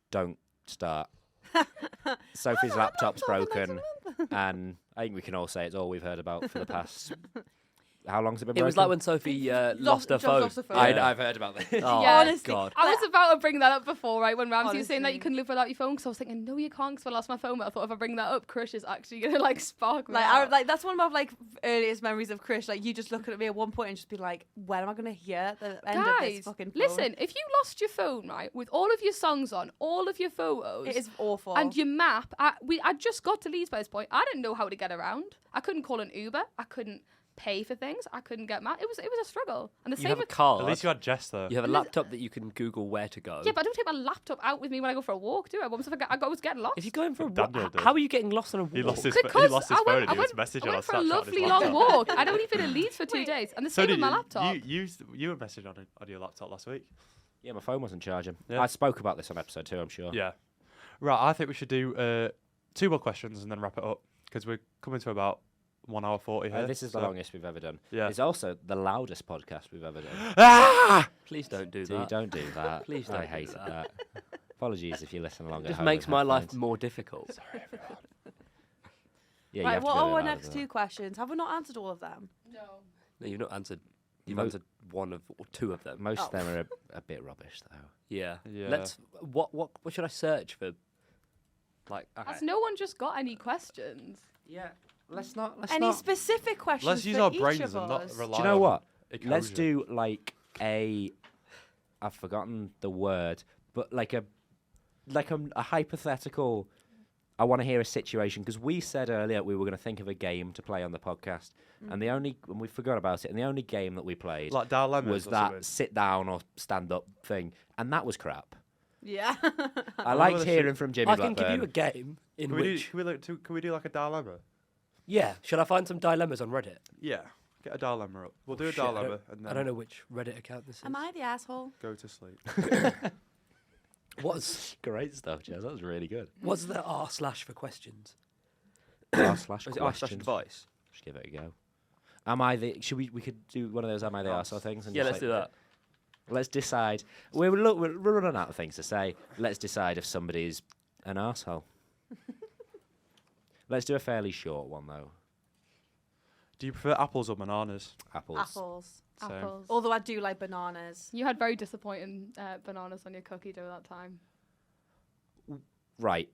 Don't start. Sophie's laptop's broken, and I think we can all say it's all we've heard about for the past. How long's it been It broken? was like when Sophie lost her Just phone. lost her phone. I've heard about this. Oh, Yeah. Honestly, God. I was about to bring that up before, right? When Ramsay was saying that you Honestly. can live without your phone, because I was thinking, no, you can't, because I lost my phone. But I thought if I bring that up, Krish is actually gonna spark me. out. That's one of my earliest memories of Krish. Like you just looking at me at one point and just be like, when am I gonna hear the end of this Guys, fucking phone? listen, if you lost your phone, right, with all of your songs on, all of your photos, It is awful. and your map, I just got to Leeds by this point. I didn't know how to get around. I couldn't call an Uber. I couldn't pay for things. I couldn't get mad. It was a struggle. And the You same have a with card. At least you had Jess though. You have a laptop that you can Google where to go. yeah, but I don't take my laptop out with me when I go for a walk, do I? What if I was getting lost? If you're going for a walk, Daniel did. how are you getting lost on a walk? He lost his Because phone I and he went, was messaging I on went for a Snapchat on his lovely long laptop. walk. I'd only been in Leeds for 2 days, and the So same did with my you, laptop. you were messaging on your laptop last week. Yeah, my phone wasn't charging. Yeah. I spoke about this on episode 2, I'm sure. Yeah. Right, I think we should do 2 more questions and then wrap it up because we're coming to about 1 hour 40 here. This is the so- longest we've ever done. Yeah. It's also the loudest podcast we've ever done. Ah! Please don't do Dude, that. don't do that. Please I don't do hated that. that. Apologies if you listen along It at just home makes with my life headphones. more difficult. Yeah, you right, have what to be a are bit our louder next than 2 questions? Have we not answered all of them? No. No, you've not answered. You've Mo- answered one of or 2 of them. that. Most Oh. of them are a bit rubbish, though. Yeah. Yeah. Let's. What should I search for? Like. Has no one just got any questions? Yeah, let's not. Any specific questions? Let's use for our each brains of and not us? rely Do you know on what? Ecosia. Let's do like a. I've forgotten the word, but like a hypothetical I want to hear a situation, because we said earlier we were going to think of a game to play on the podcast, and we forgot about it. And the only game that we played Like dilemmas was or that something. sit down or stand up thing, and that was crap. Yeah. I liked whether hearing from Jimmy I can Blackburn. give you a game in Can we, which... can we do like a dilemma? Yeah, shall I find some dilemmas on Reddit? Yeah. Get a dilemma up. We'll do a Shit, I dilemma don't- and then I don't know which Reddit account this is. Am I the asshole? go to sleep. What's Great stuff, Jess. That was really good. the r/ for questions? R// Is it r/ questions. advice? Just give it a go. Am I the? Should we could do one of those? Am I the arsehole things? And Yeah, just let's do that. Let's decide. We're running out of things to say. Let's decide if somebody's an arsehole. Let's do a fairly short one though. Do you prefer apples or bananas? Apples. Apples. Same. Apples. Although I do like bananas. You had very disappointing bananas on your cookie dough that time. Right.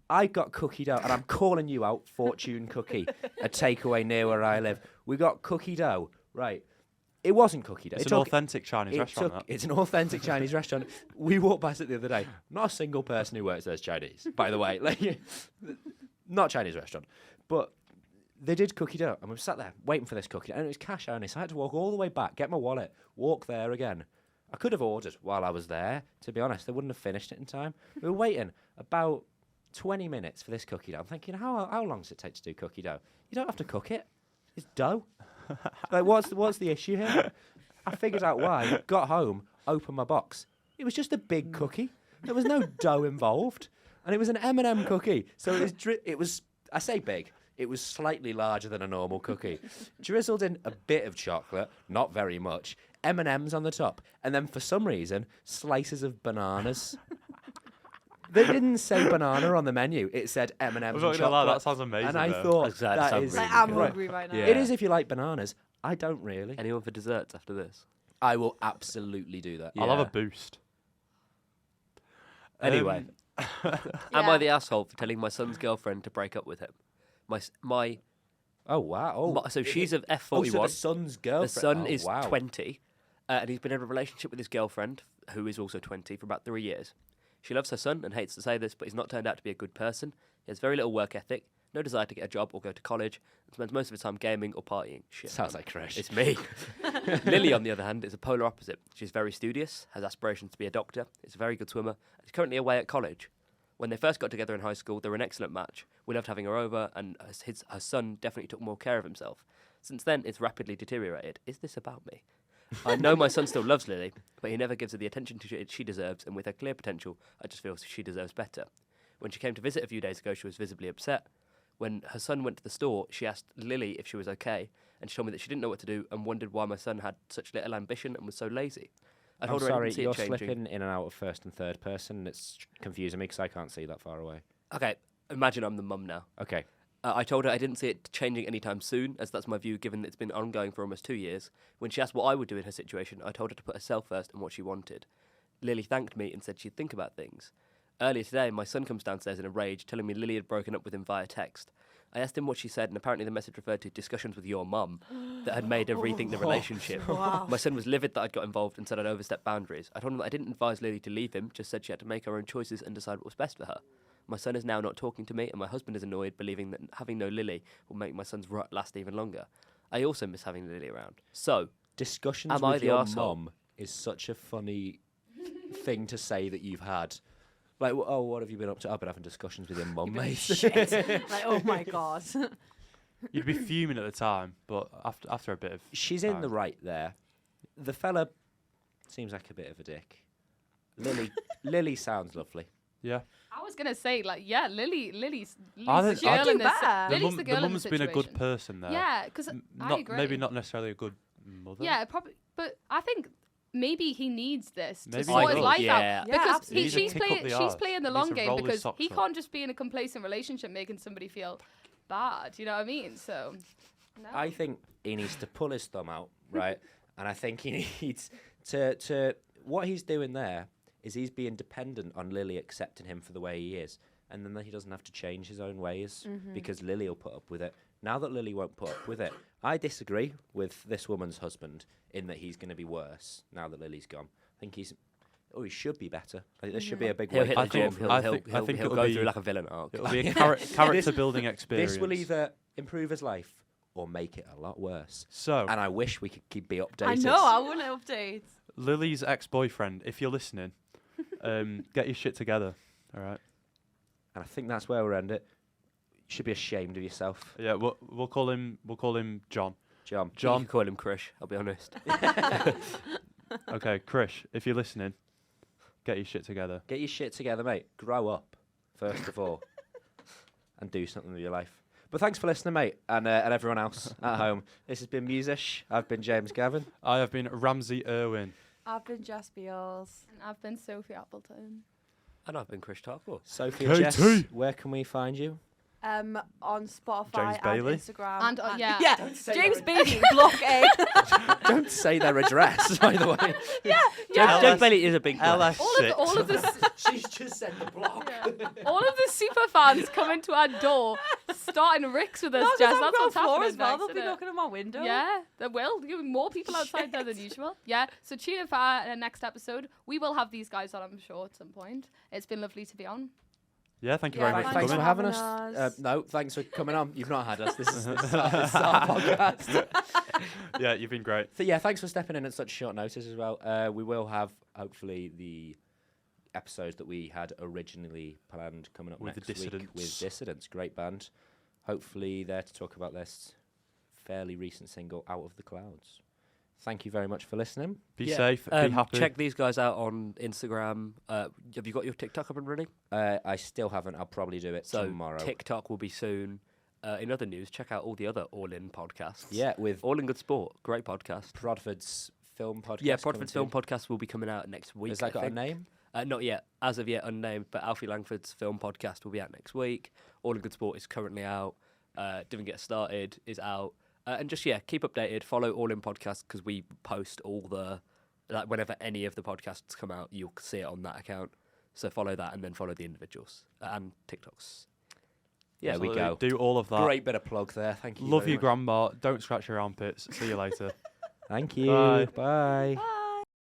I got cookie dough, and I'm calling you out, Fortune Cookie, a takeaway near where I live. We got cookie dough. Right. It wasn't cookie dough. It's It an took- authentic Chinese restaurant. That. It's an authentic Chinese restaurant. We walked past it the other day. Not a single person who works there is Chinese, by the way. Like, not Chinese restaurant. But they did cookie dough, and we sat there waiting for this cookie, and it was cash only, so I had to walk all the way back, get my wallet, walk there again. I could have ordered while I was there, to be honest. They wouldn't have finished it in time. We were waiting about 20 minutes for this cookie dough. I'm thinking, how long does it take to do cookie dough? You don't have to cook it. It's dough. Like, what's the issue here? I figured out why. Got home, opened my box. It was just a big cookie. There was no dough involved, and it was an M&M cookie. So it was. I say big. It was slightly larger than a normal cookie. Drizzled in a bit of chocolate, not very much. M&Ms on the top, and then for some reason, slices of bananas. They didn't say banana on the menu. It said M&Ms I'm and not chocolate. gonna lie, that sounds amazing. And I though. thought That that sounds is. really Like, I'm good. hungry right now. Yeah. It is if you like bananas. I don't really. Anyone for desserts after this? I will absolutely do that. I'll have Yeah. a boost. Anyway, Um, am I Yeah. the asshole for telling my son's girlfriend to break up with him? My Oh wow! Oh, so she's of oh, F41. so the son's girlfriend. The son oh, is wow. 20, and he's been in a relationship with his girlfriend, who is also 20, for about 3 years. She loves her son and hates to say this, but he's not turned out to be a good person. He has very little work ethic, no desire to get a job or go to college, and spends most of his time gaming or partying. Shit, Sounds man. like Krish. It's me. Lily, on the other hand, is a polar opposite. She's very studious, has aspirations to be a doctor, is a very good swimmer, and is currently away at college. When they first got together in high school, they were an excellent match. We loved having her over, and her son definitely took more care of himself. Since then, it's rapidly deteriorated. Is this about me? I know my son still loves Lily, but he never gives her the attention she deserves, and with her clear potential, I just feel she deserves better. When she came to visit a few days ago, she was visibly upset. When her son went to the store, she asked Lily if she was okay, and she told me that she didn't know what to do and wondered why my son had such little ambition and was so lazy. I I'm told her I sorry, didn't see you're it changing. slipping in and out of first and third person. It's confusing me because I can't see that far away. Okay, imagine I'm the mum now. Okay. I told her I didn't see it changing anytime soon, as that's my view given that it's been ongoing for almost 2 years. When she asked what I would do in her situation, I told her to put herself first and what she wanted. Lily thanked me and said she'd think about things. Earlier today, my son comes downstairs in a rage, telling me Lily had broken up with him via text. I asked him what she said, and apparently the message referred to discussions with your mum that had made her rethink the relationship. Wow. My son was livid that I'd got involved and said I'd overstepped boundaries. I told him that I didn't advise Lily to leave him, just said she had to make her own choices and decide what was best for her. My son is now not talking to me, and my husband is annoyed, believing that having no Lily will make my son's rut last even longer. I also miss having Lily around. So, Discussions Am I with the your arsehole? mum is such a funny thing to say that you've had. Like, oh, what have you been up to? I've been having discussions with your mum, mate. Like, oh my god. You'd be fuming at the time, but after a bit of She's in time. the right there. The fella seems like a bit of a dick. Lily sounds lovely. Yeah. I was gonna say, like, yeah, Lily's I the think- girl I in do this. better. Lily's the girl in the mum's been a good situation. person there. Yeah, because I agree. Maybe not necessarily a good mother. Yeah, probably, but I think maybe he needs this Maybe to he sort his does. life Yeah. out. Yeah, Because absolutely. He needs to kick up the she's arse. playing the He long needs to game roll his because socks he up. can't just be in a complacent relationship making somebody feel bad. You know what I mean? So, no. I think he needs to pull his thumb out, right? And I think he needs to what he's doing there is he's being dependent on Lily accepting him for the way he is. And then he doesn't have to change his own ways because Lily will put up with it. Now that Lily won't put up with it, I disagree with this woman's husband in that he's going to be worse now that Lily's gone. I think he's Oh, he should be better. Like, this should be a big He'll wake hit up the call gym. for He'll, I he'll, think- I he'll, think he'll it'll go be- through like a villain arc. It'll be a character building experience. This will either improve his life or make it a lot worse. So, And I wish we could be updated. I know, I want to update. Lily's ex-boyfriend, if you're listening, get your shit together. All right. And I think that's where we'll end it. You should be ashamed of yourself, Yeah, we'll call him John. John. You John. can call him Krish, I'll be honest. Okay, Krish, if you're listening, get your shit together. Get your shit together, mate. Grow up, first of all, and do something with your life. But thanks for listening, mate, and everyone else at home. This has been Musish. I've been James Gavin. I have been Ramsay Irwin. I've been Jess Beals. And I've been Sophie Appleton. And I've been Krish Tarkle. Sophie and Jess, KT. where can we find you? On Spotify James and Bailey. Instagram. And, yeah. yeah. James Bailey, block A. Don't say their address, by the way. James Bailey is a big LS6. place. All of the She's just said the block. all of the super fans coming to our door, starting ricks with us, No, 'cause Jess. I'm That's ground what's floor happening as well. next, They'll be isn't it? knocking on my window. Yeah, there will. There'll be more people outside there than usual. Yeah, so tune in for our next episode. We will have these guys on, I'm sure, at some point. It's been lovely to be on. Yeah, thank you Yeah, very much Thanks for for coming. having us. No, thanks for coming on. You've not had us. This is our podcast. Yeah, you've been great. So yeah, thanks for stepping in at such short notice as well. We will have hopefully the episodes that we had originally planned coming up With the next week Dissidents. with Dissidents. Great band. Hopefully there to talk about this fairly recent single, Out of the Clouds. Thank you very much for listening. Be Yeah, safe, be happy. Check these guys out on Instagram. Have you got your TikTok up and running? I still haven't. I'll probably do it So tomorrow. TikTok will be soon. In other news, check out all the other All In podcasts. Yeah, with All in Good Sport, great podcast. Prodford's film podcast. Yeah, coming Prodford's film soon. podcast will be coming out next week. Has that I got a think. name? Not yet, as of yet unnamed, but Alfie Langford's film podcast will be out next week. All in Good Sport is currently out. Divvn't Get Us Started is out. And just, keep updated. Follow All In Podcasts because we post all the, like, whenever any of the podcasts come out, you'll see it on that account. So follow that and then follow the individuals and TikToks. Yeah, we Absolutely. go. Do all of that. Great bit of plug there. Thank you. Love very you, much. Grandma. Don't scratch your armpits. See you later. Thank you. Bye. Bye. Bye.